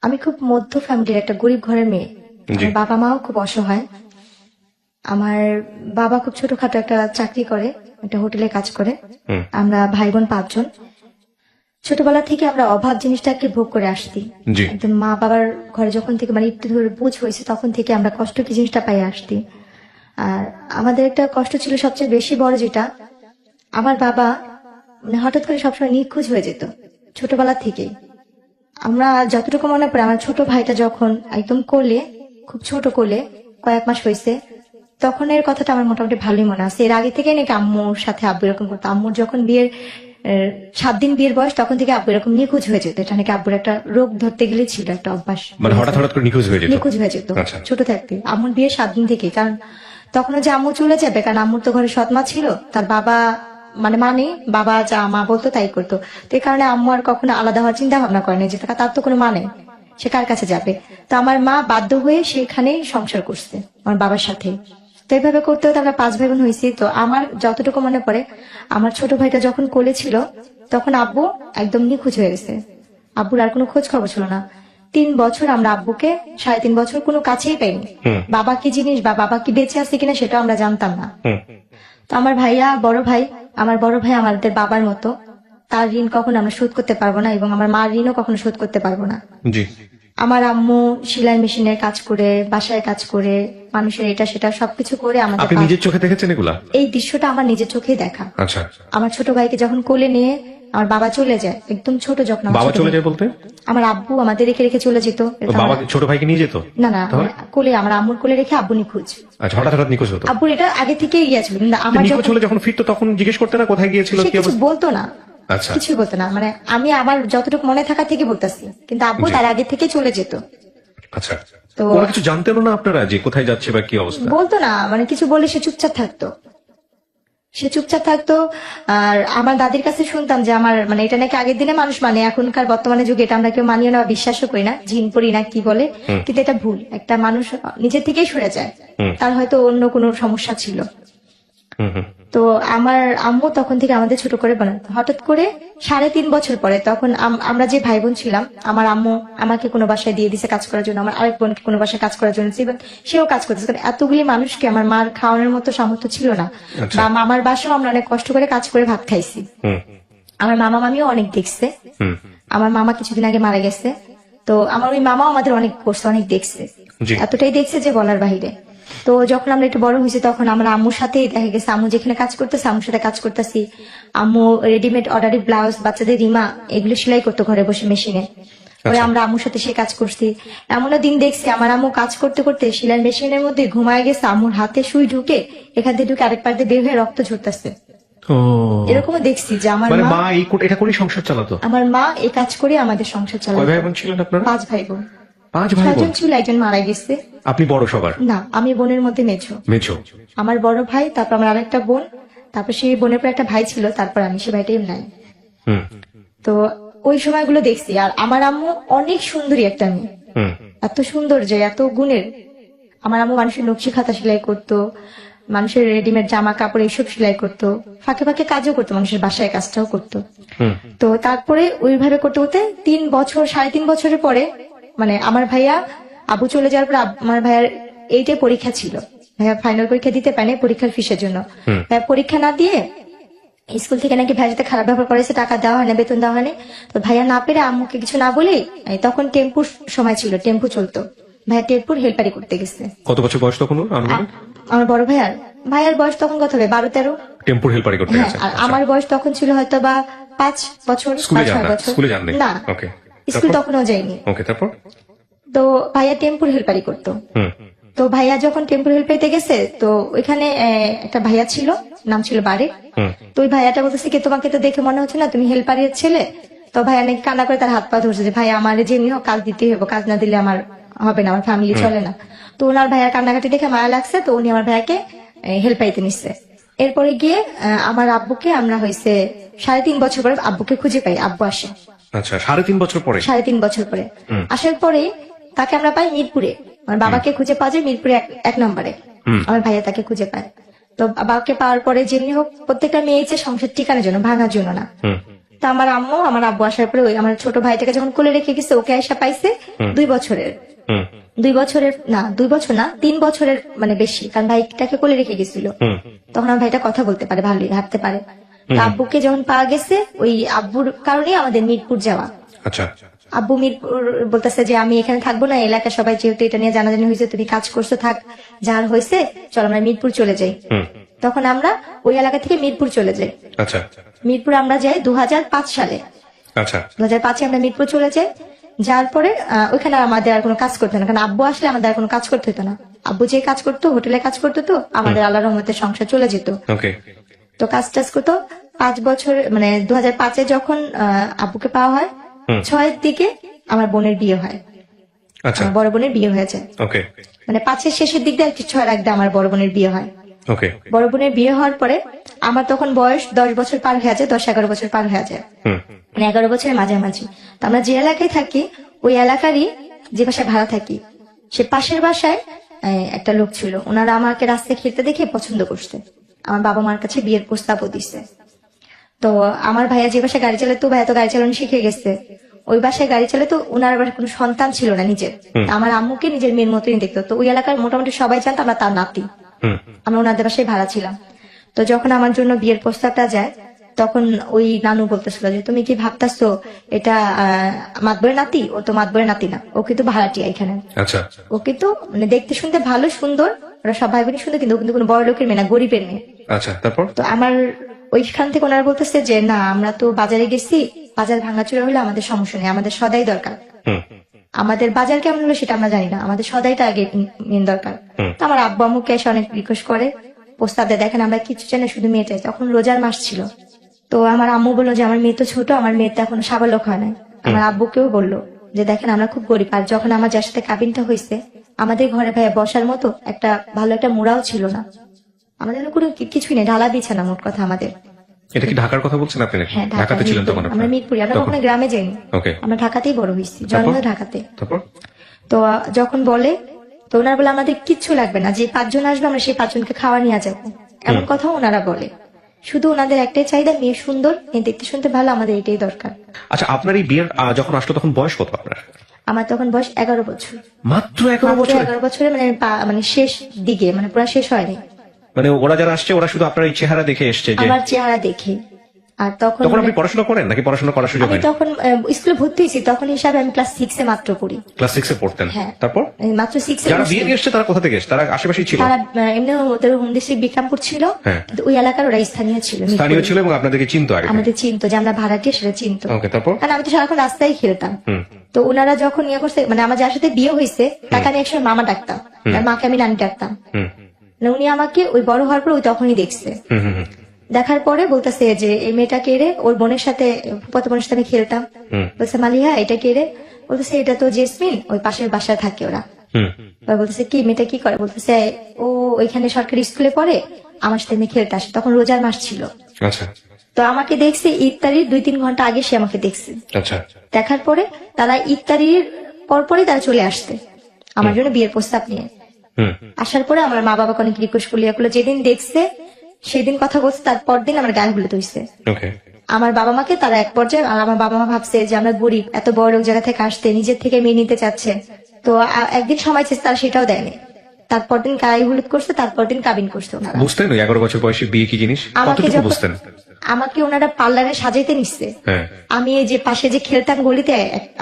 আমি খুব মধ্য ফ্যামিলির একটা গরিব ঘরের মেয়ে। জি। আমার বাবা মাও খুব অসহায়। আমার বাবা খুব ছোটখাটো একটা চাকরি করে, একটা হোটেলে কাজ করে। হুম। আমরা ভাই বোন 5 জন। ছোটবেলা থেকে আমরা অভাব জিনিসটাকে ভোগ করে আসছি। জি। একদম মা বাবার ঘরে যখন থেকে মানে একটু ধরে বুঝ হয়েছে তখন থেকে আমরা কষ্ট কি জিনিসটা পাই আসছি। আর আমাদের একটা কষ্ট ছিল সবচেয়ে বেশি বড়, যেটা আমার বাবা মানে হঠাৎ করে সবসময় নিখোঁজ হয়ে যেত ছোটবেলা থেকেই। আমরা যতটুকু মনে পড়ে, আমার ছোট ভাইটা যখন একদম কোলে, খুব ছোট কোলে কয়েক মাস হয়েছে, তখন এর কথাটা আমার মোটামুটি ভালোই মনে আছে। এর আগে থেকে নাকি আম্মুর সাথে আব্বু এরকম করতো। আম্মুর যখন বিয়ের 7 দিন বিয়ের বয়স, তখন থেকে আব্বু এরকম নিখোঁজ হয়ে যেত। এটা নাকি আব্বুর একটা রোগ ধরতে গেলে ছিল, একটা অভ্যাস। মানে হঠাৎ হঠাৎ করে নিখোঁজ হয়ে যেত? নিখোঁজ হয়ে যেত আচ্ছা। ছোট থাকতে, আম্মুর বিয়ের 7 দিন থেকে। কারণ তখন যে আম্মু চলে যাবে, কারণ আম্মুর তো ঘরে সৎ মা ছিল, তার বাবা মানে বাবা যা মা বলতো তাই করতো। তো এই কারণে আম্মু আর কখনো আলাদা হওয়ার চিন্তা ভাবনা করেনি, যে তার তো কোনো মানে, সে কার কাছে যাবে। তো আমার মা বাধ্য হয়ে সেখানেই সংসার করছে আমার বাবার সাথে। তো এইভাবে করতে হতে আমরা 5 ভাই বোন হয়েছি। তো আমার যতটুকু মনে পড়ে, আমার ছোট ভাইটা যখন কোলে ছিল তখন আব্বু একদম নিখোঁজ হয়ে গেছে। আব্বুর আর কোনো খোঁজ খবর ছিল না। 3 বছর আমরা আব্বুকে, 3.5 বছর কোনো কাছেই পাইনি। বাবা কি জিনিস বা বাবা কি বেঁচে আছে কিনা সেটাও আমরা জানতাম না। তো আমার ভাইয়া আমার বড় ভাই আমাদের বাবার মতো। তার ঋণ কখনো আমরা শোধ করতে পারবো না, এবং আমার মার ঋণও কখনো শোধ করতে পারবো না। জি। আমার আম্মু সেলাই মেশিনের কাজ করে, বাসায় কাজ করে, মানুষের এটা সেটা সবকিছু করে আমাদের আপনি নিজের চোখে দেখেছেন এগুলা? এই দৃশ্যটা আমার নিজের চোখেই দেখা। আচ্ছা। আমার ছোট ভাইকে যখন কোলে নিয়ে আমার বাবা চলে যায়, একদম ছোট যখন আমার বাবা ছোট চলে ভাই- যায় বলতে? আমার আব্বু আমাদের রেখে রেখে চলে যেত। এটা বাবা আমার- ছোট ভাইকে নিয়ে যেত? না না, তাহলে? কোলে, আমার আম্মুর কোলে রেখে আব্বু নিখোঁজ। আচ্ছা, হঠাৎ হঠাৎ নিখোঁজ হতো? আব্বুর এটা আগে থেকে গিয়েছিল, কিন্তু আমার নিখোঁজ যখন হলে যখন ফিরতো তখন জিজ্ঞেস করতে না কোথায় গিয়েছিল, সে কি কিছু অবস্থা? বলতো না, আচ্ছা। কিছুই বলতো না। মানে আমি আমার যতটুকু মনে থাকা থেকে বলতেছি, কিন্তু আব্বু জি। তার আগে থেকে চলে যেত। আচ্ছা। তো ওরা কিছু জানতেন না আপনারা যে কোথায় যাচ্ছে বা কি অবস্থা? বলতো না, মানে কিছু বলে সে চুপচাপ থাকতো। আর আমার দাদির কাছে শুনতাম যে আমার মানে এটা নাকি আগের দিনে মানুষ মানে, এখনকার বর্তমানে যুগে এটা আমরা কেউ মানিয়ে নেওয়া বিশ্বাসও করি না, জিন পড়ি না কি বলে। কিন্তু এটা ভুল, একটা মানুষ নিজের থেকেই সরে যায়, তার হয়তো অন্য কোনো সমস্যা ছিল। তো আমার আম্মু তখন থেকে আমাদের ছোট করে বানাতো। হঠাৎ করে 3.5 বছর পরে, তখন আমরা যে ভাই বোন ছিলাম, আমার আম্মু আমাকে কোনো বাসায় দিয়ে দিছে কাজ করার জন্য, আমার আরেক বোনকে কোনো বাসায় কাজ করার জন্য, এবং সেও কাজ করতেছে। কারণ এতগুলি মানুষকে আমার মার খাওয়ানোর মতো সামর্থ্য ছিল না। আচ্ছা। বা মামার বাসাও আমরা অনেক কষ্ট করে কাজ করে ভাত খাইছি। আমার মামা মামিও অনেক দেখছে। আমার মামা কিছুদিন আগে মারা গেছে। তো আমার ওই মামাও আমাদের অনেক করছে, অনেক দেখছে। জি। এতটাই দেখছে যে বলার বাহিরে। তো যখন আমরা একটু বড় হয়েছি, তখন আমরা আম্মুর সাথেই দেখা গেছে, আম্মু যেখানে কাজ করতেছে আম্মুর সাথে কাজ করতেছি। আম্মু রেডিমেড অর্ডারি ব্লাউজ, বাচ্চাদের রিমা, এগুলো সেলাই করতো ঘরে বসে মেশিনে। পরে আমরা আম্মুর সাথে সে কাজ করছি। এমনও দিন দেখছি আমার আম্মু কাজ করতে করতে সেলাই মেশিনের মধ্যে ঘুমায় গেছে, আম্মুর হাতে সুই ঢুকে এখান থেকে ঢুকে আরেক পার দিয়ে বের হয়ে রক্ত ঝরতেছে। ও, এরকমও দেখছি যে আমার মানে মা, মা এটা করে সংসার চালাতো? আমার মা এই কাজ করে আমাদের সংসার কয় চালাতো। ভাই বোন ছিলেন আপনারা? 5 ভাই বোন। 5 ভাই বোন? 6 জন ছিল, একজন মারা গেছে। আপনি বড় সবার? না, আমি বোনের মধ্যে মেঝো। মেছো? আমার বড় ভাই, তারপর আমার আরেকটা বোন, তারপর সেই বোনের পর একটা ভাই ছিল, তারপর আমি, সে ভাইটাই নাই। হুম। তো ওই সময়গুলো দেখছি। আর আমার আম্মু অনেক সুন্দরী একটা মেয়ে, এত সুন্দর যে এত গুণের। আমার আম্মু মানুষের নকশি খাতা সেলাই করতো, মানুষের রেডিমেড জামা কাপড় এইসব সেলাই করতো, ফাঁকে ফাঁকে কাজও করতো, মানুষের বাসায় কাজটাও করতো। তো তারপরে ওইভাবে করতে করতে 3 বছর, 3.5 বছরের পরে, মানে আমার ভাইয়া আবু চলে যাওয়ার পর আমার ভাইয়ার 8-এ পরীক্ষা ছিল। ভাইয়া ফাইনাল পরীক্ষা দিতে পারেনি পরীক্ষার ফিসের জন্য। ভাইয়া পরীক্ষা না দিয়ে স্কুল থেকে নাকি ভাইয়ের সাথে খারাপ ব্যবহার করেছে, টাকা দেওয়া হয় না, বেতন দেওয়া হয়নি। তো ভাইয়া না পেরে আম্মুকে কিছু না বলেই, তখন টেম্পুর সময় ছিল, টেম্পু চলতো, ভাইয়া টেম্পুর হেল্পারি করতে গেছে। কত বছর বয়স তখন ওর আনুমানিক? আমার বড় ভাইয়ার বয়স তখন কত হবে, 12-13। টেম্পুর হেল্পারি করতে হ্যাঁ, গেছে? আর আমার বয়স তখন ছিল হয়তো বা 5 বছর, স্কুলে যান 5-6 না? বছর। স্কুলে যান নাই? না, ওকে। স্কুল তারপর? তখনও যাইনি। ওকে, তারপর? তো ভাইয়া টেম্পুর হেল্পারি করতো। হুম। তো ভাইয়া যখন টেম্পুর হেল্পারিতে গেছে, তো ওইখানে একটা ভাইয়া ছিল, নাম ছিল বারে। তো ওই ভাইয়াটা বলতেছে কি, তোমাকে তো দেখে মনে হচ্ছে না তুমি হেল্পারের ছেলে। তো ভাইয়া নাকি কান্না করে তার হাত পা ধরছে যে ভাই আমার যেমনি হোক কাজ দিতেই হবে, কাজ না দিলে আমার হবে না, আমার ফ্যামিলি চলে না। তো ওনার ভাইয়ার কান্নাকাটি দেখে মায়া লাগছে, তো উনি আমার ভাইয়াকে হেল্পারিতে নিচ্ছে। এরপরে গিয়ে আমার আব্বুকে, আমরা হয়েছে 3.5 বছর পরে আব্বুকে খুঁজে পাই, আব্বু আসে। আচ্ছা, 3.5 বছর পরে? 3.5 বছর পরে আসার পরে তাকে আমরা পাই মিরপুরে। আমার বাবাকে খুঁজে পাওয়া যায় মিরপুরে 1 নম্বরে। আমার ভাইয়া তাকে খুঁজে পায়। তো বাবাকে পাওয়ার পরে যেমনি হোক, প্রত্যেকটা মেয়ে চায় সংসার ঠিকানোর জন্য, ভাঙার জন্য না। তো আমার আম্মু আমার আব্বু আসার পরে ওই আমার ছোট ভাইটাকে যখন কোলে রেখে গেছে ওকে আয়সা পাইছে 2 বছরের। হুম 2 বছরের না 2 বছর না 3 বছরের মানে বেশি, কারণ ভাইটাকে কোলে রেখে গেছিল। হুম তখন আমার ভাইটা কথা বলতে পারে, ভালোই হাঁটতে পারে। তো আব্বুকে যখন পাওয়া গেছে ওই আব্বুর কারণে আমাদের মিরপুর যাওয়া। আচ্ছা আব্বু মিরপুর বলতেছে যে আমি এখানে থাকবো না, এলাকা সবাই যেহেতু এটা নিয়ে জানাজানি হয়েছে, তুমি কাজ করছো থাক, যার হয়েছে চল আমরা মিরপুর চলে যাই। হুম তখন আমরা ওই এলাকা থেকে মিরপুর চলে যাই। আচ্ছা মিরপুর আমরা যাই 2005 সালে। আচ্ছা 2005-এ আমরা মিরপুর চলে যাই। যার পরে ওইখানে আমাদের আর কোনো কাজ করতো না, কারণ আব্বু আসলে আমাদের আর কোনো কাজ করতে হতো না। আব্বু যে কাজ করতো হোটেলে কাজ করতো, তো আমাদের আল্লাহর রহমতে সংসার চলে যেত। ওকে তো কাজ টাজ করতো 5 বছর, মানে 2005-এ যখন আব্বুকে পাওয়া হয় 6-এর দিকে আমার বোনের বিয়ে হয়। আচ্ছা আমার বড় বোনের বিয়ে হয়ে যায়, ওকে মানে 5-এর শেষের দিক দিয়ে 6-এর আগে আমার বড় বোনের বিয়ে হয়। ওকে বড় বোনের বিয়ে হওয়ার পরে আমার তখন বয়স 10 বছর পার হয়ে যায়, 10-11 বছর পার হয়ে যায়, হুম মানে 11 বছরের মাঝামাঝি। তো আমরা যে এলাকায় থাকি ওই এলাকারই যে বাসায় ভাড়া থাকি, সে পাশের বাসায় একটা লোক ছিল, ওনারা আমাকে রাস্তায় খেলতে দেখে পছন্দ করছে, আমার বাবা মার কাছে বিয়ের প্রস্তাবও দিছে। তো আমার ভাইয়া যে বাসায় গাড়ি চালাতো, ভাইয়া তো গাড়ি চালানো শিখে গেছে, ওই বাসায় গাড়ি চালাতো, ওনার আবার কোনো সন্তান ছিল না নিজের। আমার আম্মুকে নিজের মেয়ের মতোই দেখতো। তো ওই এলাকার মোটামুটি সবাই জানতো আমরা তার নাতি। হুম আমরা ওনাদের বাসায় ভাড়া ছিলাম। তো যখন আমার জন্য বিয়ের প্রস্তাবটা যায়, তখন ওই নানু বলতেছিল যে তুমি কি ভাবতাছো এটা মাতবরের নাতি? ও তো মাতবরের নাতি না, ও কিন্তু ভাড়াটিয়া এখানে। আচ্ছা ও কিন্তু মানে দেখতে শুনতে ভালো, সুন্দর, ওরা সব ভাই বোনই সুন্দর, কিন্তু ও কিন্তু কোনো বড় লোকের মেয়ে না, গরিবের মেয়ে। আচ্ছা তারপর তো আমার ওইখান থেকে ওনারা বলতেছে যে না, আমরা তো বাজারে গেছি, বাজার ভাঙাচুরা হলে আমাদের সমস্যা নেই, আমাদের সদাই দরকার। হুম আমাদের বাজার কেমন হলো সেটা আমরা জানি না, আমাদের সদাইটা আগে মেন দরকার। তো আমার আব্বু আম্মুকে এসে অনেক রিকোয়েস্ট করে, প্রস্তাব দেয়, দেখেন আমরা কিছু চাই না, শুধু মেয়ে চাই। তখন রোজার মাস ছিল। তো আমার আম্মু বললো যে আমার মেয়ে তো ছোট, আমার মেয়ে তো এখনো সাবালক হয় নাই। আমার আব্বুকেও বললো যে দেখেন আমরা খুব গরিব, আর যখন আমার যার সাথে কাবিনটা হয়েছে আমাদের ঘরে ভাইয়া বসার মতো একটা ভালো একটা মুড়াও ছিল না, আমাদের কোনো কিছুই নেই, ঢালা বিছানা মোট কথা আমাদের। এটা কি ঢাকার কথা বলছেন আপনি নাকি? হ্যাঁ, ঢাকাতে ছিলেন তখন আমরা আপনারা? মিরপুরে, আমরা তখন? কখনো গ্রামে যাইনি, ওকে আমরা ঢাকাতেই বড় হয়েছি, জন্ম ঢাকাতে। তারপর তো যখন বলে, তো ওনারা বলে আমাদের কিচ্ছু লাগবে না, যে 5 জন আসবে আমরা সেই 5 জনকে খাওয়া নিয়ে যাবো, এমন কথা ওনারা বলে। শুধু ওনাদের একটাই চাহিদা, মেয়ে সুন্দর, মেয়ে দেখতে শুনতে ভালো, আমাদের এটাই দরকার। আচ্ছা আপনার এই বিয়ের যখন আসলো তখন বয়স কত আপনার? আমার তখন বয়স 11 বছর। মাত্র 11 মাত্র বছর? 11 বছরে, মানে মানে শেষ দিকে, মানে পুরো শেষ হয়নি। মানে ওরা যারা আসছে ওরা শুধু আপনার এই চেহারা দেখে এসছে যে? আমার চেহারা দেখে। আর তখন তখন আপনি পড়াশোনা করেন নাকি পড়াশোনা করার সুযোগ আমি হয়নি? তখন স্কুলে ভর্তি হয়েছি, তখন হিসাবে আমি ক্লাস 6-এ মাত্র পড়ি। ক্লাস 6 এ পড়তেন? হ্যাঁ। তারপর মাত্র 6-এ যারা বিয়ে দিয়ে এসছে তারা কোথা থেকে এসছে? তারা আশেপাশেই ছিল? তারা এমনি ওদের হোম ডিস্ট্রিক্ট বিক্রমপুর ছিল, হ্যাঁ। কিন্তু ওই এলাকার ওরা স্থানীয় ছিল, স্থানীয় মিরপুরে। ছিল এবং আপনাদেরকে চিনতো আগে? আমাদের চিনতো যে আমরা ভাড়াটিয়া, সেটা চিনতো। ওকে তারপর? কারণ আমি তো সারাক্ষণ রাস্তায় খেলতাম। হুম তো ওনারা যখন ইয়ে করছে, মানে আমার যার সাথে বিয়ে হয়েছে তাকে আমি একসময় মামা ডাকতাম, আর মাকে আমি নানি ডাকতাম। হুম মানে উনি আমাকে ওই বড় হওয়ার পর ওই তখনই দেখছে। হুম হুম হুম, দেখার পরে বলতেছে যে এই মেয়েটা কে রে, ওর বোনের সাথে, ফুফাতো বোনের সাথে আমি খেলতাম। হুম। বলছে মালিহা এটা কে রে? বলতেছে এটা তো জেসমিন, ওই পাশের বাসায় থাকে ওরা। হুম এবার বলতেছে কি মেয়েটা কি করে? বলতেছে ও ওইখানে সরকারি স্কুলে পড়ে, আমার সাথে মেয়ে খেলতে আসে, তখন রোজার মাস ছিল। আচ্ছা তো আমাকে দেখছে ইফতারির 2-3 ঘন্টা আগে, সে আমাকে দেখছে। আচ্ছা দেখার পরে তারা ইফতারির পরপরই তারা চলে আসছে আমার জন্য বিয়ের প্রস্তাব নিয়ে। হুম আসার পরে আমার মা বাবাকে অনেক রিকোয়েস্ট করলো, যেদিন দেখছে সেদিন কথা বলছে, তারপর দিন আমার গায়ে হলুদ হয়েছে। ওকে আমার বাবা মাকে তারা এক পর্যায়ে, আর আমার বাবা মা ভাবছে যে আমরা গরিব, এত বড় লোক জায়গা থেকে আসতে নিজের থেকে মেয়ে নিতে চাচ্ছে, তো একদিন সময় চেয়েছে, তারা সেটাও দেয়নি। তারপর দিন গায়ে হলুদ করছে, তারপর দিন কাবিন করছে ওনারা। বুঝতেন ওই 11 বছর বয়সে বিয়ে কি জিনিস? আমাকে কতটুকু যখন বুঝতেন? আমাকে ওনারা পার্লারে সাজাইতে নিচ্ছে, হ্যাঁ আমি এই যে পাশে যে খেলতাম গলিতে,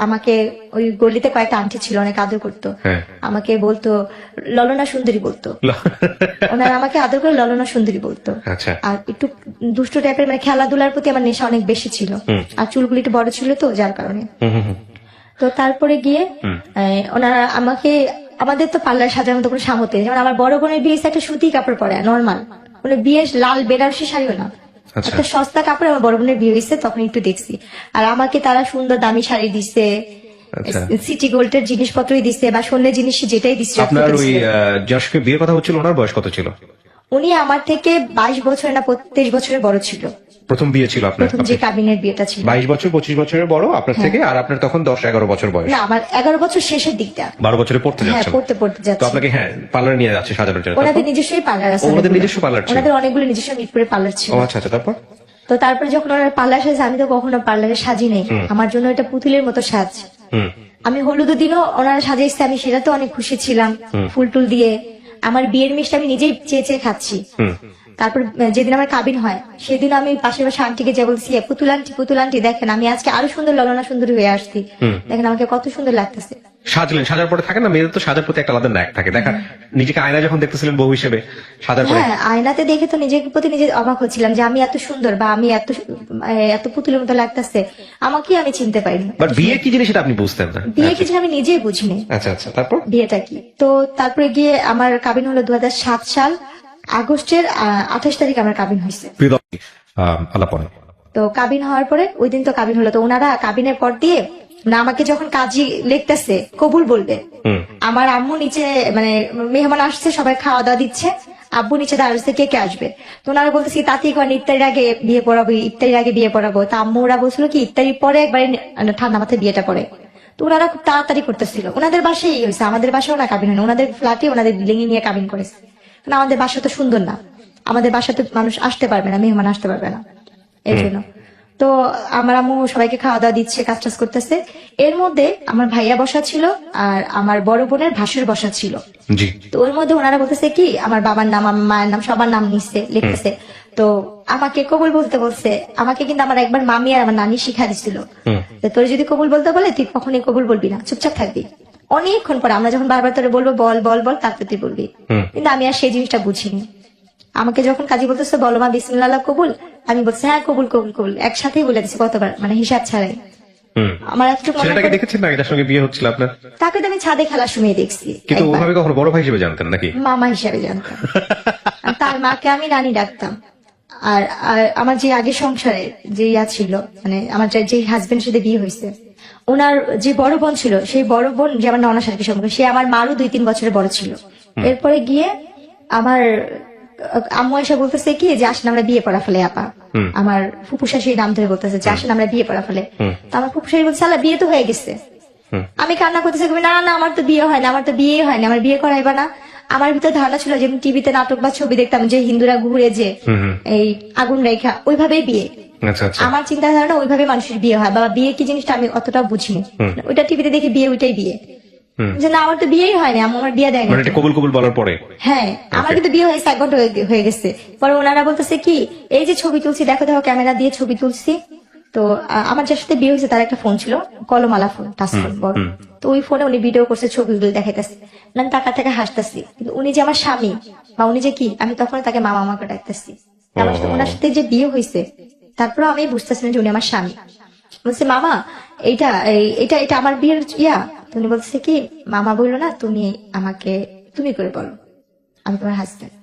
আমাকে ওই গলিতে কয়েকটা আন্টি ছিল, অনেক আদর করতো, হ্যাঁ আমাকে বলতো ললনা সুন্দরী বলতো। ওনারা আমাকে আদর করে ললনা সুন্দরী বলতো। আচ্ছা আর একটু দুষ্ট টাইপের, মানে খেলাধুলার প্রতি আমার নেশা অনেক বেশি ছিল, আর চুলগুলি একটু বড় ছিল তো যার কারণে। হুম হুম হুম, তো তারপরে গিয়ে ওনারা আমাকে, আমাদের তো পার্লার সাজানোর মতো কোনো সামর্থ্য নেই, যেমন আমার বড় বোনের বিয়ে একটা সুতি কাপড় পরে নর্মাল, মানে বিয়ে লাল বেনারসি শাড়িও না, আচ্ছা। একটা সস্তা কাপড় আমার বড় বোনের বিয়ে হয়েছে, তখন একটু দেখছি। আর আমাকে তারা সুন্দর দামি শাড়ি দিচ্ছে, আচ্ছা। সিটি গোল্ডের জিনিসপত্রই দিচ্ছে, বা স্বর্ণের জিনিস যেটাই দিচ্ছে। আপনার ওই যার সঙ্গে বিয়ের কথা হচ্ছিল ওনার বয়স কত ছিল? উনি আমার থেকে 22 বছর না 23 বছরের বড় ছিল। প্রথম বিয়ে ছিল আপনার? প্রথম যে কাবিনের বিয়েটা ছিল 22 বছর 25 বছরের বড় আপনার থেকে, আর আপনার তখন 10-11 বছর বয়স? না, আমার 11 বছর শেষের দিকটা। 12 বছরে পড়তে হ্যাঁ, যাচ্ছেন? পড়তে তো যাচ্ছে। আপনাকে হ্যাঁ পার্লার নিয়ে যাচ্ছে সাজানোর জন্য? ওনাদের নিজস্বই পার্লার আছে, ওনাদের অনেকগুলো। নিজস্ব পার্লার ছিল? ওনাদের অনেকগুলো নিজস্ব মিরপুরে পার্লার ছিল। ও আচ্ছা আচ্ছা, তারপর? তো তারপরে যখন ওনারা পার্লার সাজে, আমি তো কখনো পার্লারে সাজি নেই, আমার জন্য এটা পুতুলের মতো সাজ। হুম আমি হলুদ দিনও ওনারা সাজাইছে, আমি সেটা তো অনেক খুশি ছিলাম, ফুল টুল দিয়ে। আমার বিয়ের মিষ্টি আমি নিজেই চেয়ে চেয়ে খাচ্ছি। হুম তারপর যেদিন আমার কাবিন হয় সেদিন আমি পাশের পাশে আন্টিকে যে বলছি, পুতুল আন্টি দেখেন আমি আজকে আরো সুন্দর ললনা সুন্দরী হয়ে আসছি, দেখেন আমাকে কত সুন্দর লাগতেছে। সাজলেন, সাজার পরে থাকে না মেয়েদের তো সাজার প্রতি একটা আলাদা ন্যাক থাকে, দেখা নিজেকে আয়না যখন দেখতেছিলেন বউ হিসেবে সাজার পরে। হ্যাঁ, আয়নাতে দেখে তো নিজের প্রতি নিজে অবাক হচ্ছিলাম যে আমি এত সুন্দর বা আমি এত পুতুলের মতো লাগতেছে, আমাকে আমি চিনতে পারিনি। বাট বিয়ে কি জিনিস সেটা আপনি বুঝতেন না? বিয়ে কিছু আমি নিজেই বুঝিনি আচ্ছা আচ্ছা, তারপর? বিয়েটা কি। তো তারপরে গিয়ে আমার কাবিন হলো 2007 সাল আগস্টের 28 তারিখ আমার কাবিন হয়েছে। প্রিয় দর্শক, আলাপনে তো কাবিন হওয়ার পরে ওই দিন তো কাবিন হলো, তো ওনারা কাবিনের পর দিয়ে না আমাকে যখন কাজী লিখতেছে কবুল বলবে, আমার আম্মু নিচে মানে মেহমান আসছে, সবাই খাওয়া দাওয়া দিচ্ছে, আব্বু নিচে দাঁড়াচ্ছে কে কে আসবে। তো ওনারা বলতেছি তাতেই করেন ইফতারির আগে বিয়ে পড়াবো, ইফতারির আগে বিয়ে পড়াবো। তা আম্মু ওরা বলছিল কি ইফতারির পরে একবারে ঠান্ডা মাথায় বিয়েটা পড়ে। তো ওনারা খুব তাড়াতাড়ি করতেছিল, ওনাদের বাসায় হয়েছে, আমাদের বাসাও না কাবিন হয়, ওনাদের ফ্ল্যাটে ওনাদের বিল্ডিং এ নিয়ে কাবিন করেছে। কারণ আমাদের বাসা তো সুন্দর না, আমাদের বাসাতে মানুষ আসতে পারবে না, মেহমান আসতে পারবে না, এই জন্য। তো আমার আম্মু সবাইকে খাওয়া দাওয়া দিচ্ছে, কাজ টাজ করতেছে। এর মধ্যে আমার ভাইয়া বসা ছিল আর আমার বড় বোনের ভাসুর বসা ছিল। জি। তো ওর মধ্যে ওনারা বলতেছে কি আমার বাবার নাম, আমার মায়ের নাম, সবার নাম নিচ্ছে, লিখতেছে। তো আমাকে কবুল বলতে বলছে, আমাকে কিন্তু আমার একবার মামি আর আমার নানি শিখা দিছিল, তোর যদি কবুল বলতে বলে তুই কখনোই কবুল বলবি না, চুপচাপ থাকবি। অনেকক্ষণ পরে আমরা যখন বারবার তোরে বলবো বল বল বল, তারপর তুই বলবি। কিন্তু আমি আর সেই জিনিসটা বুঝিনি। আমাকে যখন কাজী বলতেছে বলো মা বিসমিল্লাহ কবুল, আমি বলছি হ্যাঁ কবুল কবুল কবুল, একসাথেই বলে দিচ্ছি কতবার, মানে হিসাব ছাড়াই। আমার একটু মনে ছেলেটাকে পড়ে, দেখেছেন না, এটার সঙ্গে বিয়ে হচ্ছিল আপনার? তাকে তো আমি ছাদে খেলার সময় দেখছি, কিন্তু একবার। ওভাবে কখনো বড় ভাই হিসেবে জানতেন নাকি? মামা হিসাবে জানতাম। আর তার মাকে আমি রানী ডাকতাম। আর আর আমার যে আগে সংসারে যে ছিল, মানে আমার যে হাজবেন্ড সাথে বিয়ে হয়েছে, ওনার যে বড় বোন ছিল, সেই বড় বোন যে আমার ননার সাথে সম্পর্ক, সে আমার মারও 2-3 বছরের বড় ছিল। এরপরে গিয়ে আমার আম্মু এসে বলতেছে কি যে আসেন আমরা বিয়ে পড়া ফেলে আপা, আমার ফুপু শাশুড়ি নাম ধরে বলতেছে যে আসেন আমরা বিয়ে পড়া ফেলে। তো আমার ফুপু শাশুড়ি বলছে আল্লাহ বিয়ে তো হয়ে গেছে। আমি কান্না করতেছি, না না আমার তো বিয়ে হয় না, আমার তো বিয়ে হয় না, আমার বিয়ে করাইবা না। আমার ভিতরে ধারণা ছিল যে টিভিতে নাটক বা ছবি দেখতাম যে হিন্দুরা ঘুরে যে এই আগুন রেখা, ওইভাবেই বিয়ে। আচ্ছা আচ্ছা। আমার চিন্তা ধারণা ওইভাবে মানুষের বিয়ে হয়, বা বিয়ে কি জিনিসটা আমি অতটা বুঝিনি। ওইটা টিভিতে দেখে বিয়ে, ওইটাই বিয়ে। যে না আমার তো বিয়েই হয়নি, আমার বিয়ে দেয়নি। মানে এটা কবুল কবুল বলার পরে? হ্যাঁ, আমার কিন্তু বিয়ে হয়েছে 1 ঘন্টা হয়ে গেছে। পরে ওনারা বলতেছে কি এই যে ছবি তুলছি, দেখো দেখো ক্যামেরা দিয়ে ছবি তুলছি। তো আমার যার সাথে বিয়ে হয়েছে তার একটা ফোন ছিল, কলমালা ফোন, টাচ ফোন বড়। তো ওই ফোনে উনি ভিডিও করছে, ছবিগুলো দেখাইতেছে, আমি টাকা থেকে হাসতেছি। কিন্তু উনি যে আমার স্বামী বা উনি যে কি, আমি তখন তাকে মামা আমাকে ডাকতেছি। আমার সাথে ওনার সাথে যে বিয়ে হয়েছে, তারপরে আমি বুঝতেছি না যে উনি আমার স্বামী। বলছে মামা এইটা এটা এটা আমার বিয়ের ইয়া। তুমি বলছে কি মামা বললো না, তুমি আমাকে তুমি করে বলো, আমি তোমার হাজবেন্ড।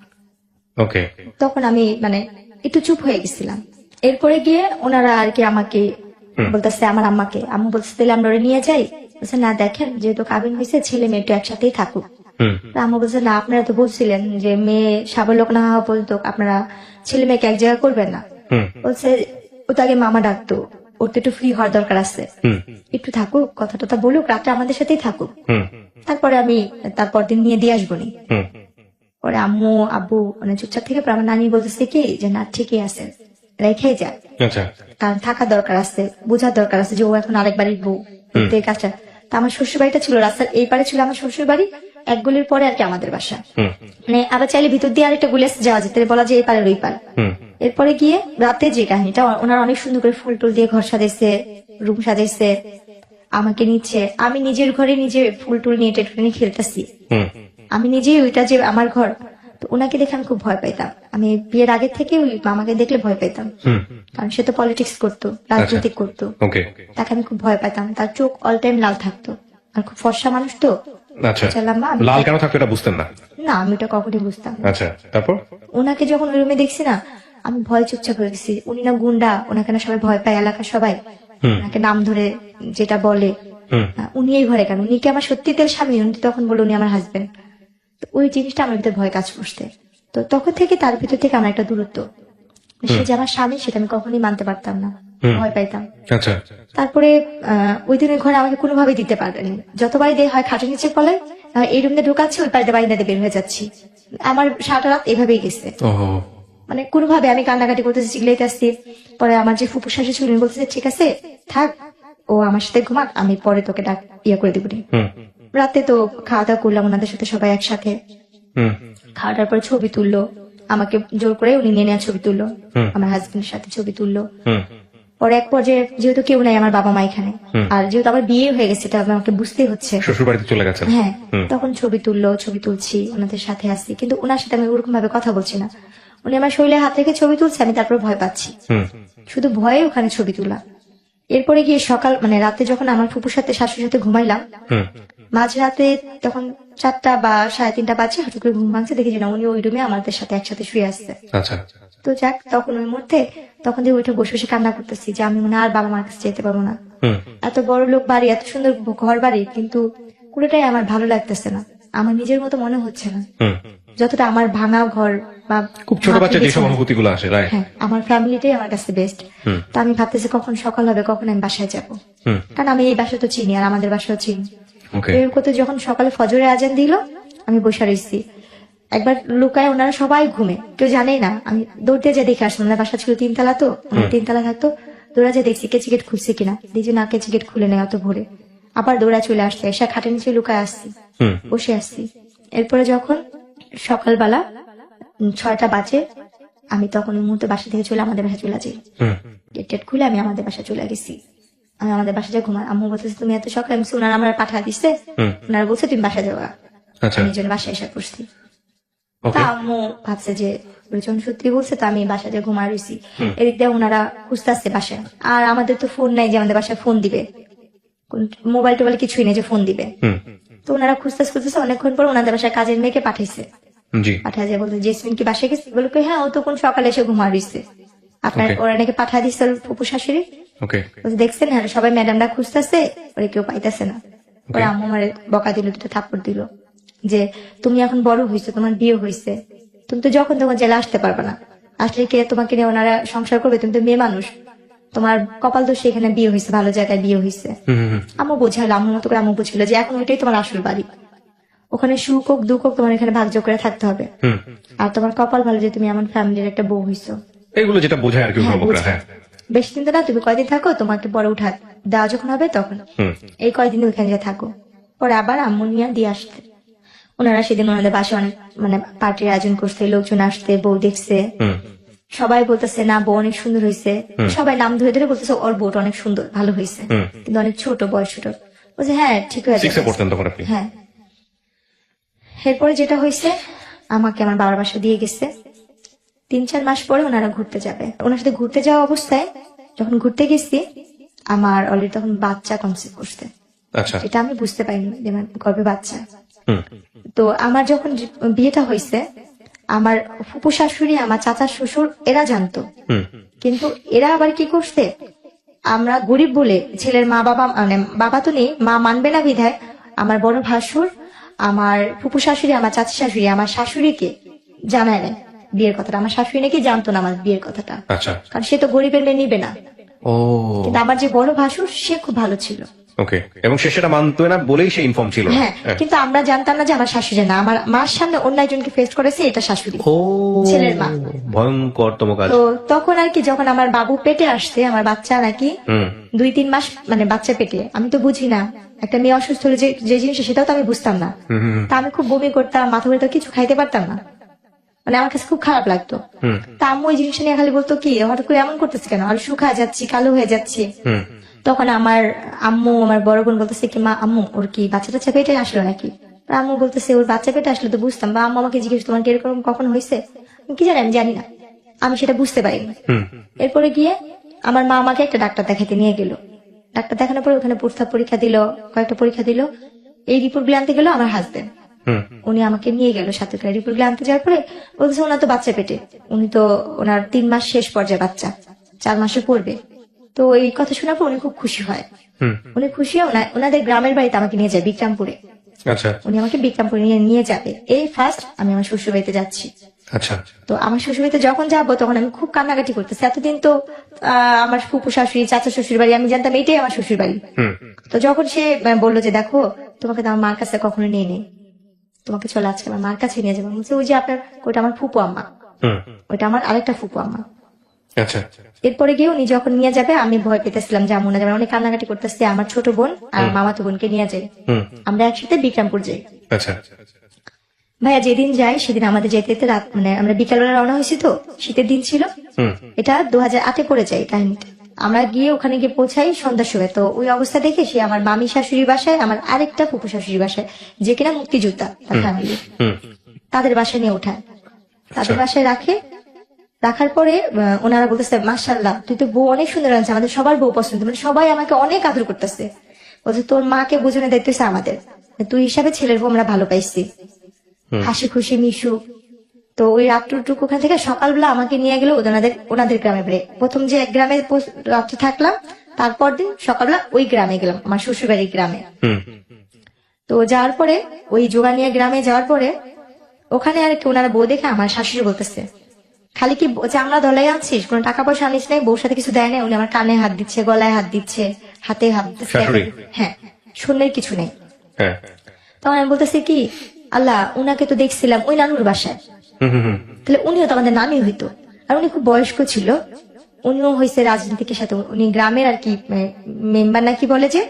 ওকে। তখন আমি মানে একটু চুপ হয়ে গেছিলাম। এরপরে গিয়ে ওনারা আর কি আমাকে বলতেছে, আমার আম্মাকে, আম্মু বলছে তাহলে আমরা ওরে নিয়ে যাই। বলছে না দেখেন যেহেতু কাবিন হয়েছে, ছেলে মেয়ে তো একসাথেই থাকুক। আম্মু বলছে না আপনারা তো বলছিলেন যে মেয়ে সাবলোক না হওয়া পর্যন্ত আপনারা ছেলে মেয়েকে এক জায়গায় করবেন না। বলছে ও তো আগে মামা ডাকতো, ওর তো একটু ফ্রি হওয়ার দরকার আছে, একটু থাকুক, কথা টথা বলুক, রাতে আমাদের সাথেই থাকুক, তারপরে আমি তারপর দিন নিয়ে দিয়ে আসবো নি। পরে আম্মু আব্বু মানে চুপচাপ থেকে আমার নানি বলতেছে কি যে না ঠিকই আছে, রেখে যা, কারণ থাকার দরকার আছে, বোঝার দরকার আছে যে ও এখন আরেক বাড়ির বউ, প্রত্যেক কাজটা। তা আমার শ্বশুর বাড়িটা ছিল রাস্তার এই পারে ছিল আমার শ্বশুর বাড়ি, 1 গলির পরে আর কি আমাদের বাসা। মানে আবার চাইলে ভিতর দিয়ে আরেকটা গলি আসতে যাওয়া যেত, বলা যে এই পারে ওই পার। এরপরে গিয়ে রাতে যে কাহিনীটা, ওনারা অনেক সুন্দর করে ফুল টুল দিয়ে ঘর সাজাইছে, রুম সাজাইছে, আমাকে নিচ্ছে, আমি নিজের ঘরে নিজে ফুল টুল নিয়ে টেটুনি খেলতেছি, আমি নিজেই ওইটা যে আমার ঘর। তো ওনাকে দেখে আমি খুব ভয় পাইতাম, আমি বিয়ের আগে থেকে ওই মামাকে দেখলে ভয় পাইতাম, কারণ সে তো পলিটিক্স করতো, রাজনীতি করতো, তাকে আমি খুব ভয় পাইতাম। তার চোখ অল টাইম লাল থাকতো, আর খুব ফর্সা মানুষ তো। লাল কেন থাকতো এটা বুঝতেন না? না আমি ওটা কখনই বুঝতাম না। আচ্ছা, তারপর ওনাকে যখন ওই রুমে দেখছি না, আমি ভয় চুপচাপ হয়ে গেছি। উনি না গুন্ডা, ওনাকে না সবাই ভয় পায়, এলাকার সবাই ওনাকে নাম ধরে যেটা বলে। উনি এই ঘরে কেন, উনি কি আমার সত্যি তেল স্বামী? উনি তখন বলে উনি আমার হাজবেন্ড। তো ওই জিনিসটা আমার ভিতরে ভয় কাজ করছে। তো তখন থেকে তার ভিতর থেকে আমার একটা দূরত্ব, সে যে আমার স্বামী সেটা আমি কখনোই মানতে পারতাম না, ভয় পাইতাম। তারপরে ওই দিনের ঘরে আমাকে কোনোভাবেই দিতে পারবেন, যতবারই দেয় হয় খাটের নিচে পলে, এই রুমে ঢোকাচ্ছি, ওই পাল্টে বাড়িতে বের হয়ে যাচ্ছি। আমার সারাটা রাত এভাবেই গেছে। মানে কোনোভাবে আমি কান্নাকাটি করতেছি, চিল্লাইতে আসছি। পরে আমার যে ফুপু শাশুড়ি ছিল উনি বলতেছে ঠিক আছে থাক, ও আমার সাথে ঘুমাক, আমি পরে তোকে ডাক ইয়ে করে দিবনি। হুম রাতে তো খাওয়া দাওয়া করলাম ওনাদের সাথে সবাই একসাথে। হুম খাওয়াটার পরে ছবি তুললো, আমাকে জোর করে উনি নিয়ে নেওয়া ছবি তুললো, হুম। আমার হাজবেন্ডের সাথে ছবি তুললো। হুম পরে এক পর্যায়ে যেহেতু কেউ নাই আমার বাবা মা এখানে, আর যেহেতু আমার বিয়ে হয়ে গেছে এটা আমাকে বুঝতেই হচ্ছে, শ্বশুর বাড়িতে চলে গেছেন। হ্যাঁ হুম তখন ছবি তুললো, ছবি তুলছি, ওনাদের সাথে আসছি, কিন্তু ওনার সাথে আমি ওরকম ভাবে কথা বলছি না। উনি আমার শরীরে হাত রেখে ছবি তুলছে, আমি তারপর ভয় পাচ্ছি, হুম শুধু ভয়ে ওখানে ছবি তোলা। এরপরে গিয়ে সকাল মানে রাতে যখন আমার ফুপুর সাথে শাশুড়ির সাথে ঘুমাইলাম, হুম মাঝরাতে তখন 4টা বা 3:30 বাজে, হঠাৎ করে ঘুম ভাঙছে, দেখি যে না উনি ওই রুমে আমাদের সাথে একসাথে শুয়ে আসছে। আচ্ছা তো যাক, তখন ওই মুহূর্তে তখন দিয়ে উঠে বসে বসে কান্না করতেছি যে আমি মনে হয় আর বাবা মার কাছে যেতে পারবো না। হুম এত বড় লোক বাড়ি, এত সুন্দর ঘর বাড়ি, কিন্তু পুরোটাই আমার ভালো লাগতেছে না, আমার নিজের মতো মনে হচ্ছে না। হুম। যতটা আমার ভাঙা ঘর বা খুব ছোট মাটির বাচ্চা যেসব বিছানা, অনুভূতি গুলো আসে, রাইট। হ্যাঁ আমার ফ্যামিলিটাই আমার কাছে বেস্ট। হুম তো আমি ভাবতেছি কখন সকাল হবে, কখন আমি বাসায় যাব, হুম কারণ আমি এই বাসা তো চিনি আর আমাদের বাসাও চিনি। ওকে এর করতে যখন সকালে ফজরে আজান দিল, আমি বসে রয়েছি, একবার লুকায়, ওনারা সবাই ঘুমে, কেউ জানেই না, আমি দৌড় দিয়ে যে দেখে আসলাম, ওনার বাসা ছিল 3 তলা, তো ওনার 3 তলা থাকতো, দৌড়া যে দেখছি কেচি গেট খুলছে কিনা, দেখছি না কেচি গেট খুলে নেই অত ভোরে, আবার দৌড়া চলে আসছে, এসে খাটের নিচে লুকায় আসছি, হুম বসে আসছি। এরপরে যখন সকালবেলা 6টা বাজে, আমি তখন ওই মুহূর্তে বাসা থেকে চলে আমাদের বাসা চলে যাই, হুম গেট টেট খুলে আমি আমাদের বাসা চলে গেছি। আমি আমাদের বাসা যা ঘুমাই, আম্মু বলতেছে তুমি এত সকালে, আমি বলছি, ওনারা আমার পাঠা দিচ্ছে, হুম। ওনারা বলছে তুমি বাসা যাওয়া, আচ্ছা আমি এই জন্য বাসায় এসে পড়ছি। তা ওকে আম্মু ভাবছে যে যখন সত্যি বলছে, তো আমি বাসায় যে ঘুমাই রয়েছি, এদিক দিয়ে ওনারা খুঁজতে বাসায়, আর আমাদের তো ফোন নাই যে আমাদের বাসায় ফোন দিবে, মোবাইল টোবাইল কিছুই নেই যে ফোন দিবে। হুম তো ওনারা খুঁজতেছে অনেকক্ষণ পর ওনাদের বাসায় কাজের মেয়েকে পাঠাইছে, জি পাঠায় যায় বলতে জেসমিন কি বাসায় গেছে, বলে কই, হ্যাঁ ও তো কোন সকালে এসে ঘুমা রয়েছে, আপনার Okay. ওরা নাকি পাঠা দিচ্ছে ওর ফুপু শাশুড়ি। ওকে বলছে, দেখছেন হ্যাঁ সবাই ম্যাডামরা খুঁজতেছে, ওরা কেউ পাইতেছে না। ওরা আম্মু আমার বকা দিল, দুটো থাপ্পড় দিল, যে তুমি এখন বড় হয়েছো, তোমার বিয়ে হয়েছে, তুমি তো যখন তখন জেলে আসতে পারবে না, আসলে কে তোমাকে নিয়ে ওনারা সংসার করবে, তুমি তো মেয়ে মানুষ, তোমার কপাল দোষে এখানে বিয়ে হয়েছে, ভালো জায়গায় বিয়ে হয়েছে। হুম হুম আম্মু বোঝালো, আম্মু মতো করে আম্মু বুঝলো যে এখন ওইটাই তোমার আসল বাড়ি, ওখানে সুখ হোক দুঃখ হোক তোমার এখানে ভাগ্য করে থাকতে হবে, হুম। আর তোমার কপাল ভালো যে তুমি এমন ফ্যামিলির একটা বউ হইছো। এগুলো যেটা বোঝায় আর কি হ্যাঁ, অভিভাবকরা। বুঝি। হ্যাঁ বেশি দিন তো না, তুমি কয়দিন থাকো, তোমাকে পরে উঠা দেওয়া যখন হবে তখন, হুম এই কয়দিন ওইখানে যে থাকো, পরে আবার আম্মু নিয়ে দিয়ে আসতে। ওনারা সেদিন ওনাদের বাসায় অনেক মানে পার্টির আয়োজন করছে, লোকজন আসতে, বউ দেখছে, হুম সবাই বলতেছে না বউ অনেক সুন্দর হয়েছে, সবাই নাম ধরে ধরে বলতেছে ওর বউটা অনেক সুন্দর ভালো হয়েছে, হুম। কিন্তু অনেক ছোট, বয়স ছোট। বলছে হ্যাঁ ঠিক হয়ে সিক্সে যাবে। পড়তেন তখন আপনি? হ্যাঁ। এরপরে যেটা হয়েছে, আমাকে আমার বাবার বাসা দিয়ে গেছে, 3-4 মাস পরে ওনারা ঘুরতে যাবে, ওনার সাথে ঘুরতে যাওয়া অবস্থায় যখন ঘুরতে গেছি, আমার অলরেডি তখন বাচ্চা কনসিভ করছে, আচ্ছা এটা আমি বুঝতে পারিনি যে আমার গর্ভে বাচ্চা। হুম তো আমার যখন বিয়েটা হয়েছে, আমার ফুপু শাশুড়ি, আমার চাচা শ্বশুর এরা জানতো, হুম কিন্তু এরা আবার কি করছে, আমরা গরিব বলে ছেলের মা বাবা মানে বাবা তো নেই, মা মানবে না বিধায় আমার বড় ভাসুর, আমার ফুপু শাশুড়ি, আমার চাচা শাশুড়ি, আমার শাশুড়িকে জানায় না বিয়ের কথাটা, আমার শাশুড়ি নাকি জানতো না আমার বিয়ের কথাটা, আচ্ছা কারণ সে তো গরিবের মেয়ে নিবে না। ও কিন্তু আমার যে বড় ভাসুর সে খুব ভালো ছিল, ওকে। এবং সে সেটা মানতো না বলেই সে ইনফর্ম ছিল না। হ্যাঁ, কিন্তু আমরা জানতাম না যে আমার শাশুড়ি না, আমার মার সামনে অন্য একজনকে ফেস করেছে, এটা শাশুড়ি, ও ছেলের মা। ভয়ঙ্করতম কাজ। তো তখন আর কি যখন আমার বাবু পেটে আসছে, আমার বাচ্চা নাকি হুম 2-3 মাস মানে বাচ্চা পেটে, আমি তো বুঝি না, একটা মেয়ে অসুস্থ হলে যে যে জিনিস সেটাও তো আমি বুঝতাম না, হুম হুম তা আমি খুব বমি করতাম, মাথা ব্যথা, কিছু খাইতে পারতাম না, মানে আমার কাছে খুব খারাপ লাগতো। হুম তা আম্মু ওই জিনিসটা নিয়ে খালি বলতো কি হঠাৎ করে এমন করতেছে কেন, আর শুকায় যাচ্ছি, কালো হয়ে যাচ্ছে। হুম তখন আমার আম্মু, আমার বড় বোন বলতেছে কি মা, আম্মু ওর কি বাচ্চা টাচ্চা পেটে আসলো নাকি, আর আম্মু বলতেছে ওর বাচ্চা পেটে আসলে তো বুঝতাম, বা আম্মু আমাকে জিজ্ঞেস তোমার কি এরকম কখন হয়েছে, আমি কি জানি, আমি জানি না, আমি সেটা বুঝতে পারিনি। হুম এরপরে গিয়ে আমার মা আমাকে একটা ডাক্তার দেখাতে নিয়ে গেল, ডাক্তার দেখানোর পরে ওখানে প্রস্তাব পরীক্ষা দিল, কয়েকটা পরীক্ষা দিল, এই রিপোর্ট গুলো আনতে গেল আমার হাজবেন্ড, হুম উনি আমাকে নিয়ে গেল সাথে করে, রিপোর্ট গুলো আনতে যাওয়ার পরে বলতেছে ওনার তো বাচ্চা পেটে, উনি তো ওনার 3 মাস শেষ পর্যায়ে, বাচ্চা 4 মাসে পড়বে। তো এই কথা শোনার পর উনি খুব খুশি হয়, হুম উনি খুশি হয় ওনাদের গ্রামের বাড়িতে আমাকে নিয়ে যায় বিক্রমপুরে, আচ্ছা উনি আমাকে বিক্রমপুরে নিয়ে যাবে, এই ফার্স্ট আমি আমার শ্বশুর বাড়িতে যাচ্ছি। আচ্ছা তো আমার শ্বশুর বাড়িতে যখন যাবো তখন আমি খুব কান্নাকাটি করতেছি, এতদিন তো আমার ফুপু শাশুড়ি, চাচা শ্বশুর বাড়ি আমি জানতাম এটাই আমার শ্বশুর বাড়ি। হুম তো যখন সে বললো যে দেখো তোমাকে তো আমার মার কাছে কখনো নিয়ে নেই, তোমাকে চলে আজকে আমার মার কাছে নিয়ে যাবো, বলছে ওই যে আপনার ওটা আমার ফুপু আম্মা, হুম। ওইটা আমার আরেকটা ফুপু আম্মা। আচ্ছা। এরপরে গিয়ে উনি যখন নিয়ে যাবে আমি ভয় পেতেছিলাম যে আম্মু না যাবে, অনেক কান্নাকাটি করতেছে। আমার ছোট বোন আর মামাতো বোনকে নিয়ে যাই, হুম। আমরা একসাথে বিক্রমপুর যাই। আচ্ছা। ভাইয়া যেদিন যাই সেদিন আমাদের যেতে যেতে রাত, মানে আমরা বিকালবেলা রওনা হয়েছি, তো শীতের দিন ছিল। হুম। এটা 2008-এ পড়ে যায় কাহিনীটা। আমরা গিয়ে ওখানে গিয়ে পৌঁছাই সন্ধ্যার সময়। তো ওই অবস্থা দেখে সে আমার মামি শাশুড়ির বাসায়, আমার আরেকটা ফুপু শাশুড়ির বাসায়, যে কিনা মুক্তিযোদ্ধা তার ফ্যামিলি, হুম। তাদের বাসায় নিয়ে ওঠায়। তাদের বাসায় রাখার পরে ওনারা বলতেছে, মাশাআল্লাহ তুই তো বউ অনেক সুন্দর আছে, আমাদের সবার বউ পছন্দ, মানে সবাই আমাকে অনেক আদর করতেছে। বলছে তোর মাকে বোঝানোর দায়িত্ব হচ্ছে আমাদের, তুই হিসাবে ছেলের বউ আমরা ভালো পাইছি, হাসি খুশি মিশুক। তো ওই রাত্রটুকু ওখান থেকে সকালবেলা আমাকে নিয়ে গেল ওনাদের গ্রামে বেড়ে। প্রথম যে এক গ্রামে রাত্রে থাকলাম, তারপর দিন সকালবেলা ওই গ্রামে গেলাম, আমার শ্বশুরবাড়ির গ্রামে। হুম। তো যাওয়ার পরে ওই জোগানিয়া গ্রামে যাওয়ার পরে ওখানে আর কি ওনারা বউ দেখে আমার শাশুড়ি বলতেছে, খালি কি চামড়া দলাই আনছিস, কোনো টাকা পয়সা আনিস নাই, বউর সাথে কিছু দেয় নাই। উনি আমার কানে হাত দিচ্ছে, গলায় হাত দিচ্ছে, হাতে হাত দিচ্ছে। শাশুড়ি? হ্যাঁ, শূন্যের কিছু নেই। হ্যাঁ। তখন আমি বলতেছি কি, আল্লাহ উনাকে তো দেখছিলাম ওই নানুর বাসায়, হুম। হুম। হুম। তাহলে উনিও তো আমাদের নানি হইতো। আর উনি খুব বয়স্ক ছিল, উনিও হয়েছে রাজনীতিকের সাথে, উনি গ্রামের আর কি মেম্বার নাকি বলে যে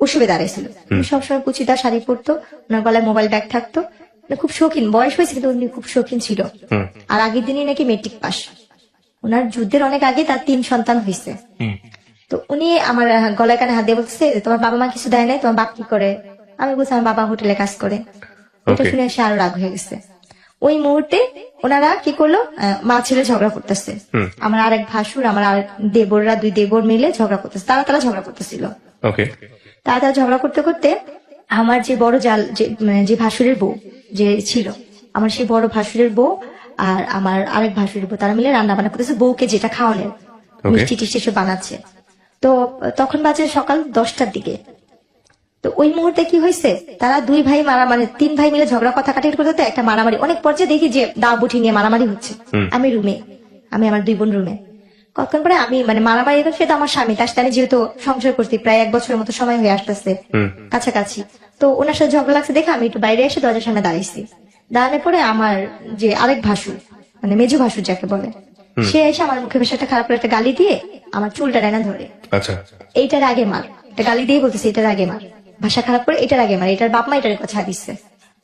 উৎসবে দাঁড়াইছিল। উনি সবসময় কুচিটা শাড়ি পরতো, ওনার গলায় মোবাইল ব্যাগ থাকতো, মানে খুব শৌখিন, বয়স হয়েছে কিন্তু উনি খুব শৌখিন ছিল। হুম। আর আগের দিনই নাকি মেট্রিক পাস, ওনার যুদ্ধের অনেক আগে তার 3 সন্তান হয়েছে। হুম। তো উনি আমার গলায় কানে হাত দিয়ে বলতেছে, তোমার বাবা মা কিছু দেয় নাই, তোমার বাপ কি করে? আমি বলছি আমার বাবা হোটেলে কাজ করে। এটা Okay. শুনে সে আরো রাগ হয়ে গেছে। ওই মুহূর্তে ওনারা কি করলো, মা ছেলে ঝগড়া করতেছে। হুম। আমার আরেক ভাসুর, আমার আরেক দেবররা, 2 দেবর মিলে ঝগড়া করতেছে, তারা ঝগড়া করতেছিল। ওকে। তারা ঝগড়া করতে করতে আমার যে বড় জাল, যে ভাসুরের বউ যে ছিল, আমার সেই বড় ভাসুরের বউ আর আমার আরেক ভাসুরের বউ, তারা মিলে রান্না বান্না করতেছে, বউকে যেটা খাওয়ানোর Okay. মিষ্টি টিষ্টি সব বানাচ্ছে। তো তখন বাজে সকাল 10টার দিকে। তো ওই মুহূর্তে কি হয়েছে, তারা 2 ভাই মারামারি, 3 ভাই মিলে ঝগড়া কথা কাটাকাটি করতে একটা মারামারি, অনেক পর্যায়ে দেখি যে দা বুঠি নিয়ে মারামারি হচ্ছে। আমি রুমে, আমি আমার 2 বোন রুমে। কতক্ষণ পরে আমি মানে মারামারি, সেটা আমার স্বামী, তার সাথে আমি যেহেতু সংসার করছি প্রায় 1 বছরের মতো সময় হয়ে আসতেছে কাছাকাছি, তো ওনার সাথে ঝগড়া লাগছে দেখে আমি একটু বাইরে এসে দরজার সামনে দাঁড়াইছি। দাঁড়ানোর পরে আমার যে আরেক ভাসুর, মানে মেজো ভাসুর যাকে বলে, সে এসে আমার মুখে বেশ একটা খারাপ করে একটা গালি দিয়ে আমার চুলটা ডাইনা ধরে, আচ্ছা। এইটার আগে মার, একটা গালি দিয়ে বলতেছে এটার আগে মার, ভাষা খারাপ করে এটার আগে মার, এটার বাপ মা এটার কথা দিচ্ছে।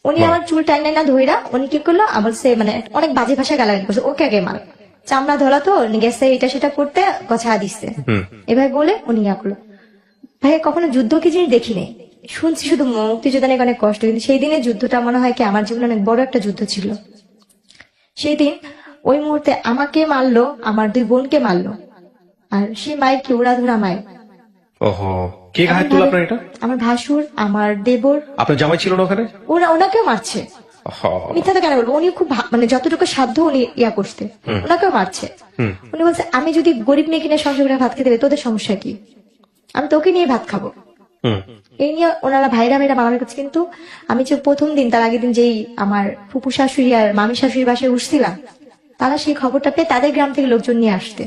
উনি আমার চুল টাইনা না ধইরা উনি কি করলো, আমার সে মানে অনেক বাজে ভাষায় গালাগালি করছে, ওকে আগে মার, চামড়া ধরা তো গেছে এটা সেটা করতে কথা দিচ্ছে। এভাবে বলে উনি ইয়া করলো। ভাই কখনো যুদ্ধ কি জিনিস দেখিনি, শুনছি শুধু মুক্তিযোদ্ধা নিয়ে অনেক কষ্ট, কিন্তু সেই দিনের যুদ্ধটা মনে হয় কি আমার জীবনে অনেক বড় একটা যুদ্ধ ছিল। সেই দিন ওই মুহূর্তে আমাকে মারলো, আমার 2 বোনকে মারলো, আর সেই মায়ের কি উড়াধুরা মায়ের। ওহো, কে ঘাট তুল আপনার এটা? আমার ভাসুর, আমার দেবর, আপনার জামাই ছিল না ওখানে? ওনাকেও মারছে। মিথ্যা তো কেন বলবো, উনি খুব মানে যতটুকু সাধ্য উনি ইয়া করছে, ওনাকেও মারছে। উনি বলছে আমি যদি গরিব মেয়ে কিনে সংসার করে ভাত খেতে দেবে, তোদের সমস্যা কি, আমি তোকে নিয়ে ভাত খাবো। এই নিয়ে ওনারা ভাইরা মারামারি করছে। কিন্তু আমি যে প্রথম দিন, তার আগের দিন যেই আমার ফুপু শাশুড়ি আর মামি শাশুড়ির বাসায় উঠছিলাম, তারা সেই খবরটা পেয়ে তাদের গ্রাম থেকে লোকজন নিয়ে আসতে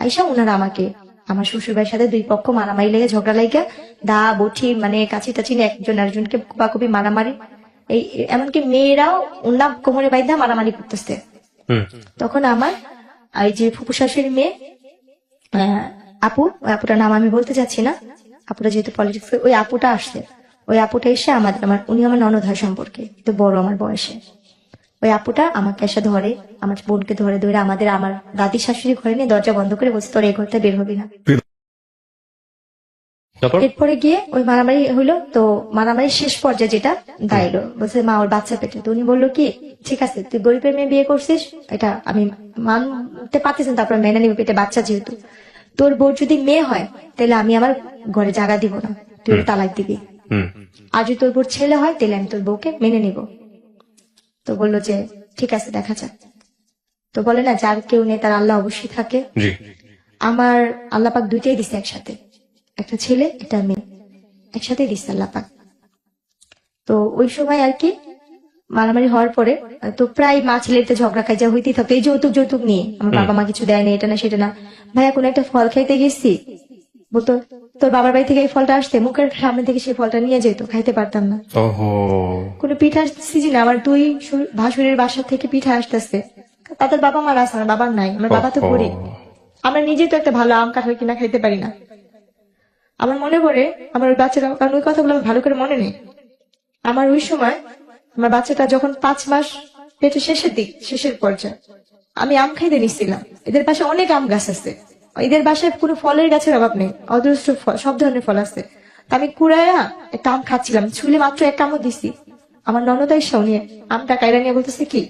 আইসা ওনারা আমাকে, আমার শ্বশুর ভাইয়ের সাথে 2 পক্ষ মারামারি লেগে ঝগড়া লেগে দা বঠি মানে কাছি টাছি নিয়ে একজন আরেকজনকে কুপাকুপি মারামারি, এই এমনকি মেয়েরাও ওনার কোমরে বাইধা মারামারি করতেছে। তখন আমার এই যে ফুপু শাশুড়ির মেয়ে আপু, ওই আপুটার নাম আমি বলতে চাচ্ছি না, আপুটা যেহেতু পলিটিক্স, ওই আপুটা আসছে। ওই আপুটা এসে উনি আমার ননদ হয় সম্পর্কে, তো বড় আমার বয়সে। ওই আপুটা আমাকে এসে ধরে, আমার বোনকে ধরে ধরে আমার দাদি শাশুড়ি ঘরে নিয়ে দরজা বন্ধ করে বলছে তোর এই ঘরটা বের হবি না। এরপরে গিয়ে ওই মারামারি হইলো। তো মারামারির শেষ পর্যায়ে যেটা দাঁড়াইলো, বলছে মা ওর বাচ্চা পেটে। তো উনি বললো কি, ঠিক আছে তুই গরিবের মেয়ে বিয়ে করছিস, এটা আমি মানতে পারতেছি, তারপর মেনে নিবি, পেটে বাচ্চা যেহেতু, তোর বউ যদি মেয়ে হয় তাহলে আমি আমার ঘরে জায়গা দিব না, তুই তালাক দিবি। আর যদি তোর বউর ছেলে হয় তাহলে আমি তোর বউকে মেনে নিব। তো বললো যে ঠিক আছে দেখা যাক। তো বলে না যার কেউ নেই তার আল্লাহ অবশ্যই থাকে। আমার আল্লাহ পাক 2টাই দিছে একসাথে, একটা ছেলে একটা মেয়ে, একসাথে দিচ্ছে আল্লাহ পাক। তো ওই সময় আর কি মারামারি হওয়ার পরে তো প্রায় মা ছেলেতে ঝগড়া খাই যা হইতেই থাকতো, এই যৌতুক নিয়ে, আমার বাবা মা কিছু দেয় না, এটা না সেটা না। ভাইয়া কোনো একটা ফল খাইতে গেছি, বলতো তোর বাবার বাড়ি থেকে এই ফলটা আসতে, মুখের সামনে থেকে সেই ফলটা নিয়ে যেত, খাইতে পারতাম না। কোনো পিঠার সিজন, আমার 2 ভাসুরের বাসা থেকে পিঠা আসতেছে, তাদের বাবা মার আছে, আমার বাবার নাই, আমার বাবা তো ওহো। গরিব। আমরা নিজেই তো একটা ভালো আম কাঁঠাল কিনা খাইতে পারি না। আমার মনে পড়ে আমার ওই বাচ্চাটা, কারণ ওই কথাগুলো আমার ভালো করে মনে নেই। আমার ওই সময় আমার বাচ্চাটা যখন 5 মাস পেটে শেষের পর্যায়ে, আমি আম খাইতে নিচ্ছিলাম। এদের পাশে অনেক আম গাছ আছে, এদের বাসায় কোনো ফলের গাছের অভাব নেই, অজস্র ফল, সব ধরনের ফল আছে। তা আমি কুড়াইয়া একটা আম খাচ্ছিলাম, ছুলে মাত্র এক আমও দিছি। আমার ননদাই শুনিয়ে আমটা কাইরা নিয়ে বলতেছে কি,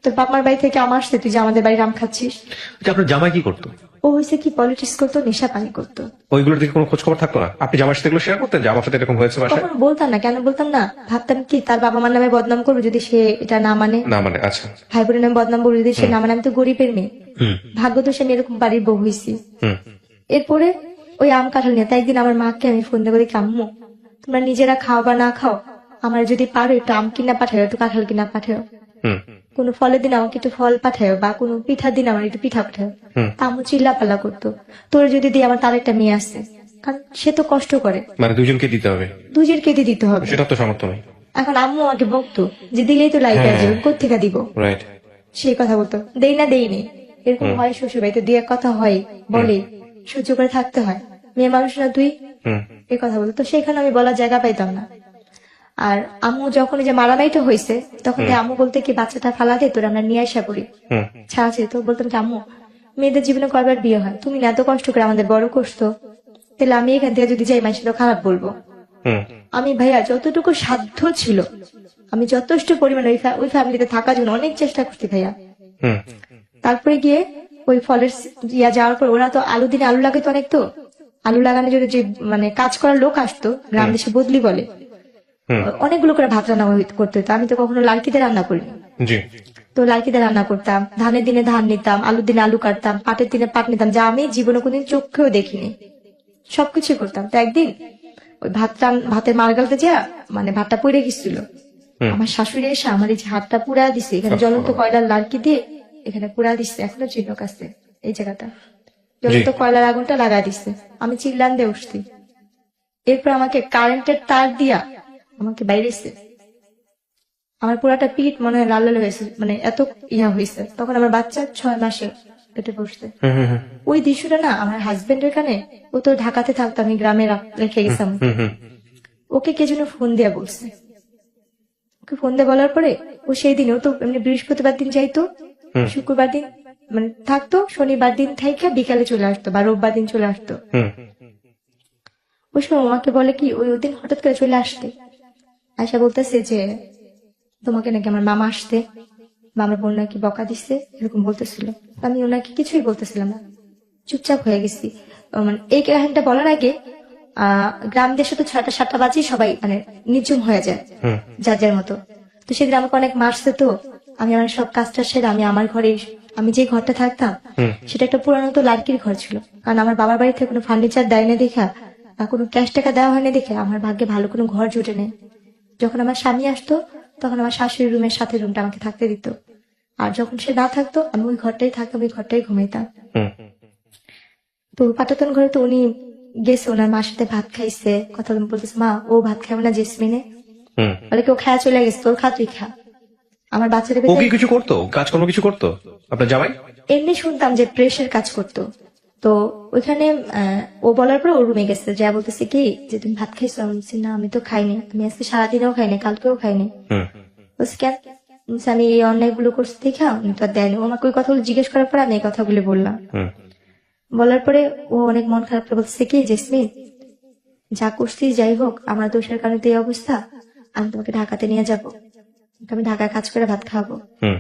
তোর বাপমার বাড়ি থেকে আম আসছে, তুই যে আমাদের বাড়ির আম খাচ্ছিস। আচ্ছা, আপনার জামাই কি করতো? ও হয়েছে কি, পলিটিক্স করতো, নেশা পানি করতো। ওইগুলোর দিকে কোনো খোঁজ খবর থাকতো না? আপনি জামার সাথে এগুলো শেয়ার করতেন যে আমার সাথে এরকম হয়েছে বাসায়? কখনো বলতাম না, কেন বলতাম না, ভাবতাম কি তার বাবা মার নামে বদনাম করবো যদি সে এটা না মানে, না মানে, আচ্ছা। ভাই বোনের নামে বদনাম করবো যদি সে না মানে। আমি তো গরিবের মেয়ে, হুম ভাগ্য তো সে আমি এরকম বাড়ির বউ হয়েছি। হুম এরপরে ওই আম কাঁঠাল নিয়ে, তাই একদিন আমার মাকে আমি ফোন দিয়ে বলি, আম্মু তোমরা নিজেরা খাও বা না খাও, আমার যদি পারো একটু আম কিনা পাঠাও, একটু কাঁঠাল কিনা পাঠাও, হুম কোনো ফলের দিন আমাকে একটু ফল পাঠাও, বা কোনো পিঠার দিন আমার একটু পিঠা পাঠাও। হুম। তা আম্মু চিল্লা পাল্লা করতো, তোর যদি দিই আমার তার একটা মেয়ে আছে, কারণ সে তো কষ্ট করে, মানে দুজনকে দিতে হবে? দুজের কেটে দিতে হবে। সেটা তো সামর্থ্য নেই। এখন আম্মু আমাকে বকতো যে দিলেই তো লাইট হ্যাঁ। আসবে, কোথেকে দিব, রাইট। সেই কথা বলতো, দেই না দেই নেই, এরকম হয় শ্বশুর বাড়িতে, দিয়ে কথা হয়, বলে সহ্য করে থাকতে হয়, মেয়ে মানুষ না তুই, হুম এই কথা বলতো। তো সেখানে আমি বলার জায়গা পাইতাম না। আর আম্মু যখন এই যে মারামারিটা হয়েছে, তখন যে আম্মু বলতে কি বাচ্চাটা ফালা দে, তোর আমরা নিয়ে আসা করি, হুম ছাড়া তো বলতাম যে আম্মু মেয়েদের জীবনে কয়বার বিয়ে হয়, তুমি না এত কষ্ট করে আমাদের বড় করছো, তাহলে আমি এখান থেকে যদি যাই মাসে তো খারাপ বলবো। হুম আমি ভাইয়া যতটুকু সাধ্য ছিল, আমি যথেষ্ট পরিমাণে ওই ফ্যামিলিতে থাকার জন্য অনেক চেষ্টা করছি ভাইয়া। হুম তারপরে গিয়ে ওই ফলের ইয়া যাওয়ার পর, ওরা তো আলু দিনে আলু লাগাতো অনেক, তো আলু লাগানোর জন্য যে মানে কাজ করার লোক আসতো, গ্রাম দেশে বদলি বলে, হুম। অনেকগুলো করে ভাত রান্না করতে হতো। আমি তো কখনো লাড়কিতে রান্না করিনি, জি। তো লাড়কিতে রান্না করতাম, ধানের দিনে ধান নিতাম, আলুর দিনে আলু কাটতাম, পাটের দিনে পাট নিতাম, যা আমি জীবনে কোনদিন চোখেও দেখিনি, সবকিছু করতাম। তো একদিন ওই ভাতের মার গালতে যা মানে ভাতটা পড়ে গেছিল, আমার শাশুড়ি এসে আমার এই যে হাতটা পুড়া দিছে, এখানে জ্বলন্ত কয়লার লাড়কি দিয়ে এখানে পুড়া দিচ্ছে, এখনো চিহ্ন আছে এই জায়গাটা, জ্বলন্ত কয়লার আগুনটা লাগা দিচ্ছে। আমি চিল্লান দিয়ে উঠছি, এরপর আমাকে কারেন্টের তার দিয়া আমাকে বাইরেছে, আমার পুরাটা পিঠ মনে হয় লাল লাল হয়েছে, মানে এত ইয়া হয়েছে। তখন আমার বাচ্চা 6 মাসে পেটে বসছে। হুম হুম হুম ওই দৃশ্যটা না আমার হাজবেন্ডের কানে, ও তো ঢাকাতে থাকতো, আমি গ্রামে রেখে গেছিলাম, হুম হুম ওকে কে যেন ফোন দিয়া বলছে, ওকে ফোন দিয়ে বলার পরে ও সেই দিন, ও তো এমনি বৃহস্পতিবার দিন যাইতো, শুক্রবার দিন মানে থাকতো, শনিবার দিন থেকে বিকালে চলে আসতো, বা রোববার দিন চলে আসতো। হুম ওই সময় আমাকে বলে কি, ওই দিন হঠাৎ করে চলে আসতে, আয়সা বলতেছে যে তোমাকে নাকি আমার মামা আসতে, বা আমার বোন নাকি বকা দিচ্ছে, এরকম বলতেছিল। আমি ওনাকে কিছুই বলতেছিলাম না, চুপচাপ হয়ে গেছি। মানে এই কাহিনীটা বলার আগে গ্রাম দেশে তো 6টা-7টা বাজে সবাই মানে নিঝুম হয়ে যায়, যার যার মতো। তো সেদিন আমাকে অনেক মারছে, তো আমি আমার সব কাজটা সেরে আমি আমার ঘরে, আমি যে ঘরটা থাকতাম সেটা একটা পুরানো তো লাড়কির ঘর ছিল, কারণ আমার বাবার বাড়ি থেকে কোনো ফার্নিচার দেয় না দেখা, বা কোনো ক্যাশ টাকা দেওয়া হয়নি দেখে আমার ভাগ্যে ভালো কোনো ঘর জুটে নেই। যখন আমার স্বামী আসতো তখন আমার শাশুড়ি রুমের সাথে রুমটা আমাকে থাকতে দিত, আর যখন সে না থাকতো আমি ওই ঘরটাই থাকতাম, ওই ঘরটাই ঘুমাইতাম। হুম তো পাটাতন ঘরে তো উনি গেছে, ওনার মার সাথে ভাত খাইছে, কথা বলতেছে, মা ও ভাত খাবে না জেসমিনে, হুম। বলে কেউ খায়া চলে গেছে, তোর খা তুই খা। আমার বাচ্চাদের ও কি কিছু করতো, কাজকর্ম কিছু করতো আপনার জামাই? এমনি শুনতাম যে প্রেসের কাজ করতো। তো ওইখানে ও বলার পর ও রুমে গেছে, যা বলতেছে কি যে তুমি ভাত খাইছো, আমি বলছি না আমি তো খাইনি, আমি আজকে সারাদিনও খাইনি, কালকেও খাইনি। হুম বলছি কেন, বলছে আমি এই অন্যায়গুলো করছি দেখা উনি তো আর দেয়নি। ও আমাকে ওই কথাগুলো জিজ্ঞেস করার পর আমি এই কথাগুলো বললাম। হুম বলার পরে ও অনেক মন খারাপ করে বলছে কি, জেসমিন যা করছি যাই হোক, আমার দোষের কারণে তো এই অবস্থা, আমি তোমাকে ঢাকাতে নিয়ে যাবো, আমি ঢাকায় কাজ করে ভাত খাবো। হুম।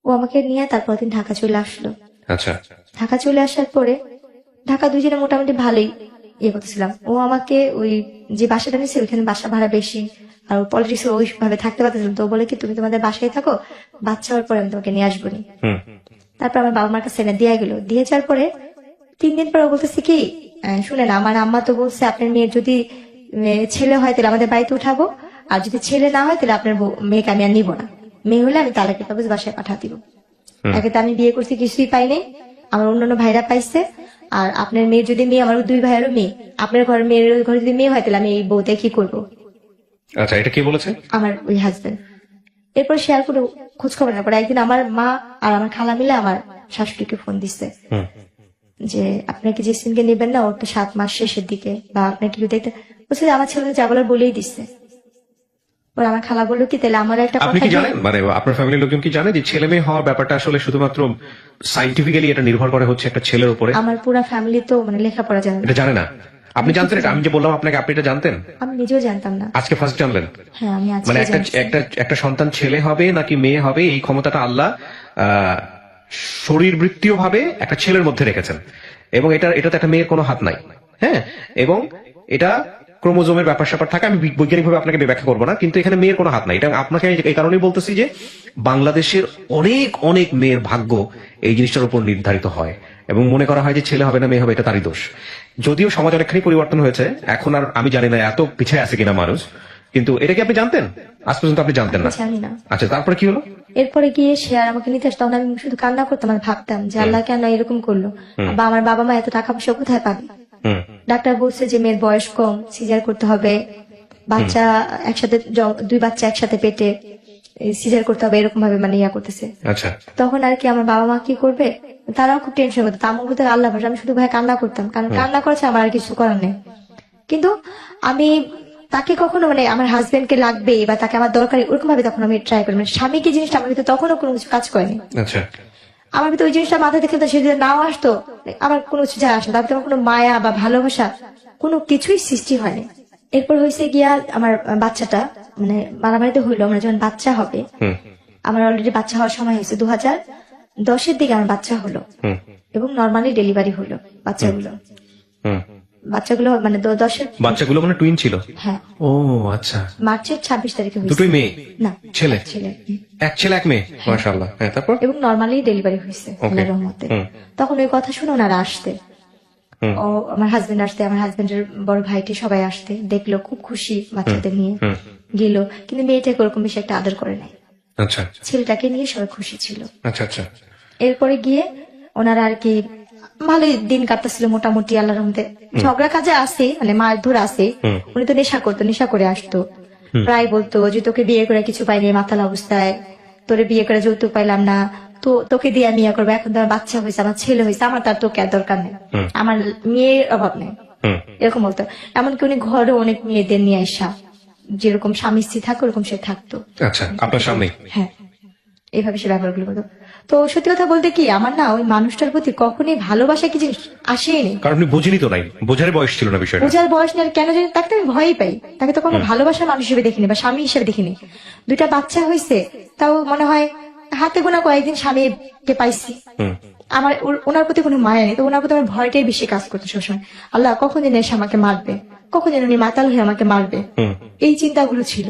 ও আমাকে নিয়ে তারপর দিন ঢাকা চলে আসলো। আচ্ছা। ঢাকা চলে আসার পরে ঢাকা দুজনে মোটামুটি ভালোই ইয়ে করতেছিলাম। ও আমাকে ওই যে বাসাটা নিচ্ছে ওইখানে বাসা ভাড়া বেশি, আর পলিটিক্স ওইভাবে থাকতে পারতেছিলাম। তো ও বলে কি তুমি তোমাদের বাসায় থাকো, বাচ্চা হওয়ার পরে আমি তোমাকে নিয়ে আসবো নি। হুম তারপর আমার বাবা মার কাছে এনে দিয়ে গেল, দিয়ে যাওয়ার পরে 3 দিন পর ও বলতেছে কি, শুনেন আমার আম্মা তো বলছে আপনার মেয়ের যদি ছেলে হয় তাহলে আমাদের বাড়িতে উঠাবো, আর যদি ছেলে না হয় তাহলে আপনার মেয়েকে আমি আর নিবো না, মেয়ে হলে আমি তালাকের কাগজ বাসায় পাঠা দিব। একে তো আমি বিয়ে করছি কিছুই পাইনি, আমার অন্যান্য ভাইরা পাইছে, আর আপনার মেয়ের যদি মেয়ে, আমার 2 ভাইয়েরও মেয়ে, আপনার ঘরের মেয়ের ঘরে যদি মেয়ে হয় তাহলে আমি এই বউতে কি করবো। আচ্ছা, এটা কি বলেছে? আমার ওই হাজবেন্ড। এরপর সে আর কোনো খোঁজ খবর না করে। একদিন আমার মা আর আমার খালা মিলে আমার শাশুড়িকে ফোন দিচ্ছে যে আপনার কি জেসমিনকে নেবেন না, ওর তো 7 মাস শেষের দিকে, বা আপনার কি দেখতে বলছে যে আমার ছেলে যা বলার বলেই দিচ্ছে। ওর আমার খালা বললো কি তাহলে আমার একটা আপনি কথা কি জানেন মানে আপনার ফ্যামিলির লোকজন কি জানে যে ছেলে মেয়ে হওয়ার ব্যাপারটা আসলে শুধুমাত্র সাইন্টিফিক্যালি এটা নির্ভর করে হচ্ছে একটা ছেলের উপরে? আমার পুরা ফ্যামিলি তো মানে লেখাপড়া জানে না। এটা জানে না? আপনি জানতেন এটা? আমি যে বললাম আপনাকে, আপনি এটা জানতেন? আমি নিজেও জানতাম না। আজকে ফার্স্ট জানলেন? হ্যাঁ আমি আজকে মানে একটা জানছি। একটা একটা সন্তান ছেলে হবে নাকি মেয়ে হবে এই ক্ষমতাটা আল্লাহ শরীরবৃত্তীয় ভাবে একটা ছেলের মধ্যে রেখেছেন, এবং এটাতে একটা মেয়ের কোনো হাত নাই। হ্যাঁ, এবং এটা ক্রোমোজোমের ব্যাপার স্যাপার থাকে, আমি বৈজ্ঞানিকভাবে আপনাকে ব্যাখ্যা করবো না, কিন্তু এখানে মেয়ের কোনো হাত নাই। এটা আপনাকে এই কারণেই বলতেছি যে বাংলাদেশের অনেক অনেক মেয়ের ভাগ্য এই জিনিসটার উপর নির্ধারিত হয়, এবং মনে করা হয় যে ছেলে হবে না মেয়ে হবে এটা তারই দোষ। যদিও সমাজ অনেকখানি পরিবর্তন হয়েছে, এখন আর আমি জানি না এত পিছিয়ে আছে কিনা মানুষ, কিন্তু এটা কি আপনি জানতেন? আজ পর্যন্ত আপনি জানতেন না? জানি না। আচ্ছা, তারপরে কি হলো? এরপরে গিয়ে সে আর আমাকে নিতে আসতো, তখন আমি শুধু কান্না করতাম আর ভাবতাম যে আল্লাহ কেন এরকম করলো, বা আমার বাবা মা এত টাকা পয়সা কোথায় পাবে। ডাক্তার বলছে যে মেয়ের বয়স কম, সিজার করতে হবে, বাচ্চা একসাথে 2 বাচ্চা একসাথে পেটে, সিজার করতে হবে, এরকম ভাবে মানে ইয়া করতেছে। আচ্ছা, তখন আর কি আমার বাবা মা কি করবে, তারাও খুব টেনশন করতো। আমার বলতে আল্লাহ ভরসা, আমি শুধু ভাই কান্না করতাম, কারণ কান্না করেছে আমার আর কিছু করার নেই। কিন্তু আমি তাকে কখনো মানে আমার হাজবেন্ডকে লাগবে বা তাকে আমার দরকারি ওরকম ভাবে তখন আমি ট্রাই করি, মানে স্বামীকে জিনিসটা আমার ভিতরে তখনও কোনো কিছু কাজ করেনি। আচ্ছা, আমার ভিতরে ওই জিনিসটা মাথায় দেখে সে যদি নাও আসতো, আমার কোনো কিছু যায় আসে না, তার কোনো মায়া বা ভালোবাসা কোনো কিছুই সৃষ্টি হয়নি। এরপর হয়েছে গিয়া আমার বাচ্চাটা মানে মারামারিতে হইলো, আমার যখন বাচ্চা হবে, আমার অলরেডি বাচ্চা হওয়ার সময় হয়েছে 2010-এর দিকে আমার বাচ্চা হলো, এবং নর্মালি ডেলিভারি হলো বাচ্চাগুলো মানে 10-এর বাচ্চাগুলো মানে টুইন ছিল? হ্যাঁ। ও আচ্ছা, মার্চের 26 তারিখে হয়েছে। দুটোই মেয়ে? না, ছেলে। ছেলে। এক ছেলে এক মেয়ে, মাশাআল্লাহ। হ্যাঁ, তারপর? এবং নর্মালি ডেলিভারি হয়েছে আল্লাহর রহমতে। তখন ওই কথা শুনে ওনারা আসতে, ও আমার হাজবেন্ড আসতে, আমার হাজবেন্ডের বড় ভাইটি সবাই আসতে, দেখলো খুব খুশি বাচ্চাদের নিয়ে গেল, কিন্তু মেয়েটাকে ওরকম বেশি একটা আদর করে নাই। আচ্ছা, ছেলেটাকে নিয়ে সবাই খুশি ছিল। আচ্ছা, আচ্ছা। এরপরে গিয়ে ওনারা আর কি ভালোই দিন কাটতেছিল মোটামুটি আল্লাহর রহমতে। ঝগড়া কাজে আসে মানে মারধর আসে, উনি তো নেশা করতো, নেশা করে আসতো, প্রায় বলতো যে তোকে বিয়ে করে কিছু পাইনি মাতাল অবস্থায়, তোরে বিয়ে করে যৌতুক পাইলাম না, তো তোকে দিয়ে আমি ইয়া করবো, এখন তো আমার বাচ্চা হয়েছে, আমার ছেলে হয়েছে, আমার তার তোকে আর দরকার নেই, আমার মেয়ের অভাব নেই, এরকম বলতো। এমনকি উনি ঘরে অনেক মেয়েদের নিয়ে আসা, যেরকম স্বামী স্ত্রী থাকে ওরকম সে থাকতো। আচ্ছা, আপনার সামনে? হ্যাঁ, এইভাবে সে ব্যাপারগুলো করতো। তো সত্যি কথা বলতে কি আমার না ওই মানুষটার প্রতি কখনই ভালোবাসা কি জিনিস আসেনি, কারণ আপনি বুঝিনি তো নাই, বোঝার বয়স ছিল না বিষয়টা। বোঝার বয়স নেই, আর কেন জানি তাকে তো আমি ভয়ই পাই, তাকে তো কোনো ভালোবাসার মানুষ হিসেবে দেখিনি বা স্বামী হিসেবে দেখিনি। 2টা বাচ্চা হয়েছে, তাও মনে হয় হাতে গোনা কয়েকদিন স্বামীকে পাইছি, আমার ওনার প্রতি কোনো মায়া নেই, তো ওনার প্রতি আমার ভয়টাই বেশি কাজ করতো সবসময়। আল্লাহ কখন যেন এসে আমাকে মারবে, কখন যেন উনি মাতাল হয়ে আমাকে মারবে, এই চিন্তাগুলো ছিল।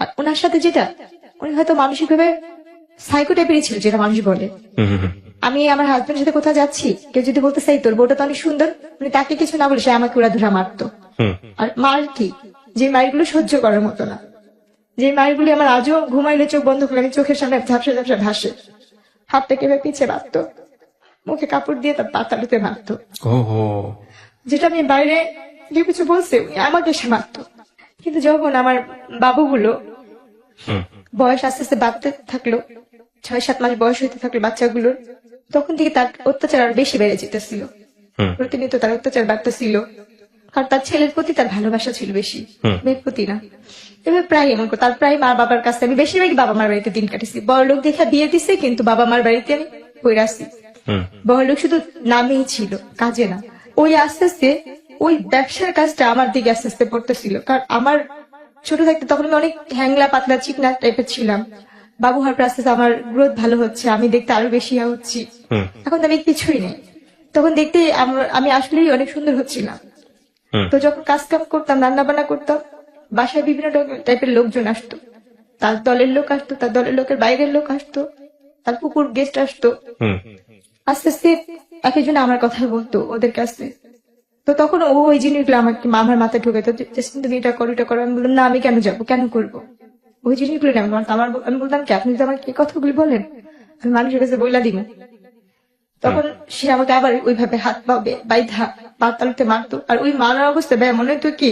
আর ওনার সাথে যেটা, উনি হয়তো মানসিক ভাবে সাইকো টাইপেরই ছিল, যেটা মানুষ বলে। আমি আমার হাজবেন্ডের সাথে কোথাও যাচ্ছি, কেউ যদি বলতে চাই তোর বউটা তো অনেক সুন্দর, উনি তাকে কিছু না বলে সে আমাকে উড়াধুরা মারতো। আর মার কি, যে মারগুলো সহ্য করার মতো না, যে মারগুলি আমার আজও ঘুমাইলে চোখ বন্ধ করে আমি চোখের সামনে ঝাপসা ঝাপসা ভাসে, হাতটা কেভাবে পিছিয়ে মারতো, মুখে কাপড় দিয়ে তার পাতালুতে মারতো, যেটা আমি বাইরে কেউ কিছু বলছে উনি আমাকে সে মারতো। কিন্তু যখন আমার বাবুগুলো বয়স আস্তে আস্তে বাড়তে থাকলো, 6-7 মাস বয়স হইতে থাকলো বাচ্চাগুলোর, তখন থেকে তার অত্যাচার আরো বেশি বেড়ে যেতেছিল, প্রতিনিয়ত তার অত্যাচার বাড়তেছিল। কারণ তার ছেলের প্রতি তার ভালোবাসা ছিল বেশি, মেয়ের প্রতি না। এবার প্রায় এমন তার প্রায় মা বাবার কাছে আমি বেশিরভাগই বাবা মার বাড়িতে দিন কাটেছি। বড় লোক দেখা বিয়ে দিছে, কিন্তু বাবা মার বাড়িতে আমি পড়ে আসছি। বড় লোক শুধু নামেই ছিল, কাজে না। ওই আস্তে আস্তে ওই ব্যবসার কাজটা আমার দিকে আস্তে আস্তে পড়তেছিল, কারণ আমার ছোট থাকতে তখন আমি অনেক হ্যাংলা পাতলা চিকনা টাইপের ছিলাম। বাবু হওয়ার পর আস্তে আস্তে আমার গ্রোথ ভালো হচ্ছে, আমি দেখতে আরো বেশি হচ্ছি। এখন তো আমি কিছুই নেই, তখন দেখতে আমি আসলেই অনেক সুন্দর হচ্ছিলাম। তো যখন কাজ কাম করতাম, রান্না বান্না করতাম, বাসায় বিভিন্ন টাইপের লোকজন আসতো, তার দলের লোক আসতো, তার দলের লোকের বাইরের লোক আসতো, তার পুকুর গেস্ট আসতো। আস্তে আস্তে এক একজন আমার কথা বলতো ওদের কাছে। তো তখন ও ওই জিনিসগুলো আমাকে আমার মাথায় ঢুকাইতো, তুমি এটা করো এটা করো। আমি বললাম না, আমি কেন যাবো, কেন করবো ওই জিনিসগুলো না। আমি বলতাম কি আপনি যদি আমাকে এই কথাগুলি বলেন আমি মানুষের কাছে বইলা দিব। তখন সে আমাকে আবার ওইভাবে হাত পাবে বাইধা পাতালুতে মারতো। আর ওই মারার অবস্থা ব্যয় মনে হতো কি,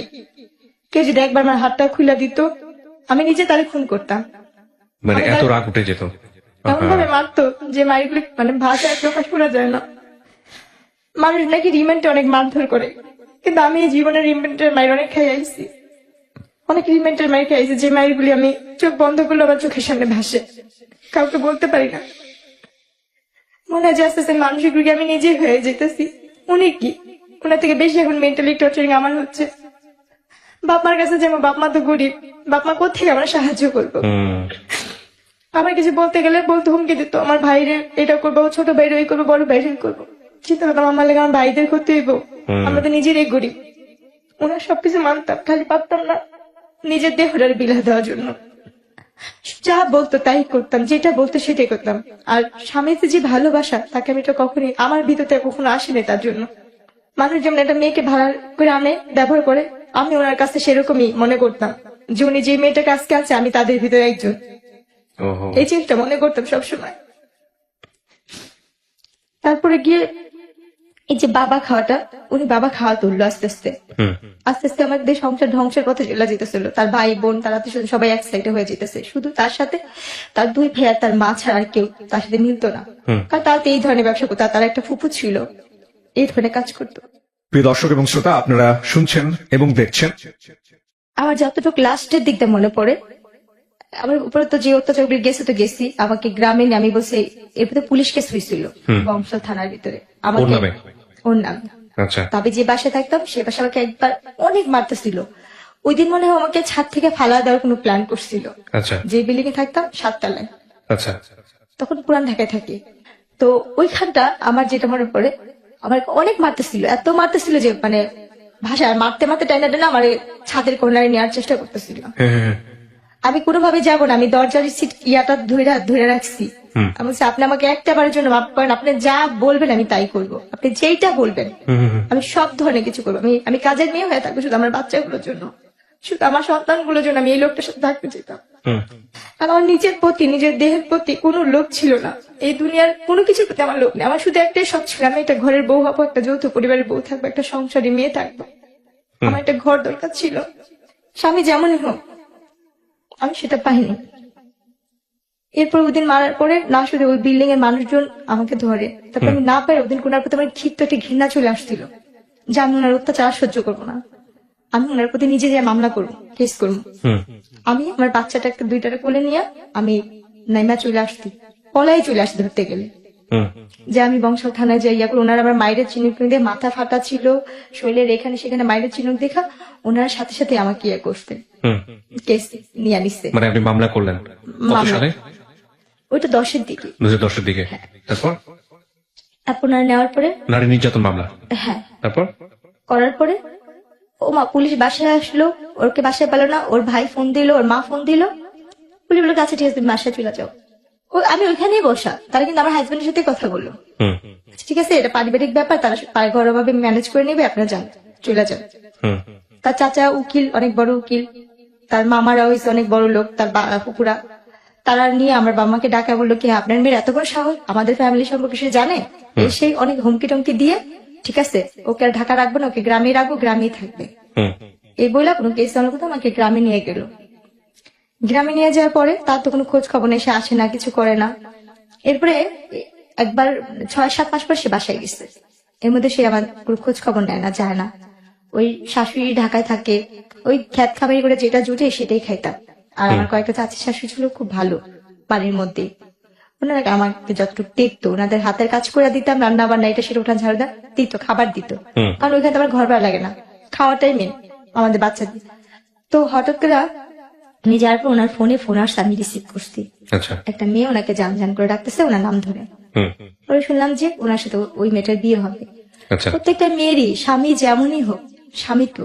কেউ যদি একবার আমার হাতটা খুলে দিত আমি নিজে তারে খুন করতাম। মানে এত রাগ উঠে যেত? এমন ভাবে মারতো যে মারগুলি মানে ভাষায় প্রকাশ করা যায় না। মানুষ নাকি রিমান্ডে অনেক মারধর করে, কিন্তু আমি এই জীবনে রিমান্ডের মায়ের অনেক খাই আইছি, অনেক রিমান্ডের মায়ের খাই আইছি, যে মায়েরগুলি আমি চোখ বন্ধ করলে আমার চোখের সামনে ভাসে, কাউকে বলতে পারি না। মনে হয় যে আস্তে আস্তে মানসিক রোগী আমি নিজেই হয়ে যেতেছি। উনি কি, ওনার থেকে বেশি এখন মেন্টালি টর্চারিং আমার হচ্ছে। বাপ মার কাছে যেমন, বাপ মা তো গরিব, বাপ মা কোথেকে আমরা সাহায্য করবো? আমার কিছু বলতে গেলে বলতে হুমকি দিত, আমার ভাইরে এটা করবো, ছোট ভাইরে ওই করবো, বড় ভাইরে করবো। চিন্তা করতাম আমার লেগে আমার ভাইদের করতে হইব, আমরা তো নিজেরাই গরিব। ওনার সবকিছু মানতাম, খালি পারতাম না নিজের দেহটার বিলা দেওয়ার জন্য। যা বলতো তাই করতাম, যেটা বলতো সেটাই করতাম। আর স্বামীতে যে ভালোবাসা, তাকে আমি তো কখনই আমার ভিতরে কখনো আসেনি। তার জন্য মানুষ যেমন একটা মেয়েকে ভাড়া করে আনে, ব্যবহার করে, আমি ওনার কাছে সেরকমই মনে করতাম যে উনি যে মেয়েটাকে আজকে আছে আমি তাদের ভিতরে একজন। এই জিনিসটা মনে করতাম সবসময়। তারপরে গিয়ে এই যে বাবা খাওয়াটা, উনি বাবা খাওয়া তুললো আস্তে আস্তে আস্তে আস্তে আমাদের সংসার ধ্বংসের পথে চলে যেতেছিল। তার ভাই বোন তারা তো সবাই এক সাইডে হয়ে যেতেছে, শুধু তার সাথে তার দুই ভাই আর তার মা ছাড়া আর কেউ তার সাথে মিলতো না। কারণ তারা তো এই ধরনের ব্যবসা করতো, তার একটা ফুফু ছিল এই ধরনের কাজ করতো। প্রিয় দর্শক এবং শ্রোতা, আপনারা শুনছেন এবং দেখছেন। আমার যতটুকু লাস্টের দিকটা মনে পড়ে, আমার উপরে তো যে অত্যাচারগুলি গেছে তো গেছি, আমাকে গ্রামে নিয়ে আমি বসে, এরপরে পুলিশ কেস হয়েছিল বংশাল থানার ভিতরে আমাকে, ওর নাম। আচ্ছা। তবে যে বাসায় থাকতাম সে বাসায় আমাকে একবার অনেক মারতেছিল। ওই দিন মনে হয় আমাকে ছাদ থেকে ফালা দেওয়ার কোনো প্ল্যান করছিল। আচ্ছা। যে বিল্ডিং এ থাকতাম 7 তলায়, আচ্ছা। তখন পুরান ঢাকায় থাকি। তো ওইখানটা আমার যেটা মনে পড়ে, আমার অনেক মারতেছিল, এত মারতেছিল যে মানে ভাষায় মারতে মারতে টাইনা টাইনা আমার ছাদের কর্নারে নেওয়ার চেষ্টা করতেছিল। আমি কোনোভাবে যাবো না, আমি দরজার সিট ইয়াটা ধরে রাখছি। আমি বলছি আপনি আমাকে একটা বারের জন্য মাফ করেন, আপনি যা বলবেন আমি তাই করবো, আপনি যেইটা বলবেন আমি সব ধরনের কিছু করবো। আমি কাজের মেয়ে হয়ে থাকবো শুধু আমার বাচ্চাগুলোর জন্য, শুধু আমার সন্তানগুলোর জন্য আমি এই লোকটার সাথে থাকতে চাইতাম। আর আমার নিজের প্রতি, নিজের দেহের প্রতি কোনো লোভ ছিল না, এই দুনিয়ার কোনো কিছুর প্রতি আমার লোভ নেই। আমার শুধু একটাই শখ ছিল, আমি একটা ঘরের বউ হবো, একটা যৌথ পরিবারের বউ থাকবো, একটা সংসারী মেয়ে থাকবো। আমার একটা ঘর দরকার ছিল, স্বামী যেমনই হোক, আমি সেটা পাইনি। এরপর ওদিন মারার পরে না শুধু ওই বিল্ডিং এর মানুষজন আমাকে ধরে, তারপর আমি না পাই ওদিন কোনার প্রতি আমার ক্ষিপ্ত একটা ঘৃণা চলে আসছিল যে আমি ওনার অত্যাচার সহ্য করবো না, আমি ওনার প্রতি নিজে যে মামলা করবো, কেস করবো। আমি আমার বাচ্চাটাকে দুইটারে কোলে নিয়ে আমি নাইমা চলে আসছি, পলাই চলে আসছি ধরতে গেলে, যে আমি বংশাল থানায় যাই। এখন ওনারা আমার মায়ের চিনুক দিয়ে, মাথা ফাটা ছিল, শরীরের এখানে সেখানে মায়ের চিনুক দেখা, ওনার সাথে সাথে আমাকে ইয়ে করতেন, কেস নিয়ে নিচ্ছে। মানে আপনি মামলা করলেন কত সালে? ওইটা 10-এর দিকে, 2010-এর দিকে। তারপর আপনার নেওয়ার পরে নারী নির্যাতন মামলা। হ্যাঁ, তারপর করার পরে ও মা পুলিশ বাসায় আসলো, ওরকে বাসায় পেলো না, ওর ভাই ফোন দিল, ওর মা ফোন দিল, পুলিশ বললো আচ্ছা ঠিক আছে তুমি বাসায় চলে যাও। আমি ওইখানেই বসা, তারা কিন্তু আমার হাজবেন্ডের সাথে কথা বললো, আচ্ছা ঠিক আছে এটা পারিবারিক ব্যাপার, তারা ঘরোয়াভাবে ম্যানেজ করে নেবে, আপনারা যান চলে যান। তার চাচা উকিল, অনেক বড় উকিল, তার মামারা হয়েছে অনেক বড় লোক, তার পুকুরা, তারা নিয়ে আমার বাবাকে ডাকা বললো কি আপনার মেয়ের এত বড় সাহস, আমাদের ফ্যামিলি সম্পর্কে সে জানে, সেই অনেক হুমকি টমকি দিয়ে ঠিক আছে ওকে আর ঢাকা রাখবো না, ওকে গ্রামে রাখবো, গ্রামেই থাকবে। এই বলে কোনো কেস করতে আমাকে গ্রামে নিয়ে গেল। গ্রামে নিয়ে যাওয়ার পরে তার তো কোনো খোঁজ খবর নেই, সে আসে না, কিছু করে না। এরপরে একবার 6-7 মাস পর সে বাসায় গেছে, এর মধ্যে সে আমার কোনো খোঁজ খবর নেয় না, যায় না। ওই শাশুড়ি ঢাকায় থাকে, ওই খ্যাত খাবারি করে যেটা জুটে সেটাই খাইতাম। আর আমার কয়েকটা চাচি শাশুড়ি ছিল খুব ভালো বাড়ির মধ্যে, ওনারা আমাকে যতটুকু দেখতো, ওনাদের হাতের কাজ করে দিতাম, রান্না বান্না এটা সেটা উঠান ঝাড়ু দিত, খাবার দিত, কারণ ওইখানে আমার ঘর ভাড়া লাগে না, খাওয়াটাই মেন আমাদের বাচ্চাদের। তো হঠাৎ করে উনি যাওয়ার পর ওনার ফোন আসছে, আমি রিসিভ করছি। একটা মেয়ে ওনাকে জান করে ডাকতেছে ওনার নাম ধরে, পরে শুনলাম যে ওনার সাথে ওই মেয়েটার বিয়ে হবে। প্রত্যেকটা মেয়েরই স্বামী যেমনই হোক, স্বামী তো,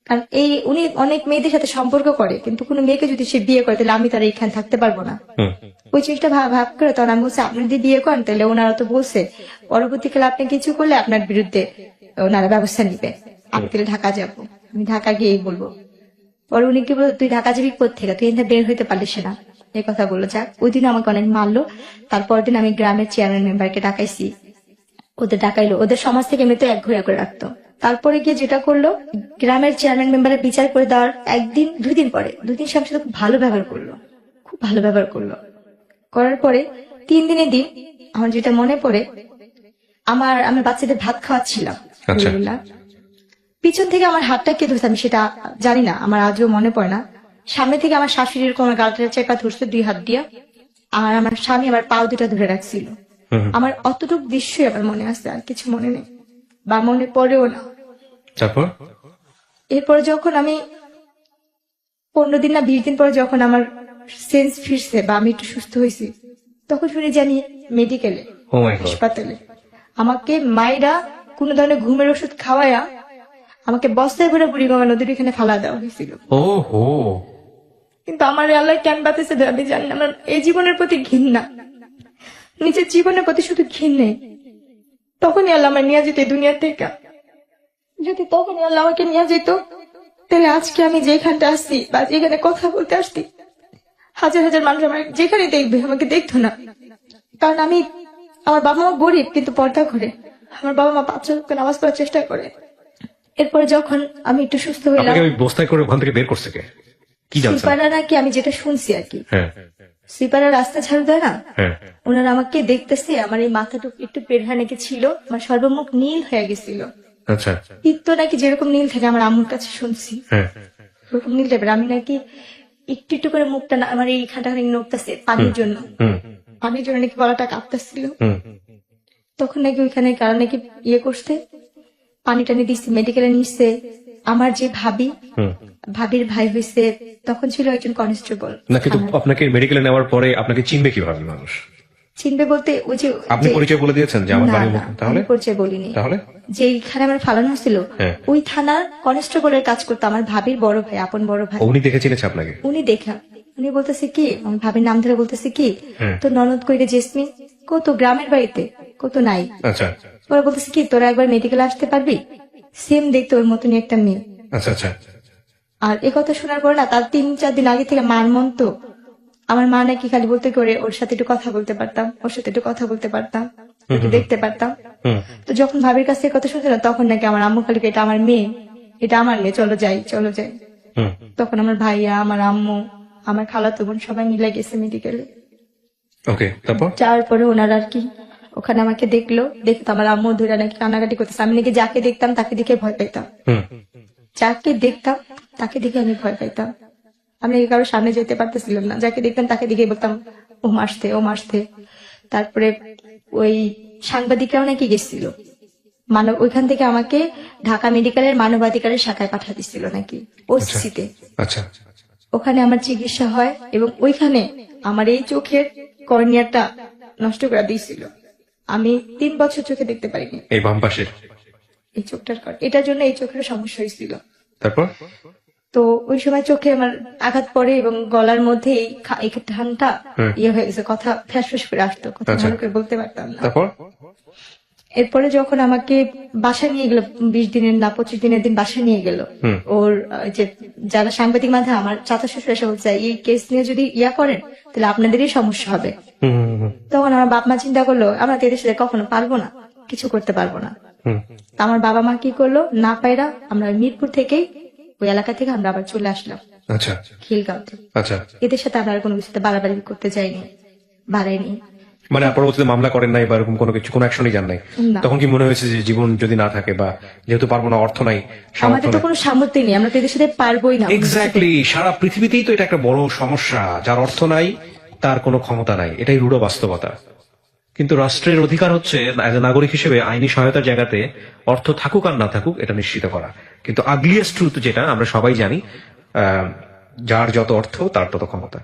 কারণ উনি অনেক মেয়েদের সাথে সম্পর্ক করে, কিন্তু কোনো মেয়েকে যদি সে বিয়ে করে তাহলে আমি তার এখানে থাকতে পারবো না। ওই জিনিসটা ভাব করে তখন আমি বলছি আপনি যদি বিয়ে করেন তাহলে ওনারা তো বলছে পরবর্তীকালে আপনি কিছু করলে আপনার বিরুদ্ধে ওনারা ব্যবস্থা নিবে, আমি তাহলে ঢাকা যাবো, আমি ঢাকা গিয়েই বলবো। পরে উনি কি বলতো তুই ঢাকা যাবি কোথেকে, তুই এখানে বের হইতে পারলিস না, এই কথা বললো। যাক ওই দিন আমাকে অনেক মারলো। তারপর দিন আমি গ্রামের চেয়ারম্যান মেম্বারকে ডাকাইছি, ওদের ডাকাইলো, ওদের সমাজ থেকে এমনিতে এক ঘুরে করে রাখতো। তারপরে গিয়ে যেটা করলো, গ্রামের চেয়ারম্যান মেম্বারের বিচার করে দেওয়ার 1-2 দিন পরে 2 দিন স্বামীর সাথে খুব ভালো ব্যবহার করলো, খুব ভালো ব্যবহার করলো। করার পরে 3 দিনের দিন আমার যেটা মনে পড়ে, আমি বাচ্চাদের ভাত খাওয়াচ্ছিলাম, আচ্ছা। আলহামদুলিল্লাহ। পিছন থেকে আমার হাতটা কে ধরছে আমি সেটা জানি না, আমার আজও মনে পড়ে না। সামনে থেকে আমার শাশুড়ি এরকম আমার গালটা চেপা ধরছে 2 হাত দিয়া, আর আমার স্বামী আমার পাও দুটা ধরে রাখছিল। আমার অতটুক দৃশ্যই আমার মনে আছে, আর কিছু মনে নেই বা মনে পড়েও না। তারপর এরপরে যখন আমি 15 দিন না 20 দিন পরে যখন আমার সেন্স ফিরছে বা আমি একটু সুস্থ হয়েছি, তখন শুনে জানি মেডিকেলে, ও মাই গড, হাসপাতালে আমাকে মায়েরা কোন ধরনের ঘুমের ওষুধ খাওয়ায়া আমাকে বস্তায় ভরে বুড়িগঙ্গা নদীর এখানে ফালা দেওয়া হয়েছিল। ও হো, কিন্তু আমার আল্লাহ কেন বাঁচেছে আমি জানি না। আমার এই জীবনের প্রতি ঘৃণা, নিজের জীবনের প্রতি শুধু ঘৃণে। তখনই আল্লাহ আমার নিয়ে যেত এই দুনিয়া থেকে। যদি তখনই আল্লাহ আমাকে নিয়ে যেত, তাহলে আজকে আমি যেখানটা আসছি বা যেখানে কথা বলতে আসছি, হাজার হাজার মানুষ আমার যেখানে দেখবে আমাকে দেখতো না। কারণ আমার বাবা মা গরিব কিন্তু পর্দা করে, আমার বাবা মা 5 ওয়াক্ত নামাজ পড়ার চেষ্টা করে। এরপরে যখন আমি একটু সুস্থ হইলাম, আপনাকে ওই বস্তায় করে ওখান থেকে বের করছে কে, কি জানছেন? সুইপাররা নাকি, আমি যেটা শুনছি আর কি, হ্যাঁ সুইপাররা রাস্তা ঝাড়ু দেয় না, হ্যাঁ, ওনারা আমাকে দেখতেছে, আমার এই মাথাটুকু একটু পেড়হা নাকি ছিল, আমার সর্বমুখ নীল হয়ে গেছিল। আচ্ছা, পিত্ত নাকি যেরকম নীল থাকে আমার আম্মুর কাছে শুনছি, হ্যাঁ ওরকম নীল টাইপের। আমি নাকি একটু একটু করে মুখটা আমার এই খানটা নড়তেছে পানির জন্য, হুম পানির জন্য নাকি গলাটা কাঁপতেছিল। হুম, তখন নাকি ওইখানে কারণ নাকি করতে পানি টানি দিচ্ছে, মেডিকেলে নিচ্ছে। আমার যে ভাবির ভাই হয়েছে, তখন ছিল একজন কনস্টেবল। না কিন্তু আপনাকে মেডিকেলে নেওয়ার পরে আপনাকে চিনবে কিভাবে মানুষ? চিনবে বলতে ওই যে আপনি পরিচয় বলে দিয়েছেন যে আমার না, বাড়ি না, তাহলে? আমি পরিচয় বলিনি। তাহলে যেখানে আমার ফালানো হয়েছিল হ্যাঁ। ওই থানার কনস্টেবলের কাজ করতো আমার ভাবির বড় ভাই, আপন বড় ভাই। উনি দেখে চিনেছে আপনাকে? উনি উনি বলতেছে কি, আমার ভাবির নাম ধরে বলতেছে কি, হ্যাঁ। তো ননদ কইরে জেসমিন কত গ্রামের বাড়িতে কত নাই। আচ্ছা ওরা বলতেছে কি, তোরা একবার মেডিকেলে আসতে পারবি, সেম দেখতে ওর মতনই একটা মেয়ে। আচ্ছা আচ্ছা, আর এ কথা শোনার পর না, তার 3-4 দিন আগে থেকে মার মন তো, আমার মা নাকি খালি বলতে করে ওর সাথে একটু কথা বলতে পারতাম, ওর সাথে একটু কথা বলতে পারতাম, একটু দেখতে পারতাম। হুম, তো যখন ভাবির কাছে কথা শুনছিলাম, তখন নাকি আমার আম্মু খালি এটা আমার মেয়ে, এটা আমার মেয়ে, চলো যাই চলো যাই। হুম, তখন আমার ভাইয়া, আমার আম্মু, আমার খালাতো বোন সবাই মিলে গেছে মেডিকেলে। ওকে, তারপর? যাওয়ার পরে ওনারা আর কি ওখানে আমাকে দেখতো আমার আম্মু ধরে নাকি কান্নাকাটি করতেছে। আমি নাকি যাকে দেখতাম তাকে দেখে ভয় পাইতাম, হুম, যাকে দেখতাম তাকে দেখে আমি ভয় পাইতাম। আমি নাকি কারোর সামনে যেতে পারতেছিলাম না, যাকে দেখতাম তাকে দেখে বলতাম ও মাসতে ও মাসতে। তারপরে ওই সাংবাদিকরাও নাকি গেছিল ওইখান থেকে আমাকে ঢাকা মেডিকেলের মানবাধিকারের শাখায় পাঠা দিছিল নাকি ওসিতে। আচ্ছা, ওখানে আমার চিকিৎসা হয় এবং ওইখানে আমার এই চোখের কর্নিয়াটা নষ্ট করে দিয়েছিল। আমি 3 বছর চোখে দেখতে পারিনি, এই বাম পাশের এই চোখটার এটার জন্য এই চোখের সমস্যা হয়েছিল। তারপর? তো ওই সময় চোখে আমার আঘাত পড়ে এবং গলার মধ্যে এই ঠানটা হয়ে গেছে, কথা ফ্যাস ফ্যাস করে আসতো, কথা আচ্ছা। ভালো করে বলতে পারতাম না। তারপর? এরপরে যখন আমাকে বাসা নিয়ে গেল, 20 দিনের না 25 দিনের দিন বাসা নিয়ে গেল, ওর যে যারা সাংবাদিক মাধ্যমে আমার চাচা শ্বশুর এসে বলছে এই কেস নিয়ে যদি করেন তাহলে আপনাদেরই সমস্যা হবে। হুম হুম, হুম, তখন আমার বাপ মা চিন্তা করলো আমরা তো এদের সাথে কখনো পারবো না, কিছু করতে পারবো না। হুম, তা আমার বাবা মা কি করলো, না পায়রা আমরা মিরপুর থেকেই ওই এলাকা থেকে আমরা আবার চলে আসলাম আচ্ছা খিলগাঁওতে। আচ্ছা, এদের সাথে আমরা আর কোনো কিছুতে বাড়াবাড়ি করতে যাইনি, বাড়াইনি। মানে পরবর্তীতে মামলা করেন নাই বা এরকম কোনো কিছু, কোনো অ্যাকশনই যান নাই? না। তখন কি মনে হয়েছে যে জীবন যদি না থাকে বা যেহেতু পারবো না, অর্থ নাই, আমাদের তো কোনো সামর্থ্য নেই, আমরা তো এদের সাথে পারবোই না। এক্স্যাক্টলি, সারা পৃথিবীতেই তো এটা একটা বড় সমস্যা, যার অর্থ নাই তার কোনো ক্ষমতা নাই, এটাই রূঢ় বাস্তবতা। কিন্তু রাষ্ট্রের অধিকার হচ্ছে এজ এ নাগরিক হিসেবে আইনি সহায়তার জায়গাতে অর্থ থাকুক আর না থাকুক এটা নিশ্চিত করা। কিন্তু আগলিয়েস্ট ট্রুথ যেটা আমরা সবাই জানি, যার যত অর্থ তার তত ক্ষমতা।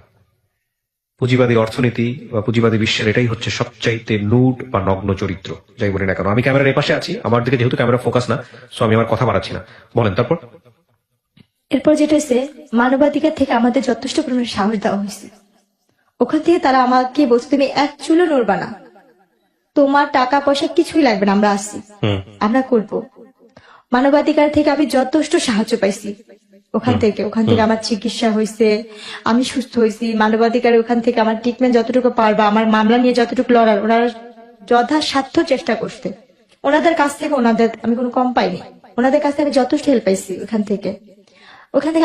পুঁজিবাদী অর্থনীতি বা পুঁজিবাদী বিশ্বের এটাই হচ্ছে সবচাইতে নুড বা নগ্ন চরিত্র, যাই বলি না কেন। আমি ক্যামেরার এপাশে আছি, আমার দিকে যেহেতু ক্যামেরা ফোকাস না, সো আমি আমার কথা বাড়াচ্ছি না, বলেন তারপর। এরপর যেটা হচ্ছে মানবাধিকার থেকে আমাদের যথেষ্ট পরিমাণে সাহস দেওয়া হয়েছে। ওখান থেকে তারা আমাকে বলছে তুমি এক চুলো নড়বা না, তোমার টাকা পয়সা কিছুই লাগবে না, আমরা আসছি, আমরা করব। মানবাধিকার থেকে আমি যথেষ্ট সাহায্য পাইছি ওখান থেকে আমার চিকিৎসা হয়েছে, আমি সুস্থ হয়েছি। মানবাধিকার ওখান থেকে আমার ট্রিটমেন্ট যতটুকু পারবা, আমার মামলা নিয়ে যতটুকু লড়ার ওনারা যথাসাধ্য চেষ্টা করছে। ওনাদের কাছ থেকে আমি কোনো কম পাইনি, ওনাদের কাছ থেকে আমি যথেষ্ট হেল্প পাইছি ওখান থেকে।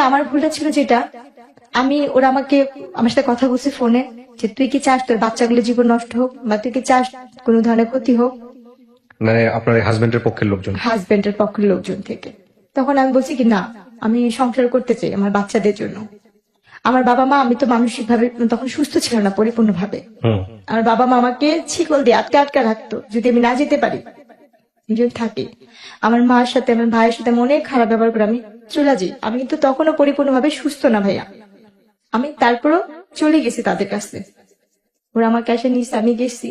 আমার ভুলটা ছিল যেটা ওরা আমাকে আমার সাথে কথা বলছে ফোনে যে তুই কি চাস তোর বাচ্চাগুলো জীবন নষ্ট হোক, বা তুই কি চাস কোনো ধরনের ক্ষতি হোক, মানে আপনার হাজবেন্ডের পক্ষের লোকজন? হাজবেন্ডের পক্ষের লোকজন থেকে। তখন আমি বলছি কি না, আমি সংসার করতে চাই আমার বাচ্চাদের জন্য। আমার বাবা মা, আমি তো মানসিক ভাবে তখন সুস্থ ছিল না পরিপূর্ণভাবে। আমার বাবা মা আমাকে শিকল দিয়ে আটকে আটকে রাখতো, যদি আমি না যেতে পারি যদি থাকি। আমার মার সাথে আমার ভাইয়ের সাথে আমি অনেক খারাপ ব্যবহার করে আমি চলে যাই। আমি কিন্তু তখনও পরিপূর্ণভাবে সুস্থ না ভাইয়া। আমি তারপরও চলে গেছি তাদের কাছে, ওরা আমার কাছে নিয়েছে, আমি গেছি।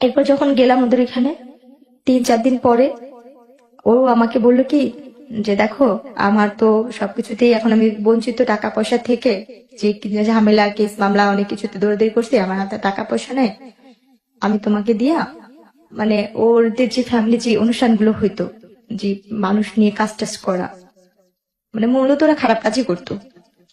এরপর যখন গেলাম ওদের এখানে 3-4 দিন পরে ও আমাকে বললো কি যে দেখো আমার তো সবকিছুতেই এখন আমি বঞ্চিত, টাকা পয়সা থেকে যে ঝামেলা কেস মামলা অনেক কিছুতে দৌড়াদৌড়ি করছি, আমার হাতে টাকা পয়সা নেই, আমি তোমাকে দিয়া মানে ওদের যে ফ্যামিলি যে অনুষ্ঠানগুলো হইতো, যে মানুষ নিয়ে কাজ টাজ করা, মানে মূলত ওরা খারাপ কাজই করতো।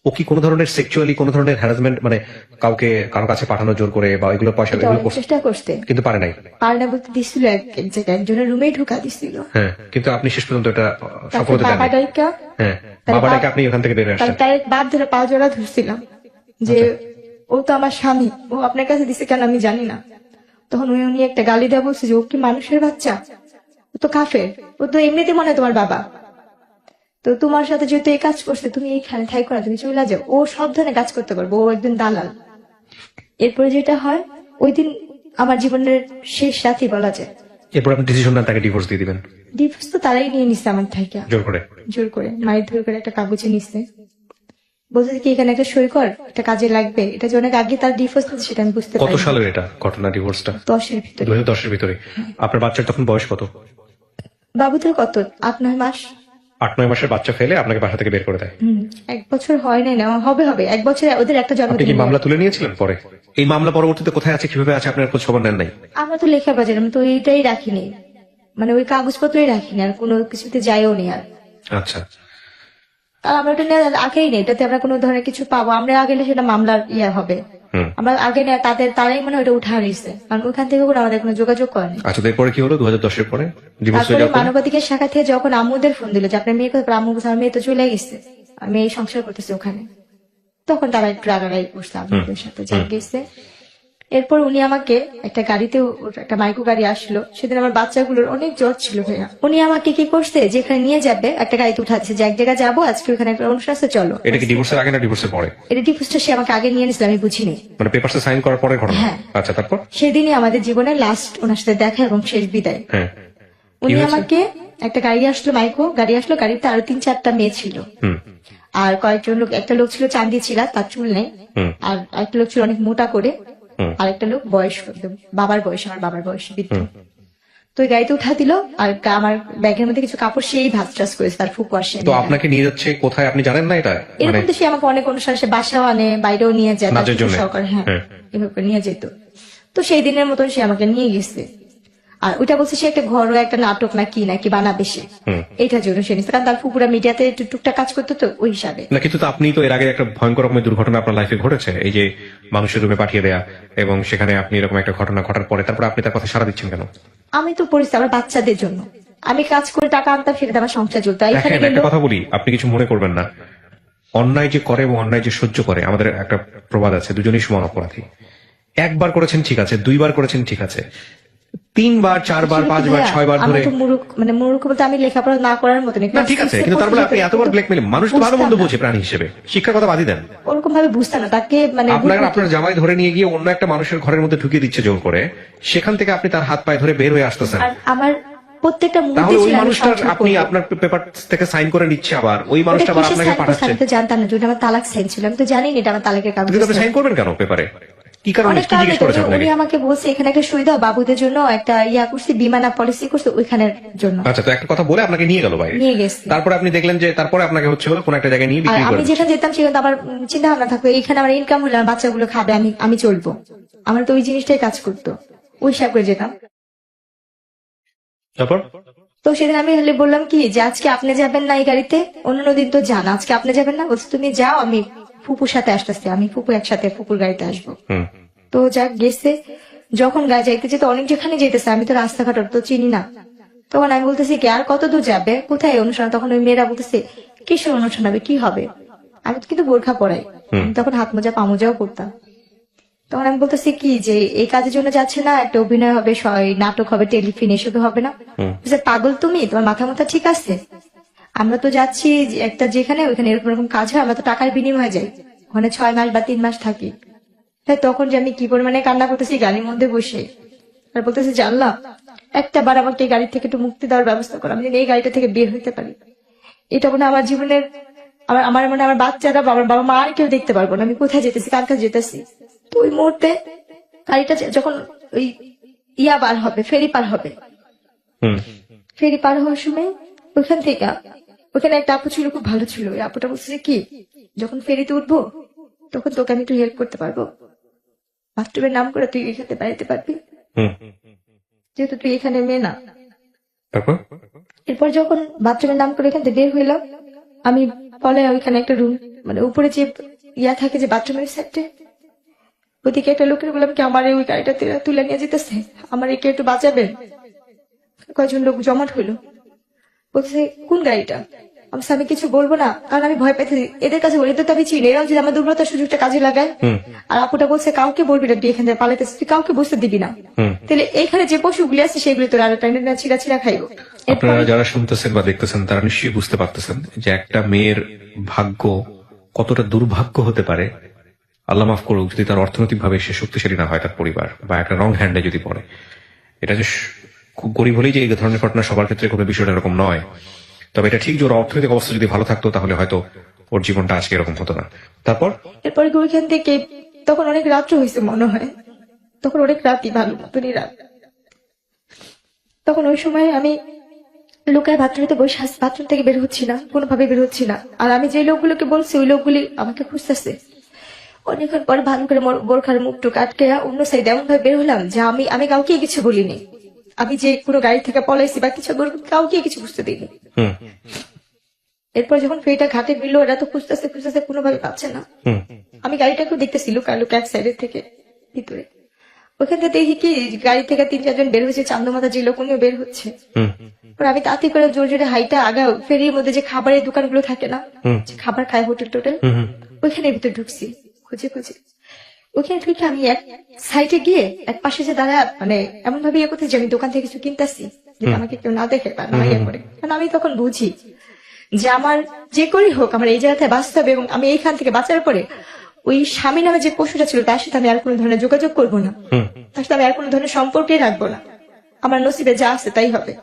ও কি কোনো ধরনের সেক্সুয়ালি কোনো ধরনের হ্যারাসমেন্ট, মানে কাউকে কারো কাছে পাঠানো জোর করে বা এগুলো পয়সা এটা অনেক চেষ্টা করতে কিন্তু পারে নাই? পারে না বলতে দিছিল এক জায়গায়, একজনের রুমে ঢুকা দিছিল। হ্যাঁ, কিন্তু আপনি শেষ পর্যন্ত এটা তারপর সফলতা দেন বাবা নাই। ডাইকা হ্যাঁ, বাবাটাকে আপনি ওখান থেকে বেরিয়ে আসছেন। তার বাপ ধরে পা জোড়া ধরছিলাম যে ও তো আমার স্বামী, ও আপনার কাছে দিছে কেন আমি জানি না। তখন উনি একটা গালি দেওয়া বলছে যে ও কি মানুষের বাচ্চা, ও তো কাফের, ও তো এমনিতে মনে হয় তোমার বাবা, তো তোমার সাথে যেহেতু এই কাজ করছে তুমি এইখানে থাইকো না, তুমি চলে যাও। ও সব ধরনের কাজ করতে পারবো, ও একজন দালাল। এরপরে যেটা হয়, ওই দিন আমার জীবনের শেষ রাতই বলা যায়। এরপর আপনি ডিসিশন নেন তাকে ডিভোর্স দিয়ে দিবেন ডিভোর্স তো তারাই নিয়ে নিচ্ছে আমার থেকে, জোর করে। জোর করে মায়ের ধরে করে একটা কাগজে নিচ্ছে, বলছে কি এখানে একটা সই কর, এটা কাজে লাগবে। এটা যে অনেক আগে তার ডিভোর্স হচ্ছে সেটা আমি বুঝতে কত পারি। সালের এটা ঘটনা, ডিভোর্সটা? 10-এর ভিতরে। 2010-এর ভিতরে। আপনার বাচ্চার তখন বয়স কত? বাবুদের কত 8-9 মাস। 8-9 মাসের বাচ্চা ফেলে আপনাকে বাসা থেকে বের করে দেয়। 1 বছর হয় নাই না, হবে 1 বছরে ওদের একটা আপনি কি জন্মদিন। মামলা তুলে নিয়েছিলেন পরে? এই মামলা পরবর্তীতে কোথায় আছে, কিভাবে আছে, আপনার খোঁজ খবর নেন নাই? আমরা তো লেখা বাজার, আমি তো এইটাই রাখিনি, মানে ওই কাগজপত্রই রাখিনি, আর কোনো কিছুতে যাইও নি আর। আচ্ছা, আর আমরা ওটা নিয়ে আগেই নেই, এটাতে আমরা কোনো ধরনের কিছু পাবো, আমরা আগে নিলে সেটা মামলার হবে। আমরা আগে নেই, তারাই মানে ওটা উঠা নিচ্ছে, কারণ ওখান থেকে কোনো আমাদের কোনো যোগাযোগ করেনি। আচ্ছা, এরপরে কি হলো 2010-এর পরে? ডিভোর্স হয়ে তারপরে যাওয়ার পরে? মানবাধিকার শাখা থেকে যখন আম্মুদের ফোন দিল যে আপনার মেয়ে কোথায়, আম্মু বলছে আমার মেয়ে তো চলে গেছে, আমি এই সংসার করতেছি ওখানে। তখন তারা একটু রাগারাগি করছে আমাদের সাথে, যা গেছে। এরপর উনি আমাকে একটা গাড়িতে, একটা মাইক্রো গাড়ি আসলো, সেদিন আমার বাচ্চাগুলোর অনেক জ্বর ছিল ভাইয়া। উনি আমাকে কি করছে, যেখানে নিয়ে যাবে একটা গাড়িতে উঠাচ্ছে, যে এক জায়গায় যাবো আজকে, ওখানে একটা অনুষ্ঠান আছে চলো। এটা কি ডিভোর্সের আগে না ডিভোর্সের পরে? এটা ডিভোর্সটা সে আমাকে আগে নিয়ে নিয়েছিল, আমি বুঝিনি। মানে পেপারসে সাইন করার পরে ঘটনা? হ্যাঁ। আচ্ছা, তারপর? সেদিনই আমাদের জীবনের লাস্ট ওনার সাথে দেখা এবং শেষ বিদায়। হ্যাঁ, উনি হয়েছে? আমাকে একটা গাড়ি আসলো, মাইক্রো গাড়ি আসলো, গাড়িতে আরো 3-4টা মেয়ে ছিল, আর কয়েকজন লোক, একটা লোক ছিল চান্দি ছিল, তার চুল নেই, আর একটা লোক ছিল অনেক মোটা করে, আর একটা লোক বয়স বাবার বয়স, আমার বাবার বয়স বৃদ্ধ। তো ওই গাড়িতে উঠা দিল, আর আমার ব্যাগের মধ্যে কিছু কাপড় সেই ভাজ টাজ করেছে, তার ফুকু আসে। তো আপনাকে নিয়ে যাচ্ছে কোথায় আপনি জানেন না এটা? মানে এরকম তো সে আমাকে অনেক অনুষ্ঠানে সে বাসাও আনে, বাইরেও নিয়ে যায়, নাচের জন্য? সহকারে। হ্যাঁ, এভাবে করে নিয়ে যেত। তো সেই দিনের মতন সে আমাকে নিয়ে গেছে, আর ওইটা বলছে সে একটা ঘরোয়া একটা নাটক নাকি বানাবে সে, এইটার জন্য সে নিচ্ছে, কারণ তার ফুপুরা মিডিয়াতে একটু টুকটাক কাজ করতো, তো ওই হিসাবে। না, কিন্তু তো আপনি তো এর আগে একটা ভয়ঙ্কর রকমের দুর্ঘটনা আপনার লাইফে ঘটেছে, এই যে মানুষের রুমে পাঠিয়ে দেয়া, এবং সেখানে আপনি এরকম একটা ঘটনা ঘটার পরে তারপর আপনি তার কথা সাড়া দিচ্ছেন কেন? আমি তো পরিস্থিতি আমার বাচ্চাদের জন্য, আমি কাজ করে টাকা আনতাম, সেটা আমার সংসার চলতো। এখানে দেখেন, একটা কথা বলি, আপনি কিছু মনে করবেন না। অন্যায় যে করে এবং অন্যায় যে সহ্য করে, আমাদের একটা প্রবাদ আছে, দুজনেই সমান অপরাধী। একবার করেছেন ঠিক আছে, 2বার করেছেন ঠিক আছে, 3বার 4বার 5বার 6বার ধরে, আমি তো মূর্খ, মানে মূর্খ বলতে আমি লেখাপড়া না করার মতো না ঠিক আছে, কিন্তু তারপরে আপনি এতবার ব্ল্যাকমেইল, মানুষ তো ভালো মন্দ বোঝে প্রাণী হিসেবে, শিক্ষার কথা বাদই দেন। ওরকম ভাবে বুঝতাম না তাকে, মানে আপনার জামাই ধরে নিয়ে গিয়ে অন্য একটা মানুষের ঘরের মধ্যে ঢুকিয়ে দিচ্ছে জোর করে, সেখান থেকে আপনি তার হাত পায়ে ধরে বের হয়ে আসতেছেন। আর আমার প্রত্যেকটা মুহূর্তে তাহলে ওই ছিল আমি মানুষটার সংসার আপনি করবো। আপনার পেপার থেকে সাইন করে নিচ্ছে, আবার ওই মানুষটা আবার ওটা কিসের আপনাকে sign করছে পাঠাচ্ছে। আমি তো জানতাম না, যদি আমার তালাক সাইন ছিল, আমি তো জানি না এটা আমার তালাকের কাগজ। কিন্তু আপনি সাইন করবেন কেন পেপারে? কি কারণে, অনেক কি কারণে জিজ্ঞেস তো, করেছে উনি আপনাকে? আমাকে বলছে এখানে একটা সই দাও, বাবুদের জন্য একটা করছে, বিমানা পলিসি করছে ওইখানের জন্য। আচ্ছা, তো একটা কথা বলে আপনাকে নিয়ে গেল বাইরে, নিয়ে গেছে। তারপরে আপনি দেখলেন যে তারপরে আপনাকে হচ্ছে হলো কোন একটা জায়গায় নিয়ে আর বিক্রি আমি করে। যেখানে যেতাম সেখানে তো আমার চিন্তা ভাবনা থাকতো, এখানে আমার ইনকাম হলে আমার বাচ্চাগুলো খাবে, আমি চলবো, আমার তো ওই জিনিসটাই কাজ করতো, ওই হিসাব করে যেতাম। তারপর তো সেদিন আমি হলে বললাম কি যে আজকে আপনি যাবেন না এই গাড়িতে, অন্যান্য দিন তো যান, আজকে আপনি যাবেন না। বলছে তুমি যাও, আমি ফুপুর সাথে আসতেছি, আমি ফুপু একসাথে ফুপুর গাড়িতে আসবো। তো যাক গেছে, যখন গাড়ি যাইতে যেতে অনেক যেখানে যেতেছে, আমি তো রাস্তাঘাট তো চিনি না, তখন আমি বলতেছি কি আর কত দূর যাবে, কোথায় অনুষ্ঠান? তখন ওই মেয়েরা বলতেছে কিসের অনুষ্ঠান হবে, কি হবে? আমি কিন্তু বোরখা পরাই, আমি তখন হাত মোজা পা মোজাও পরতাম। তখন আমি বলতেছি কি যে এই কাজের জন্য যাচ্ছে না, একটা অভিনয় হবে, নাটক হবে, টেলিফিল্ম, এসবে হবে না? বলছে, পাগল তুমি, তোমার মাথা মাথা ঠিক আছে? আমরা তো যাচ্ছি একটা যেখানে ওইখানে এরকম এরকম কাজ হয়, আমরা তো টাকার বিনিময়ে যাই, ওখানে 6 মাস বা 3 মাস থাকি। তাই তখন যে আমি কি পরিমাণে কান্না করতেছি গাড়ির মধ্যে বসে, আর বলতেছি যে আল্লাহ, একটা বার আমাকে এই গাড়ি থেকে একটু মুক্তি দেওয়ার ব্যবস্থা করো, আমি যেন এই গাড়িটা থেকে বের হইতে পারি। এটা মনে হয় আমার জীবনের, আমার মনে হয় আমার বাচ্চারা বা আমার বাবা মা আর কেউ দেখতে পারবো না আমি কোথায় যেতেছি, কার কাছে যেতেছি। তো ওই মুহূর্তে গাড়িটা যখন ওই পার হবে, ফেরি পার হবে, ফেরি পার হওয়ার সময় ওইখান থেকে ওখানে একটা আপু ছিল, খুব ভালো ছিল। ওই আপুটা বলছে কি, যখন ফেরিতে উঠবো তখন তোকে আমি একটু হেল্প করতে পারবো, বাথরুমের নাম করে তুই এখানে বেড়াতে পারবি, যেহেতু তুই এখানে মেয়ে না। তারপর এরপর যখন বাথরুমের নাম করে এখান থেকে বের হইলাম, আমি পরে ওইখানে একটা রুম, মানে উপরে যে থাকে যে বাথরুমের সেটে, ওদিকে একটা লোকের বললাম কি আমার ওই গাড়িটা তুলে নিয়ে যেতেছে, আমার একে একটু বাঁচাবেন। কয়েকজন লোক জমাট হইলো, বলছে কোন গাড়িটা? আমি কিছু বলবো না, কারণ আমি ভয় পাইতেছি। এদের কাছে বলি, এদের তো আমি চিনি, এরাও যদি আমার দুর্বলতার সুযোগটা কাজে লাগায়। আর আপুটা বলছে কাউকে বলবি না, তুই এখান থেকে পালাইতেছিস, তুই কাউকে বুঝতে দিবি না, তাহলে এইখানে যে পশুগুলি আছে সেগুলি তোর আর টাইনে ছিঁড়া ছিঁড়া খাইবো। আপনারা যারা শুনতেছেন বা দেখতেছেন তারা নিশ্চয়ই বুঝতে পারতেছেন যে একটা মেয়ের ভাগ্য কতটা দুর্ভাগ্য হতে পারে। আল্লাহ মাফ করুক যদি তার অর্থনৈতিক ভাবে সে শক্তিশালী না হয়, তার পরিবার বা একটা রং হ্যান্ডে যদি পড়ে। এটা যে খুব গরিব হলেই যে এই ধরনের ঘটনা সবার ক্ষেত্রে কোনো বিষয়টা এরকম নয়। তবে এটা ঠিক যে ওর অর্থনৈতিক অবস্থা যদি ভালো থাকতো তাহলে হয়তো ওর জীবনটা আজকে এরকম হতো না। তারপর এরপরে ওইখান থেকে তখন অনেক রাত্র হয়েছে মনে হয়, তখন অনেক রাতই, ভালো মতনই রাত। তখন ওই সময় আমি লুকায় বাথরুমে বসে আছি, বাথরুম থেকে বের হচ্ছি না, কোনোভাবে বের হচ্ছি না। আর আমি যে লোকগুলোকে বলছি ওই লোকগুলি আমাকে খুঁজতেছে। অনেকক্ষণ পরে ভালো করে বোরখার মুখটুক আটকে অন্য সাইডে এমন ভাবে বের হলাম যে আমি কাউকে কিছু বলিনি, আমি যে কোনো গাড়ি থেকে পলাইছি বা কিছু কাউকে কিছু বুঝতে দিইনি। এরপর যখন ফেরিটা ঘাটে বিল, এরা তো খুঁজতেছে খুঁজতেছে, কোনোভাবে পাচ্ছে না। আমি গাড়িটাকেও দেখতেছি লুকা এক সাইডের থেকে ভিতরে। ওখান থেকে দেখি কি গাড়ি থেকে 3-4 জন বের হয়েছে, চান্দমাতা যে লোক উনিও বের হচ্ছে। আমি তাতে করে জোর জোরে হাইটা আগাও ফেরির মধ্যে যে খাবারের দোকানগুলো থাকে না, যে খাবার খায় হোটেল টোটেল, ওইখানের ভিতরে ঢুকছি খুঁজে খুঁজে। ওইখানে ঢুকে আমি এক সাইডে গিয়ে এক পাশে যে দাঁড়া, মানে এমন ভাবে ইয়ে করতে যে আমি দোকান থেকে কিছু কিনতেছি, যেটা আমাকে কেউ না দেখে বা না ইয়ে করে। কারণ আমি তখন বুঝি যে আমার যে করেই হোক আমার এই জায়গাতে বাঁচতে হবে, এবং আমি এইখান থেকে বাঁচার পরে ওই স্বামী নামে যে পশুটা ছিল তার সাথে আমি আর কোনো ধরনের যোগাযোগ করবো না, তার সাথে আমি আর কোনো ধরনের সম্পর্কেই রাখবো না। আমার নসিবে যা আছে তাই হবে।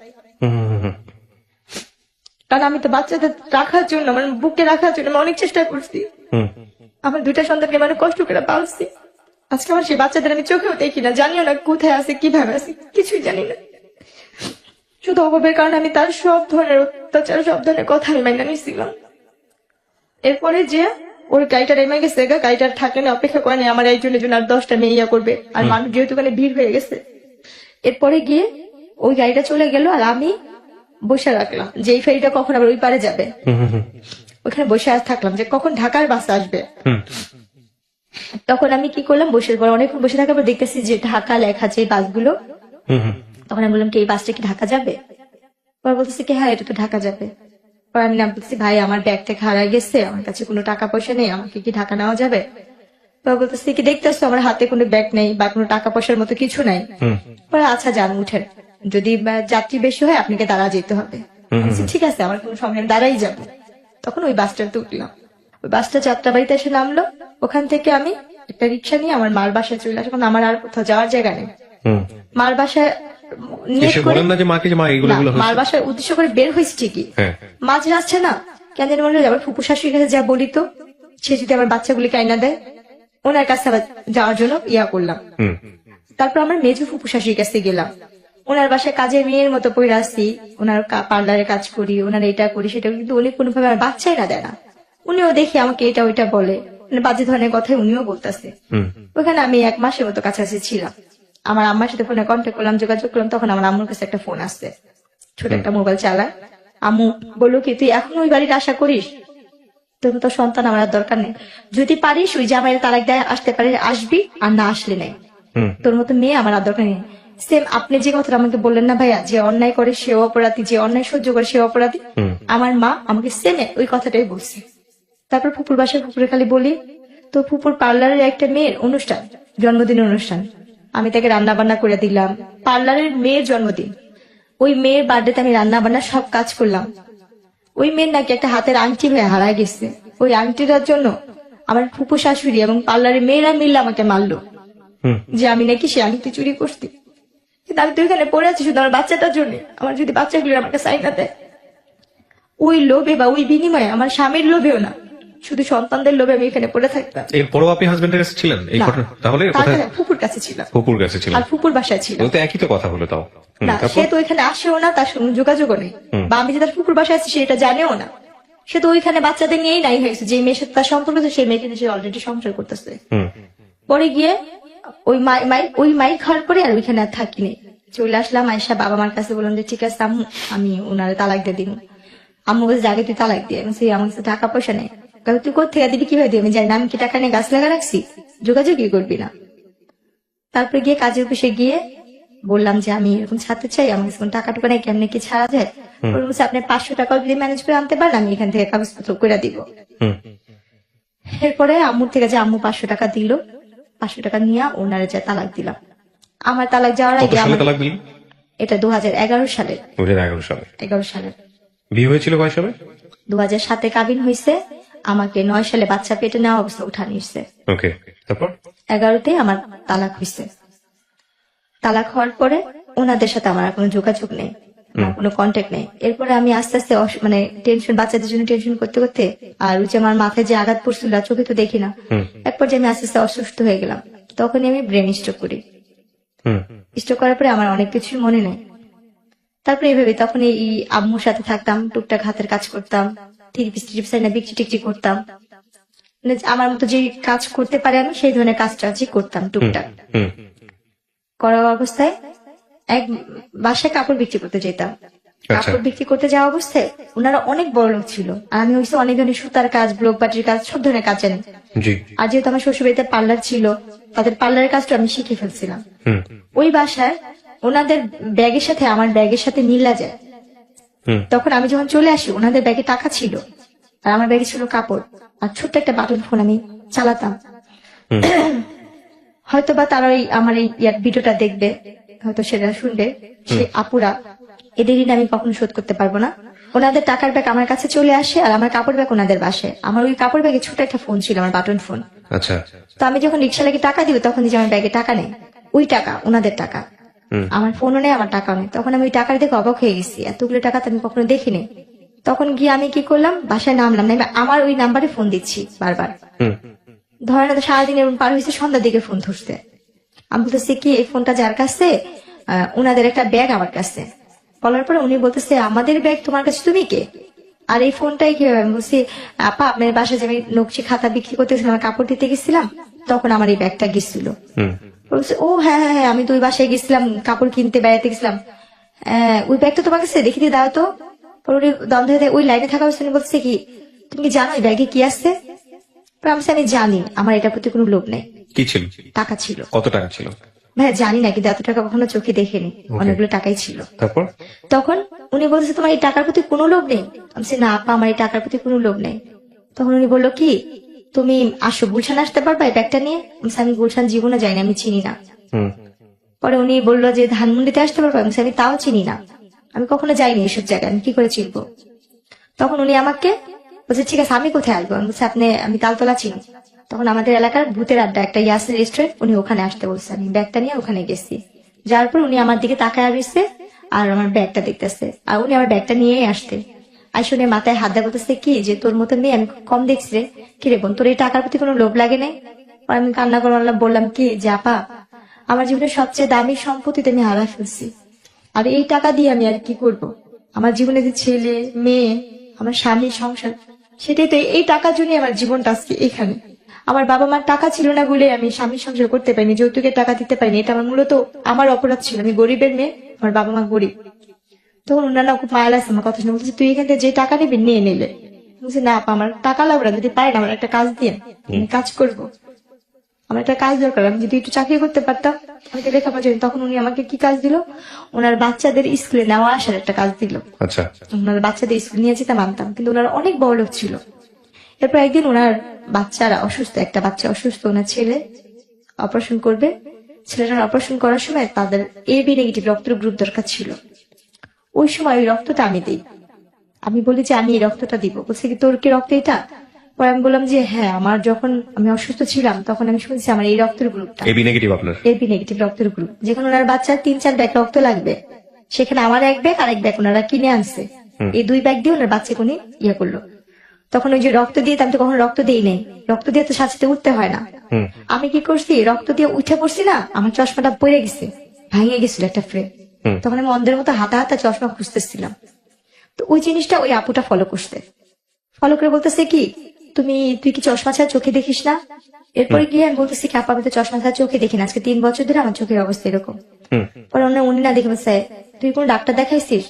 কারণ আমি তো বাচ্চাদের রাখার জন্য, মানে বুকে রাখার জন্য আমি অনেক চেষ্টা করছি। আমার 2টা সন্তানকে মানে কষ্ট করে পালছি। আজকে আমার সেই বাচ্চাদের আমি চোখেও দেখি না, জানিও না কোথায় আছে, কিভাবে আছে, কিছুই জানি না। শুধু অভাবের কারণে আমি তার সব ধরনের অত্যাচার, সব ধরনের কথা আমি মাইনা নিয়েছিলাম। এরপরে যে ওর গাড়িটা নেমে গেছে, গাড়িটার থাকে না, অপেক্ষা করে নেই আমার একজনের জন্য আর 10টা মেয়ে ইয়া করবে, আর মানুষ যেহেতু ওখানে ভিড় হয়ে গেছে। এরপরে গিয়ে ওই গাড়িটা চলে গেল, আর আমি বসে রাখলাম যে এই ফেরিটা কখন আবার ওই পারে যাবে। ওখানে বসে থাকলাম যে কখন ঢাকার বাস আসবে। তখন আমি কি করলাম, বসে পর অনেকক্ষণ বসে থাকার পর দেখতেছি যে ঢাকা লেখা যে বাসগুলো, তখন আমি বললাম কি এই বাসটা কি ঢাকা যাবে? পর বলতেছি কি হ্যাঁ এটা তো ঢাকা যাবে। পর আমি নাম বলতেছি ভাই আমার ব্যাগটা হারাই গেছে, আমার কাছে কোনো টাকা পয়সা নেই, আমাকে কি ঢাকা নেওয়া যাবে? পর বলতেছি কি দেখতেছো আমার হাতে কোনো ব্যাগ নেই বা কোনো টাকা পয়সার মতো কিছু নাই। পরে আচ্ছা যান উঠেন, যদি যাত্রী বেশি হয় আপনাকে দাঁড়া যেতে হবে। ঠিক আছে আমার কোনো সময় দাঁড়াই যাবো। তখন ওই বাসটাতে উঠলাম, ওই বাসটা যাত্রাবাড়িতে এসে নামলো। ওখান থেকে আমি একটা রিক্সা নিয়ে আমার মার বাসায় চলে আসলাম, আমার আর কোথাও যাওয়ার জায়গা নেই। মার বাসায় মার বাসায় উদ্দেশ্য করে বের হয়েছে ঠিকই, মাঝ যাচ্ছে না কেন জানি মনে হয় আমার ফুপু শাশুড়ির কাছে যা বলি তো সে যদি আমার বাচ্চাগুলিকে আইনা দেয়, ওনার কাছে আবার যাওয়ার জন্য ইয়া করলাম। তারপর আমার মেজো ফুপু শাশুড়ির কাছে গেলাম, ওনার বাসায় কাজের মেয়ের মতো পড়ে আসছি, ওনার পার্লারে কাজ করি, ওনার এটা করি সেটা, কিন্তু উনি কোনোভাবে আমার বাচ্চাই না দেয় না। উনিও দেখি আমাকে এটা ওইটা বলে, বাজে ধরনের কথাই উনিও বলতেছে। ওখানে আমি 1 মাসের মতো কাছাকাছি ছিলাম। আমার আম্মার সাথে ফোনে কন্ট্যাক্ট করলাম, যোগাযোগ করলাম। তখন আমার আম্মুর কাছে একটা ফোন আসছে, ছোট একটা মোবাইল চালায়। আম্মু বললো কি তুই এখন ওই বাড়ির আশা করিস, তোর তো সন্তান আমার আর দরকার নেই, যদি পারিস ওই জামাইয়ের তালাক দেয় আসতে পারিস আসবি, আর না আসলে নেই, তোর মতো মেয়ে আমার আর দরকার নেই। সেম আপনি যে কথাটা আমাকে বললেন না ভাইয়া, যে অন্যায় করে সেও অপরাধী, যে অন্যায় সহ্য করে সেও অপরাধী, আমার মা আমাকে সেম ওই কথাটাই বলছে। তারপর ফুপুর বাসায় ফুপুরে খালি বলি, তো ফুপুর পার্লারের একটা মেয়ের অনুষ্ঠান, জন্মদিনের অনুষ্ঠান, আমি তাকে রান্না বান্না করে দিলাম। পার্লারের মেয়ের জন্মদিন, ওই মেয়ের বার্থডেতে আমি রান্না বান্না সব কাজ করলাম। ওই মেয়ের নাকি একটা হাতের আংটি হয়ে হারায় গেছে, ওই আংটিটার জন্য আমার ফুপু শাশুড়ি এবং পার্লারের মেয়েরা মিললে আমাকে মারলো যে আমি নাকি সে আংটি চুরি করছি। কিন্তু আমি তো এখানে পড়ে আছি শুধু আমার বাচ্চাটার জন্য, আমার যদি বাচ্চাগুলো আমাকে সাইনা দেয়, ওই লোভে বা ওই বিনিময়ে, আমার স্বামীর লোভেও না, শুধু সন্তানদের লোভে আমি এখানে পড়ে থাকতাম। এরপরও আপনি হাজবেন্ডের কাছে ছিলেন এই না, ঘটনা? তাহলে তার কোথায়? কাছে ফুপুর কাছে ছিলাম, ফুপুর কাছে ছিলেন। আর ফুপুর বাসায় ছিল। তো একই তো কথা হলো তাও। না, তারপর? সে তো ওইখানে আসেও না, তার সঙ্গে যোগাযোগও নেই, বা আমি যে তার ফুপুর বাসায় আছি সেটা জানেও না। সে তো ওইখানে বাচ্চাদের নিয়েই নাই হয়েছে, যে মেয়ের সাথে তার সম্পর্ক আছে সেই মেয়েকে সে অলরেডি সংসার করতেছে। পরে গিয়ে ওই মাইক খাওয়ার পরে আর ওইখানে আর থাকিনি, চলে আসলাম। আয়সা বাবা মার কাছে বললাম যে ঠিক আছে আম্মু, আমি ওনারে তালাক দিয়ে দিব। আম্মু বলছে জাগে তুই তালাক দিয়ে, আমার কাছে টাকা পয়সা নেই। তুই কোথেকে দিবি, কিভাবে দিবি? আমি জানি না, আমি কি টাকা নিয়ে গাছ লাগা রাখছি, যোগাযোগই করবি না। তারপরে গিয়ে কাজের অফিসে গিয়ে বললাম যে আমি এরকম ছাড়তে চাই, আমার কাছে টাকা টুকা নেই, কেমনে কি ছাড়া যায়? বলছে আপনি 500 টাকা যদি ম্যানেজ করে আনতে পারেন আমি এখান থেকে কাগজপত্র করে দিব। এরপরে আম্মুর থেকে যে আম্মু 500 টাকা দিল, 500 টাকা নিয়ে ওনারে যা তালাক দিলাম। আমার তালাক যাওয়ার আগে তালাক দিলেন? এটা 2011 সালে। 2011 সালে? 11 সালে। বিয়ে হয়েছিল কয় সালে? 2007 কাবিন হয়েছে, আমাকে 9 সালে বাচ্চা পেটে নেওয়া অবস্থা উঠা নিচ্ছে। ওকে, তারপর 11তে আমার তালাক হয়েছে। তালাক হওয়ার পরে ওনাদের সাথে আমার আর কোনো যোগাযোগ নেই, আমার কোনো কন্ট্যাক্ট নেই। এরপরে আমি আস্তে আস্তে মানে টেনশন, বাচ্চাদের জন্য টেনশন করতে করতে, আর ওই যে আমার মাথায় যে আঘাত পড়ছিল চোখে তো দেখি না, এক পর্যায়ে আমি আস্তে আস্তে অসুস্থ হয়ে গেলাম। তখনই আমি ব্রেন স্ট্রোক করি। স্ট্রোক করার পরে আমার অনেক কিছু মনে নেই। তারপরে এইভাবে তখন এই আম্মুর সাথে থাকতাম, টুকটাক হাতের কাজ করতাম, বিক্রি টিকচি করতাম, মানে আমার মতো যে কাজ করতে পারে আমি সেই ধরনের কাজটা করতাম টুকটাক। করা অবস্থায় এক বাসায় কাপড় বিক্রি করতে যেতাম। কাপড় বিক্রি করতে যাওয়া অবস্থায় ওনারা অনেক বড় লোক ছিল, আর আমি হচ্ছে অনেক ধরনের সুতার কাজ, ব্লক বাটির কাজ, সব ধরনের কাজ জানি। আর যেহেতু আমার শ্বশুরবাড়িতে পার্লার ছিল, তাদের পার্লারের কাজটা আমি শিখে ফেলছিলাম। ওই বাসায় ওনাদের ব্যাগের সাথে আমার ব্যাগের সাথে মিলা যায়। তখন আমি যখন চলে আসি ওনাদের ব্যাগে টাকা ছিল, আর আমার ব্যাগে ছিল কাপড় আর ছোট্ট একটা বাটন ফোন আমি চালাতাম। হয়তো বা তারা আমার এই ভিডিওটা দেখবে, হয়তো সেটা শুনবে, সে আপুরা, এদের ঋণ আমি কখনো শোধ করতে পারবো না। ওনাদের টাকার ব্যাগ আমার কাছে চলে আসে, আর আমার কাপড় ব্যাগ ওনাদের বাসে। আমার ওই কাপড় ব্যাগে ছোট একটা ফোন ছিল, আমার বাটন ফোন। আচ্ছা। তো আমি যখন রিক্সাওয়ালাকে টাকা দিব তখন যে আমার ব্যাগে টাকা নেই, ওই টাকা ওনাদের টাকা, আমার ফোনও নেই, আমার টাকাও নেই। তখন আমি ওই টাকার দেখে অবাক হয়ে গেছি, এতগুলো টাকা তো আমি কখনো দেখিনি। তখন গিয়ে আমি কি করলাম, বাসায় নামলাম, না আমার ওই নাম্বারে ফোন দিচ্ছি বারবার, ধরে না সারাদিন এরকম পার হয়েছে, সন্ধ্যার দিকে ফোন ধরছে। আমি বলতেছি কি এই ফোনটা যার কাছে, ওনাদের একটা ব্যাগ আমার কাছে। বলার পরে উনি বলতেছে আমাদের ব্যাগ তোমার কাছে, তুমি কে? আর এই ফোনটাই কিভাবে? আমি বলছি আপা আপনার বাসায় যে আমি নকশি খাতা বিক্রি করতেছিলাম, কাপড় দিতে গেছিলাম, তখন আমার এই ব্যাগটা গেছিল। বলছে ও হ্যাঁ হ্যাঁ হ্যাঁ, আমি তো ওই বাসায় গেছিলাম, কাপড় কিনতে, বেড়াতে গেছিলাম, ওই ব্যাগটা তোমার কাছে, দেখি দিয়ে দাও তো। পরে দ্বন্দ্ব ওই লাইনে থাকা অবস্থা বলছে কি তুমি কি জানো এই ব্যাগে কি আছে? আমি জানি, আমার এটার প্রতি কোনো লোভ নেই। কি ছিল? টাকা ছিল। কত টাকা ছিল? ভাই জানি না, কিন্তু এত টাকা কখনো চোখে দেখিনি, অনেকগুলো টাকাই ছিল। তারপর তখন উনি বলছে তোমার এই টাকার প্রতি কোনো লোভ নেই? আমি না আপা আমার এই টাকার প্রতি কোনো লোভ নেই। তখন উনি বললো কি তুমি আসো গুলশান আসতে পারবা এই ব্যাগটা নিয়ে? আমি গুলশান জীবনে যাইনি, আমি চিনি না। পরে উনি বললো যে ধানমন্ডিতে আসতে পারবা? আমি তাও চিনি না, আমি কখনো যাইনি এসব জায়গায়, আমি কি করে চিনবো? তখন উনি আমাকে বলছে ঠিক আছে আমি কোথায় আসবো? আমি বলছি আমি তালতলা চিনি। তখন আমাদের এলাকার ভূতের আড্ডা একটা ইয়াসিন রেস্টুরেন্ট, উনি ওখানে আসতে বলছে। আমি ব্যাগটা নিয়ে ওখানে গেছি, যার পর উনি আমার দিকে তাকায় আসছে আর আমার ব্যাগটা দেখতেছে, আর উনি আমার ব্যাগটা নিয়েই আসতে শুনে মাথায় হাত দেয়, বলতেছে কি যে তোর মতো মেয়ে আমি কম দেখছি রে, কি রে বোন তোর এই টাকার প্রতি কোনো লোভ লাগে নাই? আমি কান্না করে বললাম কি যে আপা আমার জীবনের সবচেয়ে দামি সম্পত্তিতে আমি হারা ফেলছি, আর এই টাকা দিয়ে আমি আর কি করব? আমার জীবনে যে ছেলে মেয়ে, আমার স্বামী, সংসার, সেটাই তো, এই টাকার জন্য আমার জীবনটা আজকে এখানে। আমার বাবা মার টাকা ছিল না বলে আমি স্বামী সংসার করতে পারিনি, যৌতুকের টাকা দিতে পারিনি, এটা আমার মূলত আমার অপরাধ ছিল। আমি গরিবের মেয়ে, আমার বাবা মা গরিব। তখন ওনারা খুব মায়া লাগছে আমার কথা শুনে, বলছে তুই এখান থেকে যে টাকা নিবি নিয়ে নিলে। বলছি না আপা আমার টাকা লাগবে না, যদি পারেন আমার একটা কাজ দিয়ে আমি কাজ করবো, আমার একটা কাজ দরকার, আমি যদি একটু চাকরি করতে পারতাম আমি তো লেখাপড়া জানি। তখন উনি আমাকে কি কাজ দিল, ওনার বাচ্চাদের স্কুলে নেওয়া আসার একটা কাজ দিল। আচ্ছা। ওনার বাচ্চাদের স্কুল নিয়ে যেতাম আনতাম, কিন্তু ওনারা অনেক বড় লোক ছিল। এরপর একদিন ওনার বাচ্চারা অসুস্থ, একটা বাচ্চা অসুস্থ, ওনার ছেলে অপারেশন করবে। ছেলেটার অপারেশন করার সময় তাদের AB নেগেটিভ রক্তের গ্রুপ দরকার ছিল। ওই সময় ওই রক্তটা আমি দিই। আমি বলি যে আমি এই রক্তটা দিব। বলছে কি তোর কি রক্ত এটা? পরে আমি বললাম যে হ্যাঁ, আমার যখন আমি অসুস্থ ছিলাম তখন আমি শুনছি আমার এই রক্তের গ্রুপটা AB নেগেটিভ আপনার। AB নেগেটিভ রক্তের গ্রুপ। যেখানে ওনার বাচ্চার 3-4 ব্যাগ রক্ত লাগবে, সেখানে আমার 1 ব্যাগ আর 1 ব্যাগ ওনারা কিনে আনছে। এই 2 ব্যাগ দিয়ে ওনার বাচ্চাকে উনি ইয়ে করলো। তখন ওই যে রক্ত দিয়ে, আমি তো কখনো রক্ত দিই নাই, রক্ত দিয়ে তো সাথে উঠতে হয় না। আমি কি করছি, রক্ত দিয়ে উঠে পড়ছি না, আমার চশমাটা পড়ে গেছে, ভাঙে গেছিল একটা ফ্রেম। তখন আমি অন্ধের মতো হাতা হাতা চশমা খুঁজতেছিলাম। তো ওই জিনিসটা ওই আপুটা ফলো করে বলতেছে কি তুই কি চশমা ছাড়া চোখে দেখিস না? এরপরে গিয়ে আমি বলতেছি কি আপা আমি তো চশমা ছাড়া চোখে দেখি না, আজকে 3 বছর ধরে আমার চোখের অবস্থা এরকম। পরে উনি না দেখে বলছে তুই কোন ডাক্তার দেখাইছিস?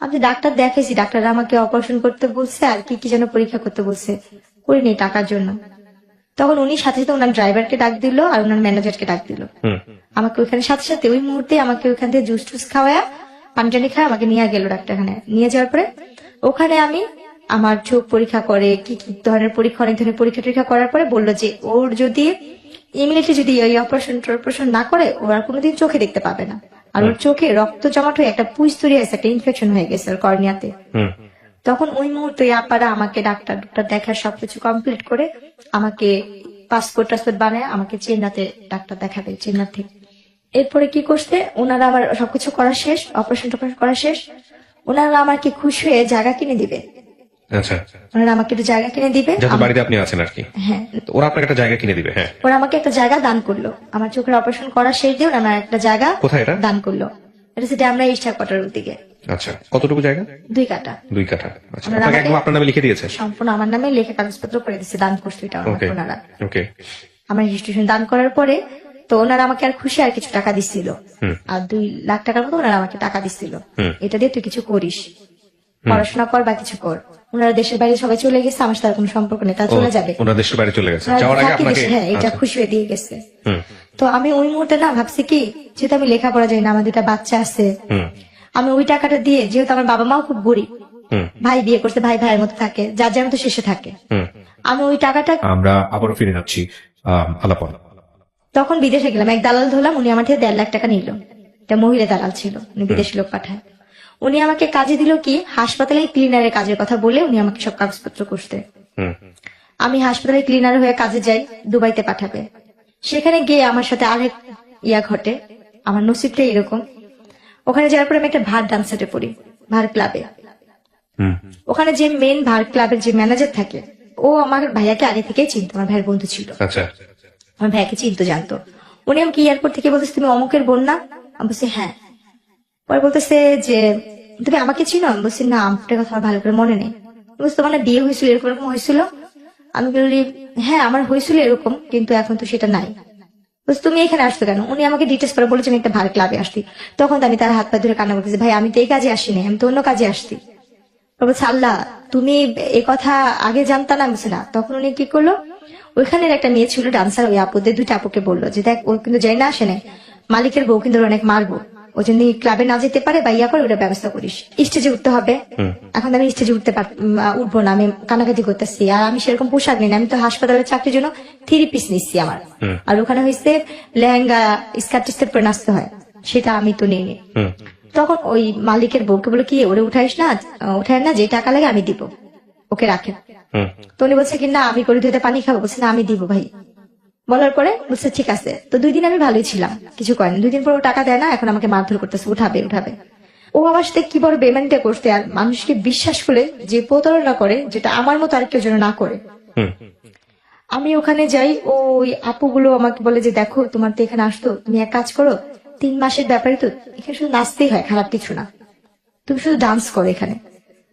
আমি ডাক্তার দেখাইছি, ডাক্তার আমাকে অপারেশন করতে বলছে আর কি যেন পরীক্ষা করতে বলছে, করিনি টাকার জন্য। তখন উনি সাথে সাথে ওনার ড্রাইভারকে ডাক দিল আর ওনার ম্যানেজারকে ডাক দিল। আমাকে ওইখানে সাথে সাথে ওই মুহূর্তে আমাকে ওইখান থেকে জুস টুস খাওয়ায়া পানি টানি খাওয়া আমাকে নিয়ে গেল ডাক্তারখানায়। নিয়ে যাওয়ার পরে ওখানে আমি আমার চোখ পরীক্ষা করে কি কি ধরনের পরীক্ষা, অনেক ধরনের পরীক্ষা টরীক্ষা করার পরে বললো যে ওর যদি ইমিডিয়েটলি যদি ওই অপারেশন না করে ও আর কোনোদিন চোখে দেখতে পাবে না। আর ওর চোখে রক্ত জমাট হয়ে একটা পুঁজ তৈরি হয়েছে, একটা ইনফেকশন হয়ে গেছে ওর কর্নিয়াতে। তখন ওই মুহূর্তে আপারা আমাকে ডাক্তার দেখার সবকিছু কমপ্লিট করে আমাকে পাসপোর্ট টাসপোর্ট বানায় আমাকে চেন্নাইতে ডাক্তার দেখাবে, চেন্নাই থেকে। এরপরে কি করছে ওনারা আমার সবকিছু করা শেষ, অপারেশন টপারেশন করা শেষ, ওনারা আমাকে খুশি হয়ে জায়গা কিনে দিবে। আচ্ছা, ওনারা আমাকে একটু জায়গা কিনে দিবে। যাতে বাড়িতে আপনি আছেন আর কি। হ্যাঁ, ওরা আপনাকে একটা জায়গা কিনে দিবে। হ্যাঁ, ওরা আমাকে একটা জায়গা দান করলো। আমার চোখের অপারেশন করা শেষ দিয়ে ওরা আমার একটা জায়গা কোথায় এটা দান করলো। এটা সেটা আমরা ইস্টার কোয়ার্টারের দিকে। আচ্ছা, কতটুকু জায়গা? 2 কাঠা। 2 কাঠা। আচ্ছা, ওনারা আপনাকে আমাকে একদম আপনার নামে লিখে দিয়েছে? সম্পূর্ণ আমার নামে লেখা কাগজপত্র করে দিচ্ছে, দান করছে এটা ওকে ওনারা। ওকে। আমার রেজিস্ট্রেশন দান করার পরে তো ওনারা আমাকে আর খুশি আর কিছু টাকা দিচ্ছিল, আর 2 লাখ টাকার মতো ওনারা আমাকে টাকা দিচ্ছিল। এটা দিয়ে তুই কিছু করিস, পড়াশোনা কর বা কিছু কর। ওনারা দেশের বাইরে সবাই চলে গেছে, আমার সাথে আর কোনো সম্পর্ক নেই, তারা চলে যাবে। ওনারা দেশের বাইরে চলে গেছে, ওনারা যাওয়ার আগে থাকি আপনাকে দেশে, হ্যাঁ এটা খুশি হয়ে দিয়ে গেছে। তো আমি ওই মুহূর্তে না ভাবছি কি যেহেতু আমি লেখাপড়া জানি না, আমার 2টা বাচ্চা আছে, আমি ওই টাকাটা দিয়ে, যেহেতু আমার বাবা মাও খুব গরিব, ভাই বিয়ে করছে, ভাই ভাইয়ের মতো থাকে, যার যার মতো শেষে থাকে, আমি ওই টাকাটা আমরা আবারও ফিরে যাচ্ছি আলাপন। তখন বিদেশে গেলাম, এক দালাল ধরলাম, উনি আমার থেকে 1.5 লাখ টাকা নিল। এটা মহিলা দালাল ছিল, উনি বিদেশি লোক পাঠায়। উনি আমাকে কাজে দিল কি হাসপাতালে ক্লিনারের কাজের কথা বলে উনি আমাকে সব কাগজপত্র করতে। আমি হাসপাতালে ক্লিনার হয়ে কাজে যাই, দুবাইতে পাঠাবে। সেখানে গিয়ে আমার সাথে আরেক ঘটে, আমার নসিবটা এরকম। ওখানে যাওয়ার পরে আমি একটা ভার ডান্সারে পড়ি, ভার ক্লাবে। ওখানে যে মেন ভার ক্লাবের যে ম্যানেজার থাকে ও আমার ভাইয়াকে আগে থেকেই চিনতো, আমার ভাইয়ের বন্ধু ছিল। আচ্ছা, আমার ভাইকে চিনতো, জানতো। উনি আমাকে এয়ারপোর্ট থেকে বলতেছে তুমি অমুকের বোন না? আমি বলছি হ্যাঁ। পরে বলতেছে যে তুমি আমাকে চিনো? আমি বলছি না, আপনার কথা আমার ভালো করে মনে নেই। বলছি তোমার না বিয়ে হয়েছিল, এরকম এরকম হয়েছিল? আমি বলি হ্যাঁ আমার হয়েছিল এরকম, কিন্তু এখন তো সেটা নাই। বলছি তুমি এখানে আসতো কেন? উনি আমাকে ডিটেলস করে বলেছেন একটা ভার ক্লাবে আসতি। তখন তো আমি তার হাত পা ধরে কান্না করতেছি, ভাই আমি তো এই কাজে আসিনি, আমি তো অন্য কাজে আসতি। বলছে আল্লাহ তুমি এ কথা আগে জানতা না? বলছে না। তখন উনি কি করলো, ওইখানের একটা মেয়ে ছিল ডান্সার, ওই আপুদের 2টা আপুকে বললো যে দেখ ও কিন্তু যাই না আসে না, মালিকের বউ কিন্তু অনেক মারবো, ও যদি ক্লাবে না যেতে পারে বা ইয়া করে ওটা ব্যবস্থা করিস। স্টেজে উঠতে হবে। এখন আমি স্টেজে উঠবো না, আমি কানাকাটি করতেছি, আর আমি সেরকম পোশাক নিই না, আমি তো হাসপাতালের চাকরির জন্য 3 পিস নিচ্ছি আমার, আর ওখানে হয়েছে লেহেঙ্গা স্কার্ট টিস্কার্ট পরে নাচতে হয়, সেটা আমি তো নিইনি। তখন ওই মালিকের বউকে বলে কি ওরে উঠায় না, যে টাকা লাগে আমি দিব, ওকে রাখেন। তো উনি বলছে কি না আমি করে ধুতে পানি খাবো, বলছে না আমি দিব ভাই। বলার পরে বলছে ঠিক আছে। তো 2 দিন আমি ভালোই ছিলাম, কিছু করেনি। 2 দিন পর ও টাকা দেয় না, এখন আমাকে মারধর করতেছে, উঠাবে। ও আমার সাথে কি বড় বেমানিটা করতে, আর মানুষকে বিশ্বাস করে যে প্রতারণা করে, যেটা আমার মতো আর কেউ যেন না করে। আমি ওখানে যাই, ওই আপুগুলো আমাকে বলে যে দেখো তোমার তো এখানে আসতো, তুমি এক কাজ করো, 3 মাসের ব্যাপারে তো এখানে শুধু নাচতেই হয়, খারাপ কিছু না, তুমি শুধু ডান্স করো, এখানে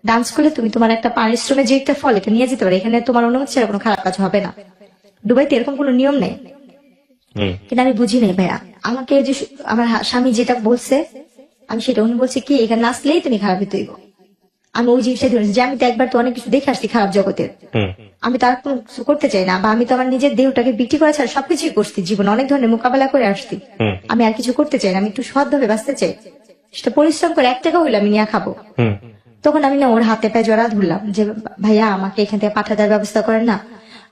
ডান্স করলে তুমি তোমার একটা পারিশ্রমে যে একটা ফল এটা নিয়ে যেতে পারো, এখানে তোমার অনুমতি ছাড়া কোনো খারাপ কাজ হবে না। দুবাইতে এরকম কোনো নিয়ম নেই। কিন্তু আমি বুঝি নাই ভাইয়া, আমাকে যে আমার স্বামী যেটা বলছে আমি সেটা, উনি বলছে কি এখানে নাচলেই তুমি খারাপ হইব। আমি ওই জিনিসটা ধরেছি যে আমি তো একবার তো অনেক কিছু দেখে আসছি খারাপ জগতের, আমি তার কোনো কিছু করতে চাই না, বা আমি তো আমার নিজের দেহটাকে বিক্রি করা ছাড়া সবকিছুই করছি, জীবন অনেক ধরনের মোকাবেলা করে আসছি, আমি আর কিছু করতে চাই না, আমি একটু সৎভাবে বাঁচতে চাই, সেটা পরিশ্রম করে 1 টাকা হইলে আমি নিয়ে খাবো। তখন আমি না ওর হাতে পায়ে জড়া ধরলাম যে ভাইয়া আমাকে এখান থেকে পাঠা দেওয়ার ব্যবস্থা করেন না,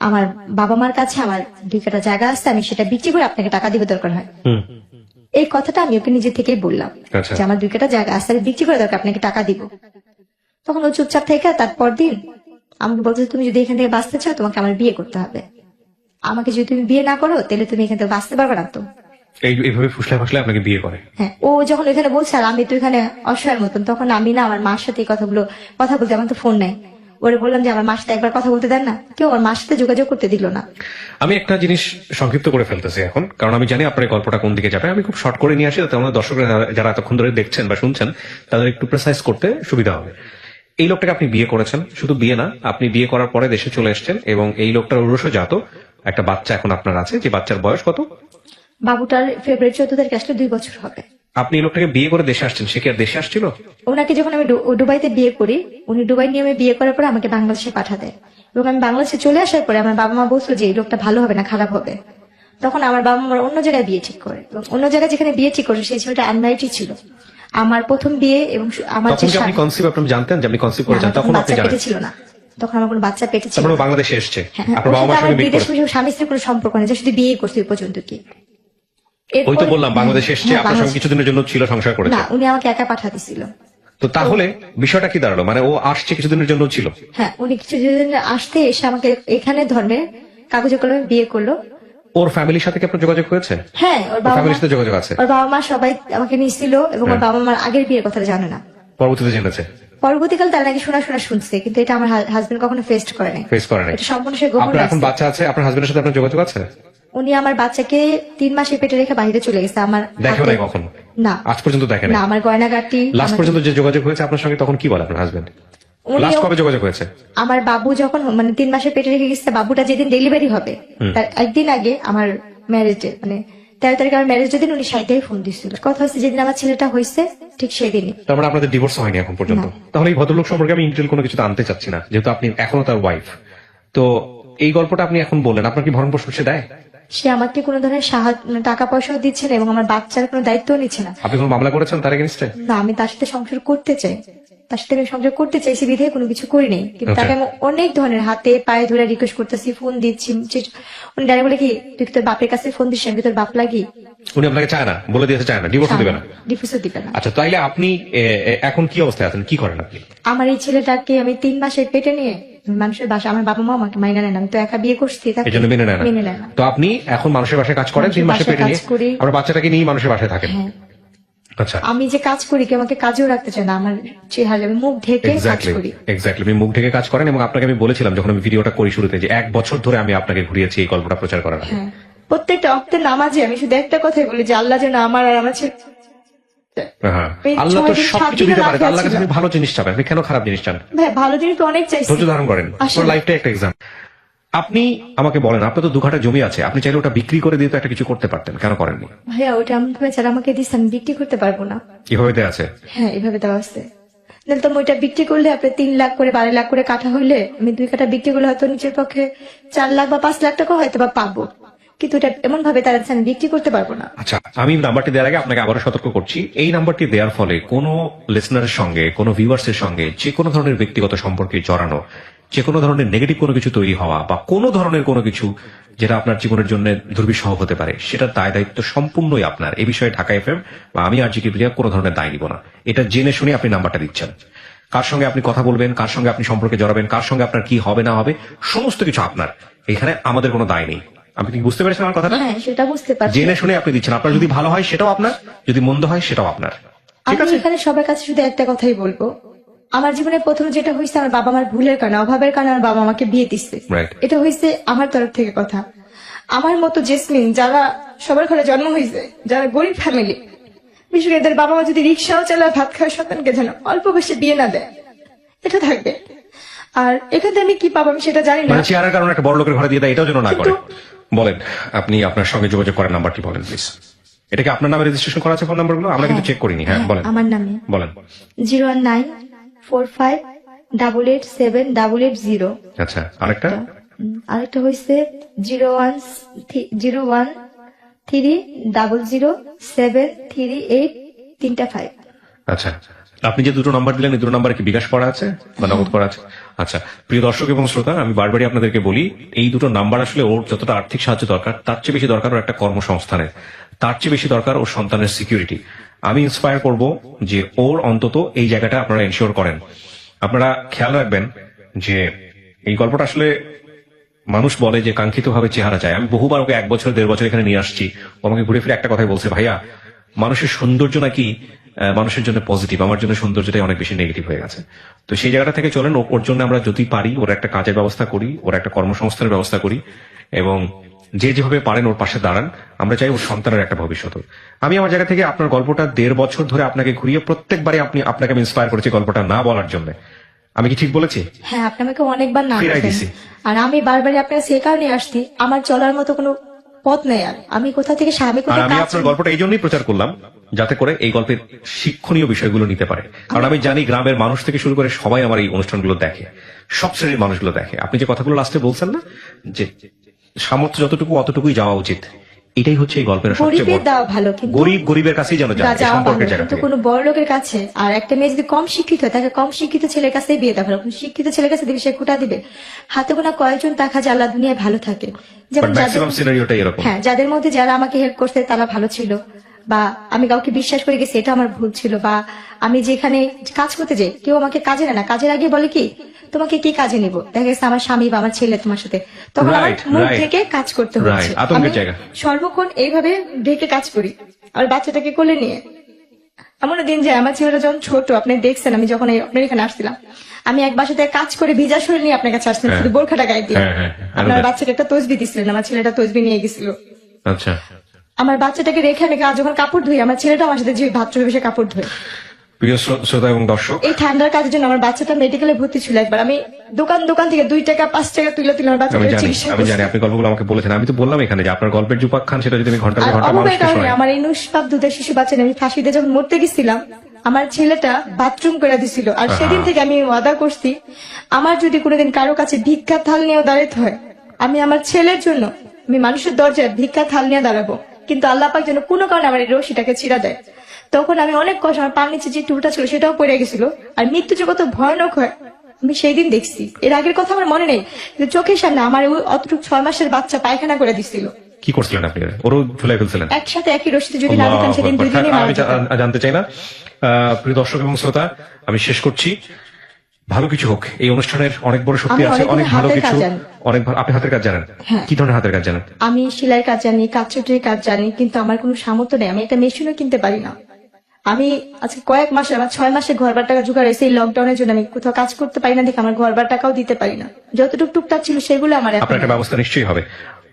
আমার বাবা মার কাছে আমার 2 কাঠা জায়গা আছে, আমি সেটা বিক্রি করে আপনাকে টাকা দিবে দরকার হয়। হুম। এই কথাটা আমি ওকে নিজে থেকেই বললাম আচ্ছা। যে আমার 2 কাঠা জায়গা আছে, আমি বিক্রি করে দরকার আপনাকে টাকা দিব। তখন ও চুপচাপ থেকে তারপর দিন আমাকে বলছে তুমি যদি এখান থেকে বাঁচতে চাও তোমাকে আমার বিয়ে করতে হবে, আমাকে যদি তুমি বিয়ে না করো তাহলে তুমি এখান থেকে বাঁচতে পারবে না। তো এইভাবে ফুসলে ফাসলে আপনাকে বিয়ে করে। হ্যাঁ, ও যখন এখানে বলছে আর আমি তো এখানে অসহায়ের মতন, তখন আমি না আমার মার সাথে এই কথাগুলো কথা বলতে, আমার তো ফোন নাই, ওরে বললাম যে আমার মার সাথে একবার কথা বলতে দেন না, কেউ আমার মার সাথে যোগাযোগ করতে দিল না। আমি একটা জিনিস সংক্ষিপ্ত করে ফেলতেছি এখন, কারণ আমি জানি আপনার এই গল্পটা কোন দিকে যাবে। আমি খুব শর্ট করে নিয়ে আসি যাতে আমাদের দর্শকরা যারা এতক্ষণ ধরে দেখছেন বা শুনছেন তাদের একটু প্রেসাইজ করতে সুবিধা হবে। এই লোকটাকে আপনি বিয়ে করেছেন, শুধু বিয়ে না, আপনি বিয়ে করার পরে দেশে চলে এসেছেন এবং এই লোকটার ঔরসজাত একটা বাচ্চা এখন আপনার আছে, যে বাচ্চার বয়স কত? বাবুটার ফেব্রুয়ারি 14 তারিখে আসলে 2 বছর হবে। আপনি এই লোকটাকে বিয়ে করে দেশে আসছেন, সে কি আর দেশে আসছিল? ওনাকে যখন আমি দুবাইতে বিয়ে করি, উনি দুবাই নিয়মে বিয়ে করার পরে আমাকে বাংলাদেশে পাঠা দেয়, এবং আমি বাংলাদেশে চলে আসার পরে আমার বাবা মা বলছিল যে এই লোকটা ভালো হবে না খারাপ হবে। তখন আমার বাবা মা অন্য জায়গায় বিয়ে ঠিক করে, এবং অন্য জায়গায় যেখানে বিয়ে ঠিক করে সেই ছেলেটা আনম্যারিডই ছিল। আমার প্রথম বিয়ে এবং আমার তখন কি আপনি কনসিভ আপনি জানতেন যে আপনি কনসিভ করেছেন? তখন আপনি বাচ্চা জানেন? পেটে ছিল না, তখন আমার কোনো বাচ্চা পেটে ছিল তারপরে না। বাংলাদেশে এসছে, হ্যাঁ, আপনার বাবা ওর মার সাথে সঙ্গে আমার মিট বিদেশ করে। স্বামী স্ত্রীর কোনো সম্পর্ক নেই, যে শুধু বিয়ে করছি ওই পর্যন্ত কি। ওই তো এরপরে- বললাম বাংলাদেশে এসছে, হ্যাঁ, আপনার সঙ্গে বাংলাদেশে- কিছুদিনের জন্য ছিল, সংসার করেছে। না, উনি আমাকে একা পাঠা দিছিল। তো তাহলে বিষয়টা কি দাঁড়ালো? মানে ও আসছে কিছুদিনের জন্য ছিল? হ্যাঁ, উনি কিছুদিন আসতে এসে আমাকে এখানে ধর্মে কাগজে কলমে বিয়ে করলো। ওর ফ্যামিলির সাথে কি আপনার যোগাযোগ হয়েছে? হ্যাঁ, ওর বাবা ফ্যামিলির মা- সাথে যোগাযোগ আছে? ওর বাবা মা সবাই আমাকে নিছিল, এবং ওর বাবা মার আগের বিয়ের কথা জানে না। পরবর্তীতে জেনেছে? পরবর্তীকাল তারা নাকি শোনা শুনছে, কিন্তু এটা আমার হাজবেন্ড কখনো ফেস্ট করে নাই। ফেস করে নাই? এটা সম্পূর্ণ সে গোপন আপনার এখন রাখছে। বাচ্চা আছে, আপনার হাজবেন্ডের সাথে আপনার যোগাযোগ আছে? উনি আমার বাচ্চাকে 3 মাসে পেটে রেখে বাইরে চলে গেছে। আমার দেখেও হাতে- নাই কখনো? না, আজ পর্যন্ত দেখে না, নাই? আমার গয়নাগাটি লাস্ট পর্যন্ত যে যোগাযোগ হয়েছে আপনার সঙ্গে তখন কি বলে আপনার হাজবেন্ড? উনি- লাস্ট কবে যোগাযোগ হয়েছে? আমার বাবু যখন 3 মাসে পেটে রেখে গেছে, বাবুটা যেদিন ডেলিভারি হবে তার একদিন আগে আমার ম্যারেজে 13 তারিখে আমার ম্যারেজের দিন উনি 60টায় ফোন দিছিল। কথা হচ্ছে যেদিন আমার ছেলেটা হয়েছে ঠিক সেদিনই। তার মানে আপনাদের ডিভোর্স হয়নি এখন পর্যন্ত? তাহলে এই ভদ্রলোক সম্পর্কে আমি ইন্টেল কোনো কিছু আনতে চাচ্ছি না, যেহেতু আপনি এখনো তার ওয়াইফ। তো এই গল্পটা আপনি এখন বললেন, আপনার কি ভরণ পোষণ সে দেয়? সে আমাকে কোনো ধরনের সাহায্য টাকা পয়সাও দিচ্ছে না, এবং আমার বাচ্চার কোনো দায়িত্বও নিচ্ছে না। আপনি কোনো মামলা করেছেন তার এগেনস্টে? না, আমি তার সাথে সংসার করতে চাই, তার সাথে আমি সংসার করতে চাইছি বিধে কোনো কিছু করিনি, কিন্তু Okay. তাকে আমি অনেক ধরনের হাতে পায়ে ধরে রিকোয়েস্ট করতেছি, ফোন দিচ্ছি। উনি ডাইরেক্ট বলে কি তুই কি তোর বাপের কাছে ফোন দিস, আমি কি তোর বাপ লাগি? উনি আপনাকে চায় না, বলে দিয়েছে চায় না, ডিভোর্স দিবে না? ডিফিউজও দিবে না। আচ্ছা, তাইলে আপনি এখন কি অবস্থায় আছেন, কি করেন আপনি? আমার এই ছেলেটাকে আমি 3 মাসে পেটে নিয়ে মানুষের বাসা, আমার বাবা মা আমাকে মাইনা নেয় না, আমি তো একা বিয়ে করছি, তাকে এই জন্য মেনে নেয় মেনে না? নেয় না। তো আপনি এখন মানুষের বাসায় কাজ করেন, 3 মানুষের মাসে বাসায় পেটে নিয়ে কাজ করি। আপনার বাচ্চাটাকে নিয়ে মানুষের বাসায় থাকেন? হ্যাঁ, আচ্ছা, আমি যে কাজ করি কেউ আমাকে কাজেও রাখতে চায় না, আমার চেহারা আমি মুখ ঢেকে কাজ এক্স্যাক্টলি করি। এক্স্যাক্টলি আপনি মুখ ঢেকে কাজ করেন, এবং আপনাকে আমি বলেছিলাম যখন আমি ভিডিওটা করি শুরুতে যে 1 বছর ধরে আমি আপনাকে ঘুরিয়েছি এই গল্পটা প্রচার করার আগে। হ্যাঁ, প্রত্যেকটা অক্তের নামাজে আমি শুধু একটা কথাই বলি যে আল্লাহ যেন আমার আর আমার ছেলে হ্যাঁ, এই আল্লাহ তো 6 দিন, 7 সবকিছু দিনের দিতে পারে, রাখি আল্লাহ কাছে আছে। আপনি ভালো জিনিস চাবেন, আপনি কেন খারাপ জিনিস চান? ভাই ভালো জিনিস তো অনেক চাইছি। ধৈর্য ধারণ করেন, আসলে। আপনার লাইফটা একটা এক্সাম। আপনি আমাকে বলেন, আপনার তো 2 কাঠা জমি আছে, আপনি চাইলে ওটা বিক্রি করে দিয়ে তো একটা কিছু করতে পারতেন, কেন করেননি? ভাইয়া ওটা এমন ভাবে যারা আমাকে দিচ্ছে আমি বিক্রি করতে পারবো না। কিভাবে দেয়া আছে? হ্যাঁ, এভাবে দেওয়া আছে। নাহলে তো আমি ওইটা বিক্রি করলে আপনি 3 লাখ করে 12 লাখ করে কাঠা হইলে আমি 2 কাঠা বিক্রি করলে হয়তো নিচের পক্ষে 4 লাখ বা 5 লাখ টাকা হয়তো বা পাবো, কিন্তু এটা এমন ভাবে তারা আমি বিক্রি করতে পারবো না। আচ্ছা, আমি নাম্বারটি দেওয়ার আগে আপনাকে আবারও সতর্ক করছি, এই নাম্বারটি দেওয়ার ফলে কোনো লিসনারের সঙ্গে, কোনো ভিউয়ার্সের সঙ্গে যে কোনো ধরনের ব্যক্তিগত সম্পর্কে জড়ানো, যে কোনো ধরনের নেগেটিভ কোনো কিছু তৈরি হওয়া, বা কোনো ধরনের কোনো কিছু যেটা আপনার জীবনের জন্য দুর্বিষহ হতে পারে, সেটার দায় দায়িত্ব সম্পূর্ণই আপনার। এই বিষয়ে ঢাকা এফএম বা আমি আর জি কিবরিয়া কোনো ধরনের দায় নিব না। এটা জেনে শুনে আপনি নাম্বারটা দিচ্ছেন। কার সঙ্গে আপনি কথা বলবেন, কার সঙ্গে আপনি সম্পর্কে জড়াবেন, কার সঙ্গে আপনার কি হবে না হবে, সমস্ত কিছু আপনার। এখানে আমাদের কোনো দায় নেই। আপনি কি বুঝতে পেরেছেন আমার কথাটা? হ্যাঁ, সেটা বুঝতে পারছি। জেনে শুনে আপনি দিচ্ছেন, আপনার যদি ভালো হয় সেটাও আপনার, যদি মন্দ হয় সেটাও আপনার। ঠিক আমি আছে? এখানে সবার কাছে শুধু একটা কথাই বলবো, আমার জীবনে প্রথম যেটা হয়েছে আমার বাবা মার ভুলের কারণে, অভাবের কারণে আমার বাবা আমাকে বিয়ে দিচ্ছে। Right. এটা হয়েছে আমার তরফ থেকে কথা। আমার মতো জেসমিন যারা সবার ঘরে জন্ম হয়েছে, যারা গরিব ফ্যামিলি, বিশেষ করে এদের বাবা মা যদি রিক্সাও চালায় ভাত খাওয়া সন্তানকে যেন অল্প বয়সে বিয়ে না দেয়, এটা থাকবে। আর এখানে আমি কি পাবো আমি সেটা জানি না। মানে চেহারার কারণে একটা বড় লোকের ঘরে দিয়ে দেয়, এটাও যেন না করে। কিন্তু- বলেন, আপনি আপনার সঙ্গে যোগাযোগ করার নাম্বারটি বলেন প্লিজ। এটা কি আপনার নামে রেজিস্ট্রেশন করা আছে ফোন নাম্বারগুলো? আমরা কিন্তু চেক করিনি। হ্যাঁ, বলেন। আমার নামে বলেন। 01945887880। আচ্ছা, আরেকটা? আরেকটা হয়েছে 01300738385। আচ্ছা, আপনি যে দুটো নাম্বার দিলেন এই দুটো নাম্বারে কি বিকাশ করা আছে বা নগদ করা আছে? আচ্ছা, প্রিয় দর্শক এবং শ্রোতা, আমি বারবারই আপনাদেরকে বলি, এই দুটো নাম্বার আসলে ওর যতটা আর্থিক সাহায্য দরকার তার চেয়ে বেশি দরকার ওর একটা কর্মসংস্থানের, তার চেয়ে বেশি দরকার ওর সন্তানের সিকিউরিটি। আমি ইন্সপায়ার করব যে ওর অন্তত এই জায়গাটা আপনারা এনশিওর করেন। আপনারা খেয়াল রাখবেন যে এই গল্পটা আসলে মানুষ বলে যে কাঙ্ক্ষিত ভাবে চেহারা চায়। আমি বহুবার ওকে 1 বছর 1.5 বছর এখানে নিয়ে আসছি, ও আমাকে ঘুরে ফিরে একটা কথাই বলছে, ভাইয়া মানুষের সৌন্দর্য নাকি মানুষের জন্য পজিটিভ, আমার জন্য সৌন্দর্যটাই অনেক বেশি নেগেটিভ হয়ে গেছে। তো সেই জায়গাটা থেকে চলেন, ওর জন্য আমরা যদি পারি ওর একটা কাজের ব্যবস্থা করি, ওর একটা কর্মসংস্থানের ব্যবস্থা করি, এবং যে যেভাবে পারেন ওর পাশে দাঁড়ান। আমরা চাই ওর সন্তানের একটা ভবিষ্যৎ হোক। আমি আমার জায়গা থেকে আপনার গল্পটা 1.5 বছর ধরে আপনাকে ঘুরিয়ে প্রত্যেকবারে আপনাকে আমি ইন্সপায়ার করেছি গল্পটা না বলার জন্য। আমি কি ঠিক বলেছি? হ্যাঁ, আপনি আমাকে অনেকবার না ফিরাই বলছেন। দিছি। আর আমি বারবারই আপনার সে কারণে আসছি, আমার চলার মতো কোনো পথ নেই। আর আমি কোথা থেকে স্বামী আর কোথায় আমি কাজ আপনার গল্পটা এই জন্যই প্রচার করলাম যাতে করে এই গল্পের শিক্ষণীয় বিষয়গুলো নিতে পারে। কারণ আমি জানি গ্রামের মানুষ থেকে শুরু করে সবাই আমার এই অনুষ্ঠানগুলো দেখে, সব শ্রেণীর মানুষগুলো দেখে। আপনি যে কথাগুলো লাস্টে বলছেন না, যে সামর্থ্য যতটুকু অতটুকুই যাওয়া উচিত, এটাই হচ্ছে এই গল্পের সবচেয়ে গরিবের বড়। দেওয়া ভালো, কিন্তু গরিবের কাছেই যেন যায়, এই যাওয়া সম্পর্কের ভালো, জায়গা কিন্তু থেকে। কোনো বড় লোকের কাছে। আর একটা মেয়ে যদি কম শিক্ষিত হয়, তাকে কম শিক্ষিত ছেলের কাছেই বিয়ে দেওয়া ভালো। শিক্ষিত ছেলের কাছে দিবে, সে খোটা দিবে। হাতে গোনা কয়েকজন দেখা যায় আল্লাহ দুনিয়ায় ভালো থাকে, যেমন যাদের- ম্যাক্সিমাম সিনারিওটাই এরকম। হ্যাঁ, যাদের মধ্যে যারা আমাকে হেল্প করছে তারা ভালো ছিল, বা আমি কাউকে বিশ্বাস করে গেছি এটা আমার ভুল ছিল, বা আমি যেখানে কাজ করতে যাই কেউ আমাকে কাজে নেয় না, কাজের আগে বলে কি তোমাকে কি কাজে নিব, দেখা গেছে আমার স্বামী বা আমার ছেলে তোমার সাথে, তখন আমার Right, মুখ right. থেকে কাজ করতে হচ্ছে। Right, আতঙ্কের আমি জায়গা। সর্বক্ষণ এইভাবে ঢেকে কাজ করি, আর বাচ্চাটাকে কোলে নিয়ে। এমন দিন যায় আমার ছেলেটা যখন ছোট, আপনি দেখছেন আমি যখন আপনার এখানে আসছিলাম, আমি এক বাসাতে কাজ করে ভিজা শরীর নিয়ে আপনার কাছে আসছিলাম, হ্যাঁ। শুধু বোরখাটা গায়ে দিয়ে। হ্যাঁ, হ্যাঁ, হ্যাঁ। আপনার আলাদা। বাচ্চাকে একটা তসবি দিছিলেন, আমার ছেলেটা তসবি নিয়ে গেছিল। আচ্ছা, আমার বাচ্চাটাকে রেখে আমি যখন কাপড় ধুই, আমার ছেলেটা আমার সাথে যে বাথরুমে বসে কাপড় ধুই। প্রিয় শ্রোতা এবং দর্শক, এই ঠান্ডার কাজের জন্য আমার বাচ্চাটা মেডিকেলে ভর্তি ছিল একবার। আমি দোকান থেকে 2 টাকা 5 টাকা তুলে আমার আমি বাচ্চাটাকে জানি চিকিৎসা আমি জানি করছি। আপনি গল্পগুলো আমাকে বলেছেন। আমি তো বললাম এখানে যে আপনার গল্পের যে উপাখ্যান সেটা যদি আমি ঘন্টার আর পর ঘন্টা অভাবের মানুষকে কারণে শোনাই। আমার এই নুসপাপ দুধের শিশু বাচ্চা নিয়ে আমি ফাঁসিতে যখন মরতে গেছিলাম, আমার ছেলেটা বাথরুম করে দিছিল। আর সেদিন থেকে আমি ওয়াদা করছি, আমার যদি কোনোদিন কারো কাছে ভিক্ষা থাল নিয়েও দাঁড়াতে হয়, আমি আমার ছেলের জন্য আমি মানুষের দরজায় ভিক্ষা থাল নিয়ে দাঁড়াবো। কিন্তু আল্লাহ পাক যেন কোনো কারণে আমার এই রশিটাকে ছিঁড়া দেয়। তখন আমি অনেক কষ্ট, আমার পার নিচে যে টুলটা ছিল সেটাও পড়ে গেছিল। আর মৃত্যু যে কত ভয়ানক হয় আমি সেই দিন দেখছি। এর আগের কথা আমার মনে নেই, কিন্তু চোখের সামনে আমার ওই অতটুকু 6 মাসের বাচ্চা পায়খানা করে দিছিল। কি করছিলেন আপনি? ওরও ঝুলাই ফেলছিলেন? একসাথে একই রশিতে যদি না দিতাম সেদিন আল্লাহু আকবার। 2 দিনই মারা আমি যেতাম। জানতে চাই না। প্রিয় দর্শক এবং শ্রোতা, আমি শেষ করছি। ভালো কিছু হোক, এই অনুষ্ঠানের অনেক বড় শক্তি আমি আছে, অনেক অনেক ভালো হাতের কিছু। কাজ জানি। আপনি হাতের কাজ জানেন? হ্যাঁ। কি ধরনের হাতের কাজ জানেন? আমি সেলাই কাজ জানি, কাঠচুটির কাজ জানি, কিন্তু আমার কোনো সামর্থ্য নেই। আমি একটা মেশিনও কিনতে পারি না। আমি আজকে কয়েক মাসে, আমার 6 মাসে ঘরবার টাকা জোগাড় হয়েছে। এই লকডাউনের জন্য আমি কোথাও কাজ করতে পারি না দেখে আমার ঘরবার টাকাও দিতে পারি না। যতটুকু টুকটাক ছিল সেগুলো আমার এখন আপনার একটা ব্যবস্থা নিশ্চয়ই হবে।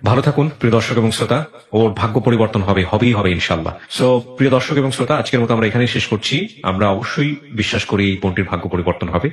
ভালো থাকুন প্রিয় দর্শক এবং শ্রোতা। ওর ভাগ্য পরিবর্তন হবেই হবে ইনশাল্লাহ। সো প্রিয় দর্শক এবং শ্রোতা, আজকের মতো আমরা এখানেই শেষ করছি। আমরা অবশ্যই বিশ্বাস করি এই বোনটির ভাগ্য পরিবর্তন হবে।